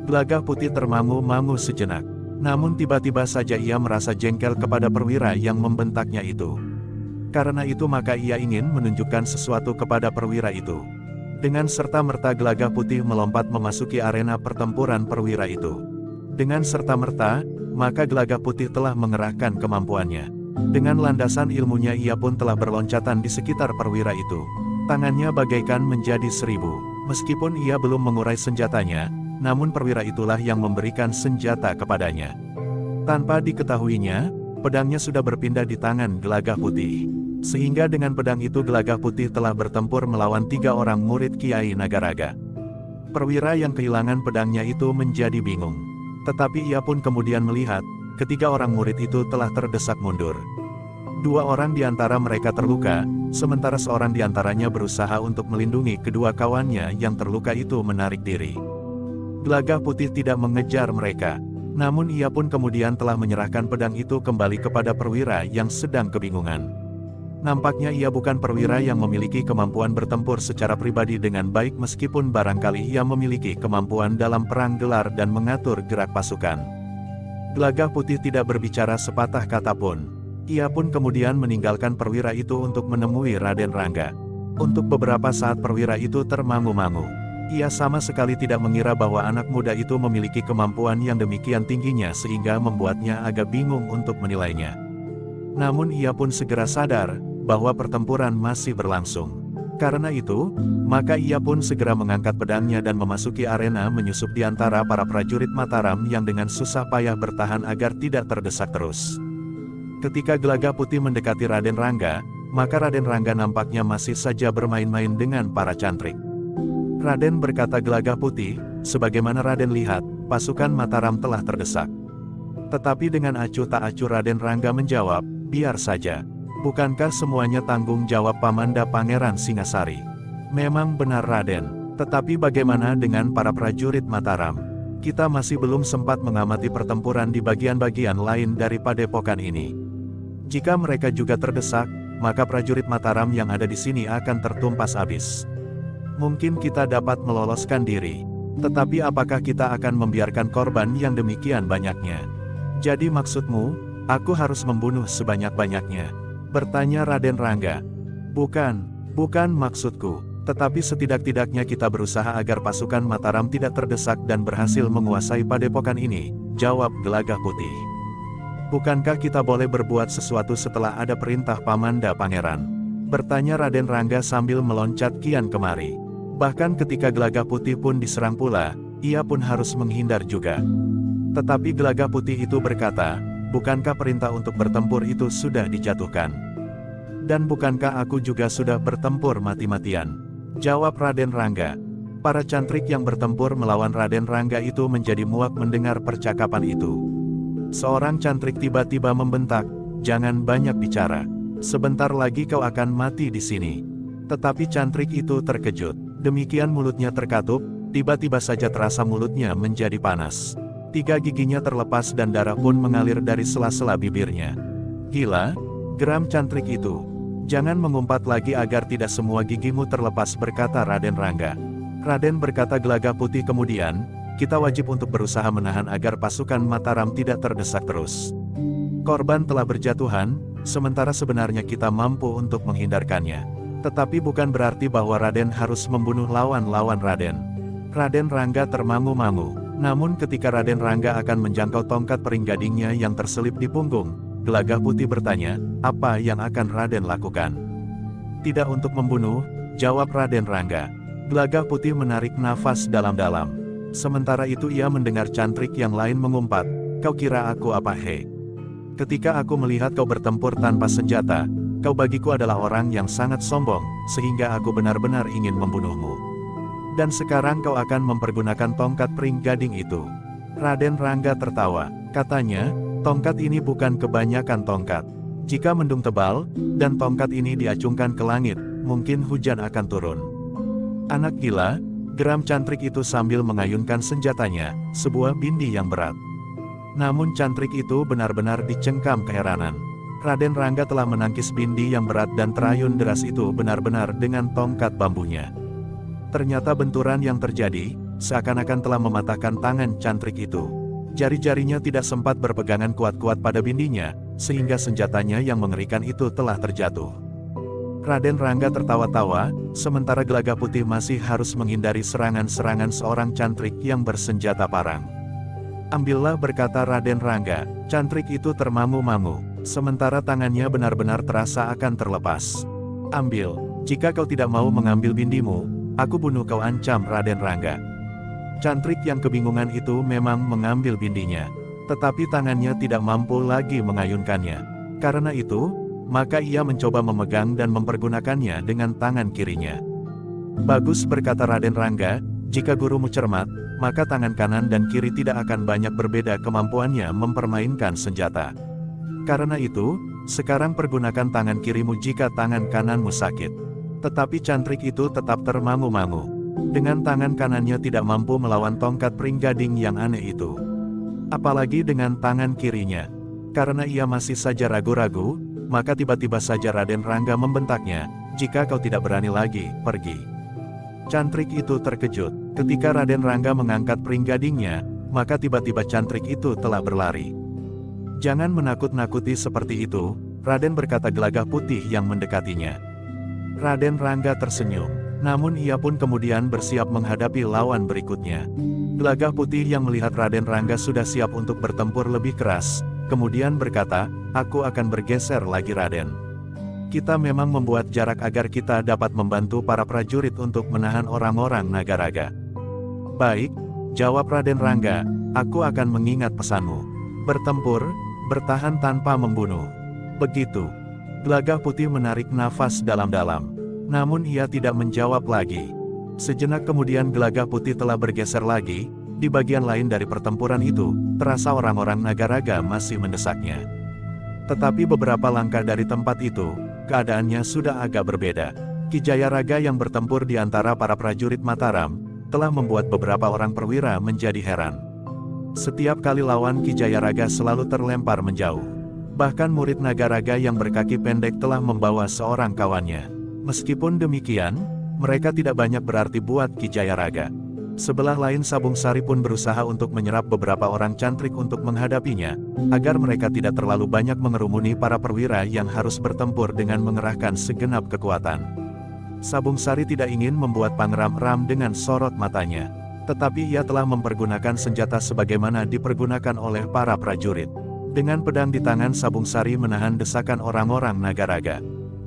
Gelagah Putih termangu-mangu sejenak. Namun tiba-tiba saja ia merasa jengkel kepada perwira yang membentaknya itu. Karena itu maka ia ingin menunjukkan sesuatu kepada perwira itu. Dengan serta-merta Gelagah Putih melompat memasuki arena pertempuran perwira itu. Dengan serta-merta, maka Gelagah Putih telah mengerahkan kemampuannya. Dengan landasan ilmunya ia pun telah berloncatan di sekitar perwira itu. Tangannya bagaikan menjadi 1000. Meskipun ia belum mengurai senjatanya, namun perwira itulah yang memberikan senjata kepadanya. Tanpa diketahuinya, pedangnya sudah berpindah di tangan Gelagah Putih. Sehingga dengan pedang itu Gelagah Putih telah bertempur melawan 3 orang murid Kiai Nagaraga. Perwira yang kehilangan pedangnya itu menjadi bingung. Tetapi ia pun kemudian melihat, ketiga orang murid itu telah terdesak mundur. 2 orang di antara mereka terluka, sementara seorang di antaranya berusaha untuk melindungi kedua kawannya yang terluka itu menarik diri. Gelagah Putih tidak mengejar mereka, namun ia pun kemudian telah menyerahkan pedang itu kembali kepada perwira yang sedang kebingungan. Nampaknya ia bukan perwira yang memiliki kemampuan bertempur secara pribadi dengan baik meskipun barangkali ia memiliki kemampuan dalam perang gelar dan mengatur gerak pasukan. Gelagah Putih tidak berbicara sepatah kata pun. Ia pun kemudian meninggalkan perwira itu untuk menemui Raden Rangga. Untuk beberapa saat perwira itu termangu-mangu. Ia sama sekali tidak mengira bahwa anak muda itu memiliki kemampuan yang demikian tingginya sehingga membuatnya agak bingung untuk menilainya. Namun ia pun segera sadar bahwa pertempuran masih berlangsung. Karena itu, maka ia pun segera mengangkat pedangnya dan memasuki arena menyusup di antara para prajurit Mataram yang dengan susah payah bertahan agar tidak terdesak terus. Ketika Gelagah Putih mendekati Raden Rangga, maka Raden Rangga nampaknya masih saja bermain-main dengan para cantrik. Raden, berkata Gelagah Putih, sebagaimana Raden lihat, pasukan Mataram telah terdesak. Tetapi dengan acuh tak acuh Raden Rangga menjawab, biar saja. Bukankah semuanya tanggung jawab Pamanda Pangeran Singasari? Memang benar Raden, tetapi bagaimana dengan para prajurit Mataram? Kita masih belum sempat mengamati pertempuran di bagian-bagian lain dari padepokan ini. Jika mereka juga terdesak, maka prajurit Mataram yang ada di sini akan tertumpas habis. Mungkin kita dapat meloloskan diri, tetapi apakah kita akan membiarkan korban yang demikian banyaknya? Jadi maksudmu, aku harus membunuh sebanyak-banyaknya? Bertanya Raden Rangga. Bukan maksudku, tetapi setidak-tidaknya kita berusaha agar pasukan Mataram tidak terdesak dan berhasil menguasai padepokan ini, jawab Gelagah Putih. Bukankah kita boleh berbuat sesuatu setelah ada perintah Pamanda Pangeran? Bertanya Raden Rangga sambil meloncat kian kemari. Bahkan ketika Gelagah Putih pun diserang pula, ia pun harus menghindar juga. Tetapi Gelagah Putih itu berkata, bukankah perintah untuk bertempur itu sudah dijatuhkan? Dan bukankah aku juga sudah bertempur mati-matian? Jawab Raden Rangga. Para cantrik yang bertempur melawan Raden Rangga itu menjadi muak mendengar percakapan itu. Seorang cantrik tiba-tiba membentak, "Jangan banyak bicara. Sebentar lagi kau akan mati di sini." Tetapi cantrik itu terkejut. Demikian mulutnya terkatup, tiba-tiba saja terasa mulutnya menjadi panas. 3 giginya terlepas dan darah pun mengalir dari sela-sela bibirnya. "Gila," geram cantrik itu. "Jangan mengumpat lagi agar tidak semua gigimu terlepas," berkata Raden Rangga. Raden berkata Gelagah Putih kemudian, "Kita wajib untuk berusaha menahan agar pasukan Mataram tidak terdesak terus. Korban telah berjatuhan, sementara sebenarnya kita mampu untuk menghindarkannya. Tetapi bukan berarti bahwa Raden harus membunuh lawan-lawan Raden." Raden Rangga termangu-mangu. Namun ketika Raden Rangga akan menjangkau tongkat peringgadingnya yang terselip di punggung, Gelagah Putih bertanya, "Apa yang akan Raden lakukan?" "Tidak untuk membunuh," jawab Raden Rangga. Gelagah Putih menarik nafas dalam-dalam. Sementara itu ia mendengar cantrik yang lain mengumpat, "Kau kira aku apa he? Ketika aku melihat kau bertempur tanpa senjata, kau bagiku adalah orang yang sangat sombong, sehingga aku benar-benar ingin membunuhmu. Dan sekarang kau akan mempergunakan tongkat peringgading itu." Raden Rangga tertawa. Katanya, "Tongkat ini bukan kebanyakan tongkat. Jika mendung tebal, dan tongkat ini diacungkan ke langit, mungkin hujan akan turun." "Anak gila," geram cantrik itu sambil mengayunkan senjatanya, sebuah bindi yang berat. Namun cantrik itu benar-benar dicengkam keheranan. Raden Rangga telah menangkis bindi yang berat dan terayun deras itu benar-benar dengan tongkat bambunya. Ternyata benturan yang terjadi, seakan-akan telah mematahkan tangan cantrik itu. Jari-jarinya tidak sempat berpegangan kuat-kuat pada bindinya, sehingga senjatanya yang mengerikan itu telah terjatuh. Raden Rangga tertawa-tawa, sementara Gelagah Putih masih harus menghindari serangan-serangan seorang cantrik yang bersenjata parang. "Ambillah," berkata Raden Rangga. Cantrik itu termangu-mangu, sementara tangannya benar-benar terasa akan terlepas. "Ambil, jika kau tidak mau mengambil bindimu, aku bunuh kau," ancam Raden Rangga. Cantrik yang kebingungan itu memang mengambil bindinya, tetapi tangannya tidak mampu lagi mengayunkannya. Karena itu, maka ia mencoba memegang dan mempergunakannya dengan tangan kirinya. "Bagus," berkata Raden Rangga, "jika gurumu cermat, maka tangan kanan dan kiri tidak akan banyak berbeda kemampuannya mempermainkan senjata. Karena itu, sekarang pergunakan tangan kirimu jika tangan kananmu sakit." Tetapi cantrik itu tetap termangu-mangu. Dengan tangan kanannya tidak mampu melawan tongkat peringgading yang aneh itu. Apalagi dengan tangan kirinya. Karena ia masih saja ragu-ragu, maka tiba-tiba saja Raden Rangga membentaknya, "Jika kau tidak berani lagi, pergi." Cantrik itu terkejut. Ketika Raden Rangga mengangkat peringgadingnya, maka tiba-tiba cantrik itu telah berlari. "Jangan menakut-nakuti seperti itu," Raden berkata Gelagah Putih yang mendekatinya. Raden Rangga tersenyum. Namun ia pun kemudian bersiap menghadapi lawan berikutnya. Gelagah Putih yang melihat Raden Rangga sudah siap untuk bertempur lebih keras, kemudian berkata, "Aku akan bergeser lagi Raden. Kita memang membuat jarak agar kita dapat membantu para prajurit untuk menahan orang-orang Nagaraga." "Baik," jawab Raden Rangga, "aku akan mengingat pesanmu. Bertempur, bertahan tanpa membunuh." Begitu. Gelagah Putih menarik nafas dalam-dalam. Namun ia tidak menjawab lagi. Sejenak kemudian Gelagah Putih telah bergeser lagi. Di bagian lain dari pertempuran itu, terasa orang-orang Nagaraga masih mendesaknya. Tetapi beberapa langkah dari tempat itu, keadaannya sudah agak berbeda. Ki Jayaraga yang bertempur di antara para prajurit Mataram, telah membuat beberapa orang perwira menjadi heran. Setiap kali lawan Ki Jayaraga selalu terlempar menjauh. Bahkan murid Nagaraga yang berkaki pendek telah membawa seorang kawannya. Meskipun demikian, mereka tidak banyak berarti buat Ki Jayaraga. Sebelah lain Sabung Sari pun berusaha untuk menyerap beberapa orang cantrik untuk menghadapinya, agar mereka tidak terlalu banyak mengerumuni para perwira yang harus bertempur dengan mengerahkan segenap kekuatan. Sabung Sari tidak ingin membuat Pangeram Ram dengan sorot matanya. Tetapi ia telah mempergunakan senjata sebagaimana dipergunakan oleh para prajurit. Dengan pedang di tangan Sabung Sari menahan desakan orang-orang Nagaraga.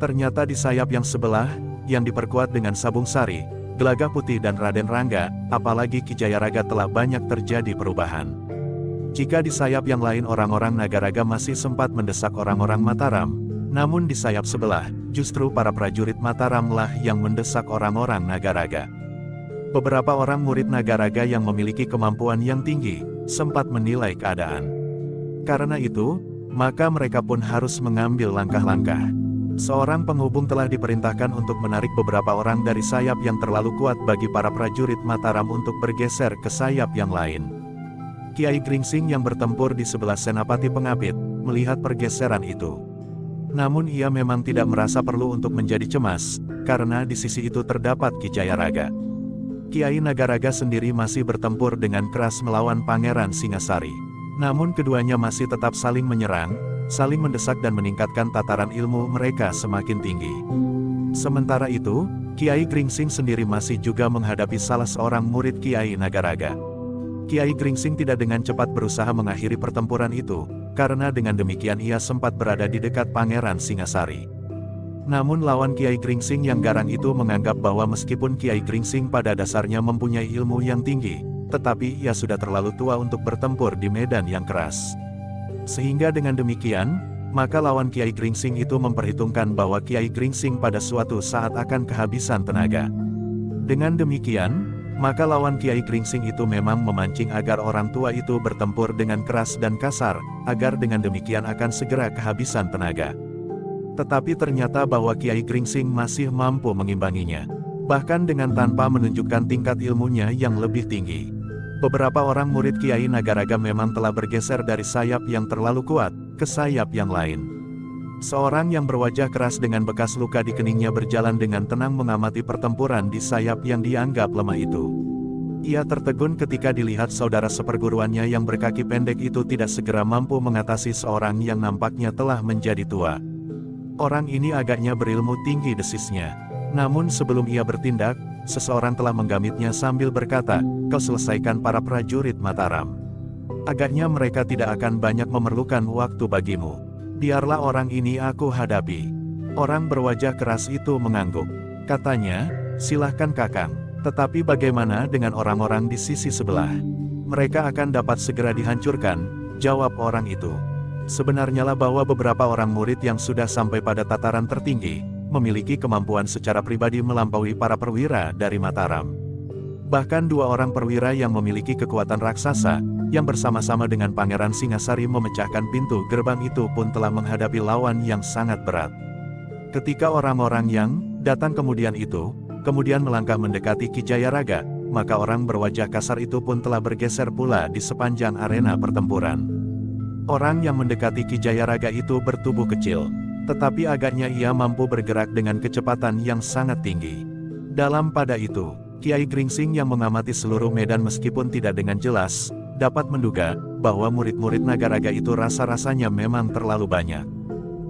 Ternyata di sayap yang sebelah, yang diperkuat dengan Sabung Sari, Gelagah Putih dan Raden Rangga, apalagi Ki Jayaraga telah banyak terjadi perubahan. Jika di sayap yang lain orang-orang Nagaraga masih sempat mendesak orang-orang Mataram, namun di sayap sebelah, justru para prajurit Mataramlah yang mendesak orang-orang Nagaraga. Beberapa orang murid Nagaraga yang memiliki kemampuan yang tinggi, sempat menilai keadaan. Karena itu, maka mereka pun harus mengambil langkah-langkah. Seorang penghubung telah diperintahkan untuk menarik beberapa orang dari sayap yang terlalu kuat bagi para prajurit Mataram untuk bergeser ke sayap yang lain. Kiai Gringsing yang bertempur di sebelah Senapati Pengapit, melihat pergeseran itu. Namun ia memang tidak merasa perlu untuk menjadi cemas, karena di sisi itu terdapat Ki Jayaraga. Kiai Nagaraga sendiri masih bertempur dengan keras melawan Pangeran Singasari. Namun keduanya masih tetap saling menyerang, saling mendesak dan meningkatkan tataran ilmu mereka semakin tinggi. Sementara itu, Kiai Gringsing sendiri masih juga menghadapi salah seorang murid Kiai Nagaraga. Kiai Gringsing tidak dengan cepat berusaha mengakhiri pertempuran itu, karena dengan demikian ia sempat berada di dekat Pangeran Singasari. Namun lawan Kiai Gringsing yang garang itu menganggap bahwa meskipun Kiai Gringsing pada dasarnya mempunyai ilmu yang tinggi, tetapi ia sudah terlalu tua untuk bertempur di medan yang keras. Sehingga dengan demikian, maka lawan Kiai Gringsing itu memperhitungkan bahwa Kiai Gringsing pada suatu saat akan kehabisan tenaga. Dengan demikian, maka lawan Kiai Gringsing itu memang memancing agar orang tua itu bertempur dengan keras dan kasar, agar dengan demikian akan segera kehabisan tenaga. Tetapi ternyata bahwa Kiai Gringsing masih mampu mengimbanginya. Bahkan dengan tanpa menunjukkan tingkat ilmunya yang lebih tinggi. Beberapa orang murid Kiai Nagaraga memang telah bergeser dari sayap yang terlalu kuat, ke sayap yang lain. Seorang yang berwajah keras dengan bekas luka di keningnya berjalan dengan tenang mengamati pertempuran di sayap yang dianggap lemah itu. Ia tertegun ketika dilihat saudara seperguruannya yang berkaki pendek itu tidak segera mampu mengatasi seorang yang nampaknya telah menjadi tua. Orang ini agaknya berilmu tinggi, desisnya. Namun sebelum ia bertindak, seseorang telah menggamitnya sambil berkata, "Kau selesaikan para prajurit Mataram. Agaknya mereka tidak akan banyak memerlukan waktu bagimu. Biarlah orang ini aku hadapi." Orang berwajah keras itu mengangguk. Katanya, "Silahkan Kakang, tetapi bagaimana dengan orang-orang di sisi sebelah? Mereka akan dapat segera dihancurkan," jawab orang itu. Sebenarnya lah bahwa beberapa orang murid yang sudah sampai pada tataran tertinggi, memiliki kemampuan secara pribadi melampaui para perwira dari Mataram. Bahkan dua orang perwira yang memiliki kekuatan raksasa, yang bersama-sama dengan Pangeran Singasari memecahkan pintu gerbang itu pun telah menghadapi lawan yang sangat berat. Ketika orang-orang yang datang kemudian melangkah mendekati Ki Jayaraga, maka orang berwajah kasar itu pun telah bergeser pula di sepanjang arena pertempuran. Orang yang mendekati Ki Jayaraga itu bertubuh kecil, tetapi agaknya ia mampu bergerak dengan kecepatan yang sangat tinggi. Dalam pada itu, Kiai Gringsing yang mengamati seluruh medan meskipun tidak dengan jelas, dapat menduga bahwa murid-murid Nagaraga itu rasa-rasanya memang terlalu banyak.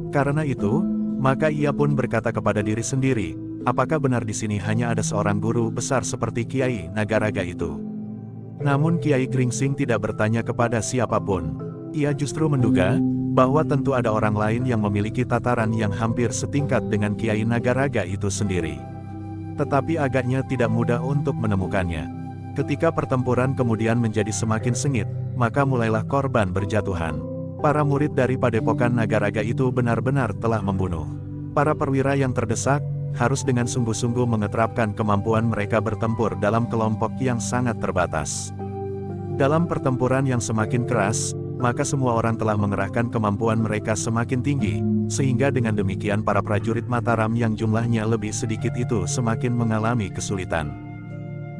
Karena itu, maka ia pun berkata kepada diri sendiri, apakah benar di sini hanya ada seorang guru besar seperti Kiai Nagaraga itu? Namun Kiai Gringsing tidak bertanya kepada siapapun. Ia justru menduga bahwa tentu ada orang lain yang memiliki tataran yang hampir setingkat dengan Kiai Nagaraga itu sendiri. Tetapi agaknya tidak mudah untuk menemukannya. Ketika pertempuran kemudian menjadi semakin sengit, maka mulailah korban berjatuhan. Para murid dari Padepokan Nagaraga itu benar-benar telah membunuh. Para perwira yang terdesak, harus dengan sungguh-sungguh mengeterapkan kemampuan mereka bertempur dalam kelompok yang sangat terbatas. Dalam pertempuran yang semakin keras, maka semua orang telah mengerahkan kemampuan mereka semakin tinggi, sehingga dengan demikian para prajurit Mataram yang jumlahnya lebih sedikit itu semakin mengalami kesulitan.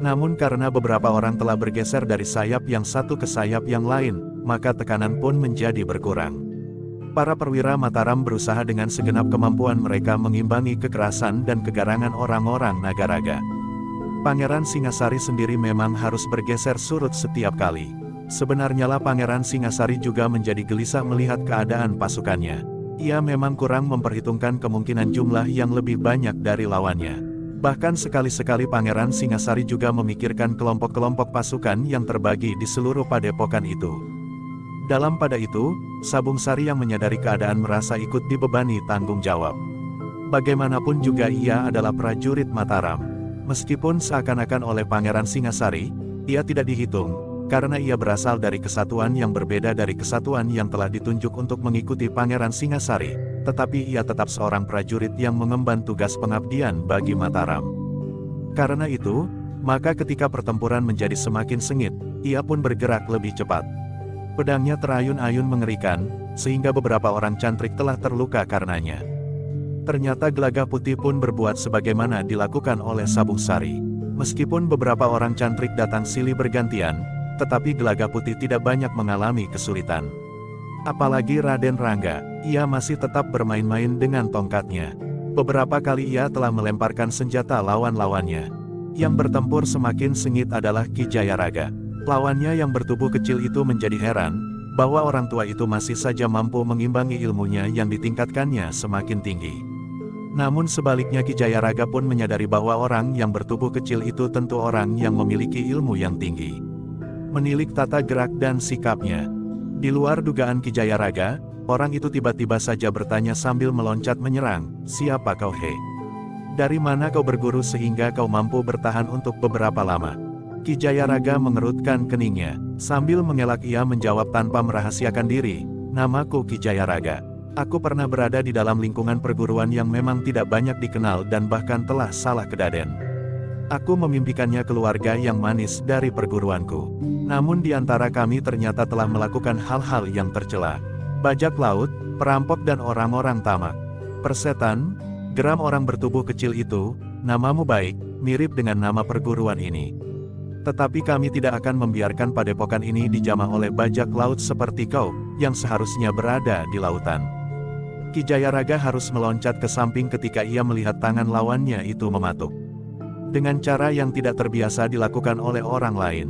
Namun karena beberapa orang telah bergeser dari sayap yang satu ke sayap yang lain, maka tekanan pun menjadi berkurang. Para perwira Mataram berusaha dengan segenap kemampuan mereka mengimbangi kekerasan dan kegarangan orang-orang Nagaraga. Pangeran Singasari sendiri memang harus bergeser surut setiap kali. Sebenarnya lah Pangeran Singasari juga menjadi gelisah melihat keadaan pasukannya. Ia memang kurang memperhitungkan kemungkinan jumlah yang lebih banyak dari lawannya. Bahkan sekali-sekali Pangeran Singasari juga memikirkan kelompok-kelompok pasukan yang terbagi di seluruh padepokan itu. Dalam pada itu, Sabung Sari yang menyadari keadaan merasa ikut dibebani tanggung jawab. Bagaimanapun juga ia adalah prajurit Mataram. Meskipun seakan-akan oleh Pangeran Singasari, ia tidak dihitung. Karena ia berasal dari kesatuan yang berbeda dari kesatuan yang telah ditunjuk untuk mengikuti Pangeran Singasari, tetapi ia tetap seorang prajurit yang mengemban tugas pengabdian bagi Mataram. Karena itu, maka ketika pertempuran menjadi semakin sengit, ia pun bergerak lebih cepat. Pedangnya terayun-ayun mengerikan, sehingga beberapa orang cantrik telah terluka karenanya. Ternyata Gelagah Putih pun berbuat sebagaimana dilakukan oleh Sabung Sari. Meskipun beberapa orang cantrik datang silih bergantian, tetapi Gelagah Putih tidak banyak mengalami kesulitan. Apalagi Raden Rangga, ia masih tetap bermain-main dengan tongkatnya. Beberapa kali ia telah melemparkan senjata lawan-lawannya. Yang bertempur semakin sengit adalah Ki Jayaraga. Lawannya yang bertubuh kecil itu menjadi heran, bahwa orang tua itu masih saja mampu mengimbangi ilmunya yang ditingkatkannya semakin tinggi. Namun sebaliknya Ki Jayaraga pun menyadari bahwa orang yang bertubuh kecil itu tentu orang yang memiliki ilmu yang tinggi. Menilik tata gerak dan sikapnya. Di luar dugaan Ki Jayaraga, orang itu tiba-tiba saja bertanya sambil meloncat menyerang, "Siapa kau, he? Dari mana kau berguru sehingga kau mampu bertahan untuk beberapa lama?" Ki Jayaraga mengerutkan keningnya, sambil mengelak ia menjawab tanpa merahasiakan diri, "Namaku Ki Jayaraga. Aku pernah berada di dalam lingkungan perguruan yang memang tidak banyak dikenal dan bahkan telah salah kedaden. Aku memimpikannya keluarga yang manis dari perguruanku. Namun di antara kami ternyata telah melakukan hal-hal yang tercela. Bajak laut, perampok dan orang-orang tamak. Persetan, geram orang bertubuh kecil itu, namamu baik, mirip dengan nama perguruan ini. Tetapi kami tidak akan membiarkan padepokan ini dijamah oleh bajak laut seperti kau, yang seharusnya berada di lautan." Ki Jayaraga harus meloncat ke samping ketika ia melihat tangan lawannya itu mematuk. Dengan cara yang tidak terbiasa dilakukan oleh orang lain.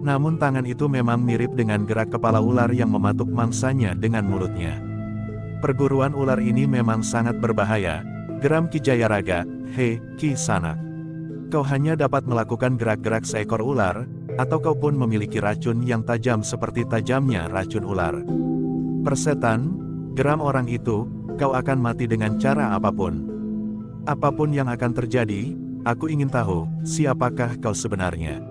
Namun tangan itu memang mirip dengan gerak kepala ular yang mematuk mangsanya dengan mulutnya. Perguruan ular ini memang sangat berbahaya, geram Ki Jayaraga, "Hei, Ki Sanak. Kau hanya dapat melakukan gerak-gerak seekor ular, atau kau pun memiliki racun yang tajam seperti tajamnya racun ular. Persetan," geram orang itu, "kau akan mati dengan cara apapun. Apapun yang akan terjadi, aku ingin tahu, siapakah kau sebenarnya?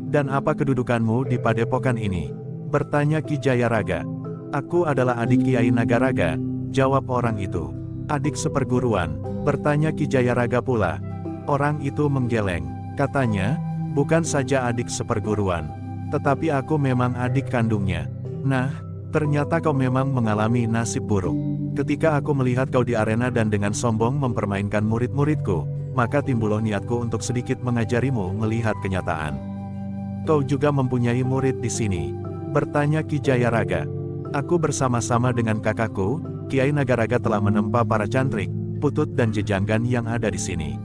Dan apa kedudukanmu di padepokan ini?" bertanya Ki Jayaraga. "Aku adalah adik Kiai Nagaraga," jawab orang itu. "Adik seperguruan?" bertanya Ki Jayaraga pula. Orang itu menggeleng, katanya, "Bukan saja adik seperguruan, tetapi aku memang adik kandungnya. Nah, ternyata kau memang mengalami nasib buruk. Ketika aku melihat kau di arena dan dengan sombong mempermainkan murid-muridku, maka timbullah niatku untuk sedikit mengajarimu melihat kenyataan." "Kau juga mempunyai murid di sini?" bertanya Ki Jayaraga. "Aku bersama-sama dengan kakakku, Kiai Nagaraga telah menempa para cantrik, putut dan jejanggan yang ada di sini.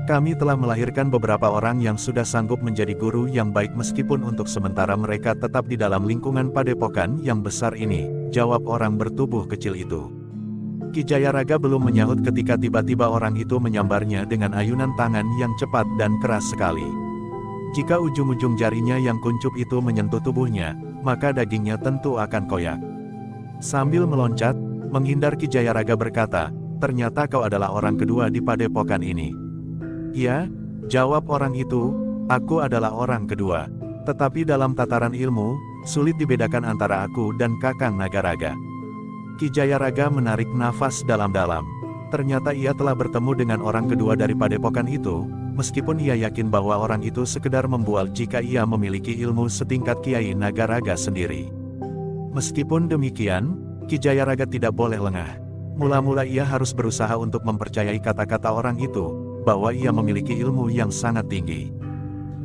Kami telah melahirkan beberapa orang yang sudah sanggup menjadi guru yang baik meskipun untuk sementara mereka tetap di dalam lingkungan padepokan yang besar ini," jawab orang bertubuh kecil itu. Ki Jayaraga belum menyahut ketika tiba-tiba orang itu menyambarnya dengan ayunan tangan yang cepat dan keras sekali. Jika ujung-ujung jarinya yang kuncup itu menyentuh tubuhnya, maka dagingnya tentu akan koyak. Sambil meloncat, menghindar Ki Jayaraga berkata, "Ternyata kau adalah orang kedua di padepokan ini." "Ya," jawab orang itu, "aku adalah orang kedua. Tetapi dalam tataran ilmu, sulit dibedakan antara aku dan Kakang Nagaraga." Ki Jayaraga menarik nafas dalam-dalam. Ternyata ia telah bertemu dengan orang kedua dari padepokan itu, meskipun ia yakin bahwa orang itu sekedar membual jika ia memiliki ilmu setingkat Kiai Nagaraga sendiri. Meskipun demikian, Ki Jayaraga tidak boleh lengah. Mula-mula ia harus berusaha untuk mempercayai kata-kata orang itu, bahwa ia memiliki ilmu yang sangat tinggi.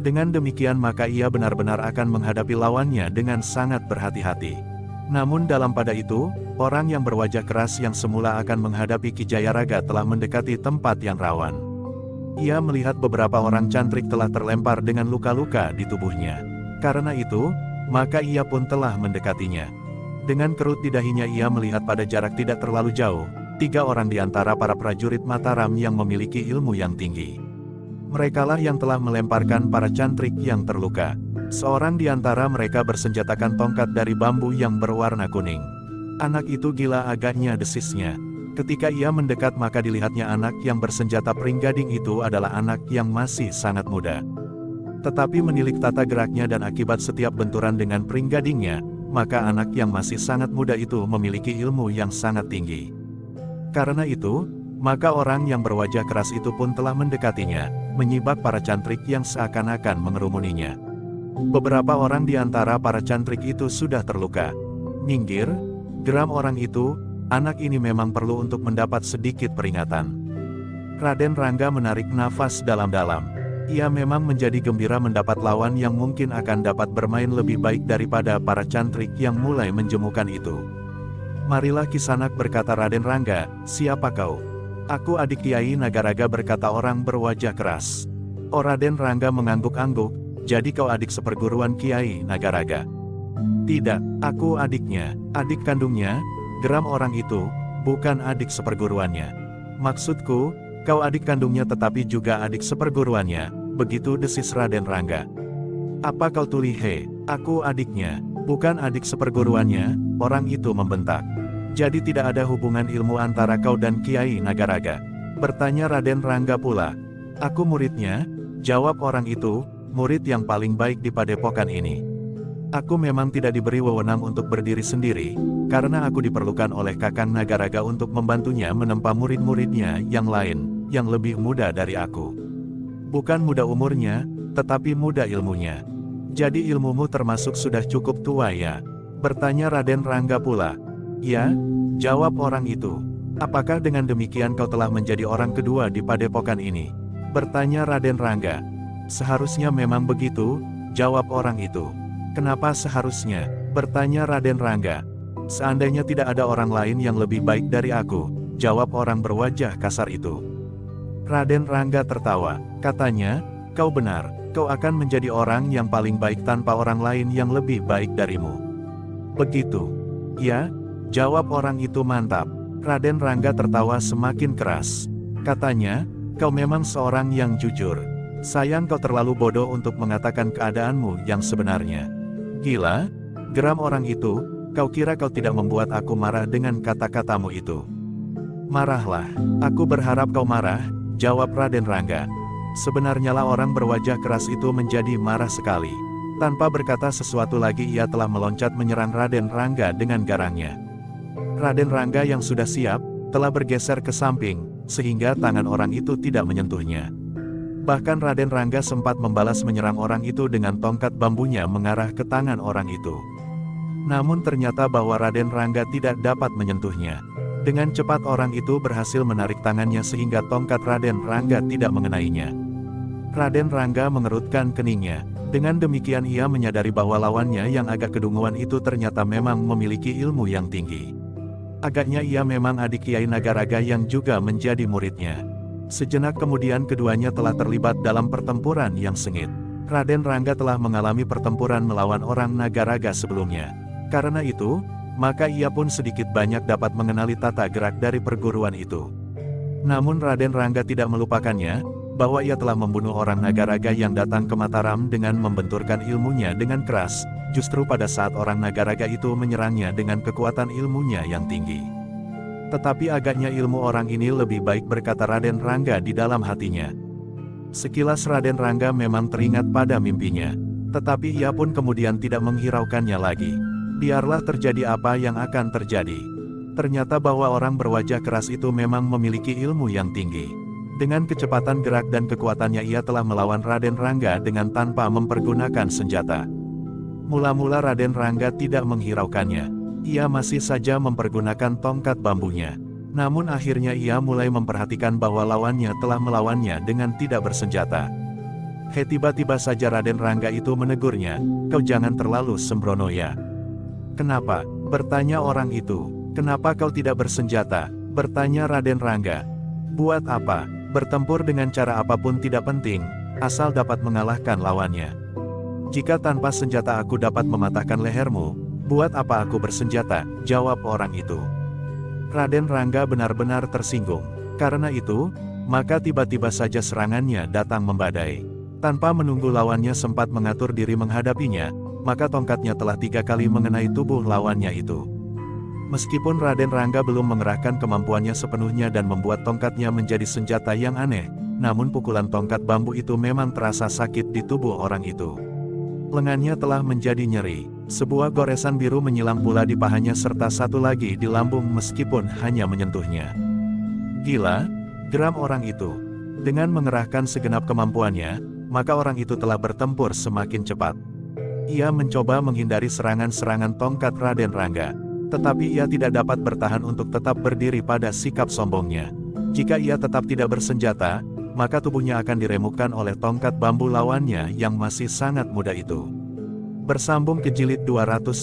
Dengan demikian maka ia benar-benar akan menghadapi lawannya dengan sangat berhati-hati. Namun dalam pada itu, orang yang berwajah keras yang semula akan menghadapi Ki Jayaraga telah mendekati tempat yang rawan. Ia melihat beberapa orang cantrik telah terlempar dengan luka-luka di tubuhnya. Karena itu, maka ia pun telah mendekatinya. Dengan kerut di dahinya ia melihat pada jarak tidak terlalu jauh, 3 orang di antara para prajurit Mataram yang memiliki ilmu yang tinggi. Merekalah yang telah melemparkan para cantrik yang terluka. Seorang di antara mereka bersenjatakan tongkat dari bambu yang berwarna kuning. Anak itu gila, agaknya desisnya. Ketika ia mendekat maka dilihatnya anak yang bersenjata pringgading itu adalah anak yang masih sangat muda. Tetapi menilik tata geraknya dan akibat setiap benturan dengan pringgadingnya, maka anak yang masih sangat muda itu memiliki ilmu yang sangat tinggi. Karena itu, maka orang yang berwajah keras itu pun telah mendekatinya, menyibak para cantrik yang seakan-akan mengerumuninya. Beberapa orang di antara para cantrik itu sudah terluka. "Minggir," geram orang itu, "anak ini memang perlu untuk mendapat sedikit peringatan." Raden Rangga menarik nafas dalam-dalam. Ia memang menjadi gembira mendapat lawan yang mungkin akan dapat bermain lebih baik daripada para cantrik yang mulai menjemukan itu. "Marilah Kisanak," berkata Raden Rangga, "siapa kau?" "Aku adik Kiai Nagaraga," berkata orang berwajah keras. Oh, Raden Rangga mengangguk-angguk, "Jadi kau adik seperguruan Kiai Nagaraga?" "Tidak, aku adiknya, adik kandungnya," geram orang itu, "bukan adik seperguruannya." "Maksudku, kau adik kandungnya tetapi juga adik seperguruannya," begitu desis Raden Rangga. "Apa kau tuli he, aku adiknya, bukan adik seperguruannya," orang itu membentak. "Jadi tidak ada hubungan ilmu antara kau dan Kiai Nagaraga?" bertanya Raden Rangga pula. "Aku muridnya," jawab orang itu, "murid yang paling baik di padepokan ini. Aku memang tidak diberi wewenang untuk berdiri sendiri, karena aku diperlukan oleh Kakang Nagaraga untuk membantunya menempa murid-muridnya yang lain, yang lebih muda dari aku. Bukan muda umurnya, tetapi muda ilmunya." "Jadi ilmumu termasuk sudah cukup tua ya?" bertanya Raden Rangga pula. "Ya," jawab orang itu. "Apakah dengan demikian kau telah menjadi orang kedua di padepokan ini?" bertanya Raden Rangga. "Seharusnya memang begitu," jawab orang itu. "Kenapa seharusnya?" bertanya Raden Rangga. "Seandainya tidak ada orang lain yang lebih baik dari aku," jawab orang berwajah kasar itu. Raden Rangga tertawa, katanya, "Kau benar, kau akan menjadi orang yang paling baik tanpa orang lain yang lebih baik darimu." "Begitu?" "Ya," jawab orang itu. "Mantap." Raden Rangga tertawa semakin keras. Katanya, "Kau memang seorang yang jujur. Sayang kau terlalu bodoh untuk mengatakan keadaanmu yang sebenarnya." "Gila?" geram orang itu, "kau kira kau tidak membuat aku marah dengan kata-katamu itu?" "Marahlah. Aku berharap kau marah," jawab Raden Rangga. Sebenarnya lah orang berwajah keras itu menjadi marah sekali. Tanpa berkata sesuatu lagi ia telah meloncat menyerang Raden Rangga dengan garangnya. Raden Rangga yang sudah siap, telah bergeser ke samping, sehingga tangan orang itu tidak menyentuhnya. Bahkan Raden Rangga sempat membalas menyerang orang itu dengan tongkat bambunya mengarah ke tangan orang itu. Namun ternyata bahwa Raden Rangga tidak dapat menyentuhnya. Dengan cepat orang itu berhasil menarik tangannya sehingga tongkat Raden Rangga tidak mengenainya. Raden Rangga mengerutkan keningnya. Dengan demikian ia menyadari bahwa lawannya yang agak kedunguan itu ternyata memang memiliki ilmu yang tinggi. Agaknya ia memang adik Kiai Nagaraga yang juga menjadi muridnya. Sejenak kemudian keduanya telah terlibat dalam pertempuran yang sengit. Raden Rangga telah mengalami pertempuran melawan orang Nagaraga sebelumnya. Karena itu, maka ia pun sedikit banyak dapat mengenali tata gerak dari perguruan itu. Namun Raden Rangga tidak melupakannya, bahwa ia telah membunuh orang Nagaraga yang datang ke Mataram dengan membenturkan ilmunya dengan keras, justru pada saat orang Nagaraga itu menyerangnya dengan kekuatan ilmunya yang tinggi. "Tetapi agaknya ilmu orang ini lebih baik," berkata Raden Rangga di dalam hatinya. Sekilas Raden Rangga memang teringat pada mimpinya, tetapi ia pun kemudian tidak menghiraukannya lagi. Biarlah terjadi apa yang akan terjadi. Ternyata bahwa orang berwajah keras itu memang memiliki ilmu yang tinggi. Dengan kecepatan gerak dan kekuatannya ia telah melawan Raden Rangga dengan tanpa mempergunakan senjata. Mula-mula Raden Rangga tidak menghiraukannya. Ia masih saja mempergunakan tongkat bambunya. Namun akhirnya ia mulai memperhatikan bahwa lawannya telah melawannya dengan tidak bersenjata. Tiba-tiba saja Raden Rangga itu menegurnya, "Kau jangan terlalu sembrono ya." "Kenapa?" bertanya orang itu. "Kenapa kau tidak bersenjata?" bertanya Raden Rangga. "Buat apa? Bertempur dengan cara apapun tidak penting, asal dapat mengalahkan lawannya. Jika tanpa senjata aku dapat mematahkan lehermu, buat apa aku bersenjata?" jawab orang itu. Raden Rangga benar-benar tersinggung. Karena itu, maka tiba-tiba saja serangannya datang membadai. Tanpa menunggu lawannya sempat mengatur diri menghadapinya, maka tongkatnya telah 3 kali mengenai tubuh lawannya itu. Meskipun Raden Rangga belum mengerahkan kemampuannya sepenuhnya dan membuat tongkatnya menjadi senjata yang aneh, namun pukulan tongkat bambu itu memang terasa sakit di tubuh orang itu. Lengannya telah menjadi nyeri, sebuah goresan biru menyilang pula di pahanya serta satu lagi di lambung meskipun hanya menyentuhnya. Gila, geram orang itu. Dengan mengerahkan segenap kemampuannya, maka orang itu telah bertempur semakin cepat. Ia mencoba menghindari serangan-serangan tongkat Raden Rangga. Tetapi ia tidak dapat bertahan untuk tetap berdiri pada sikap sombongnya. Jika ia tetap tidak bersenjata, maka tubuhnya akan diremukkan oleh tongkat bambu lawannya yang masih sangat muda itu. Bersambung ke jilid 219.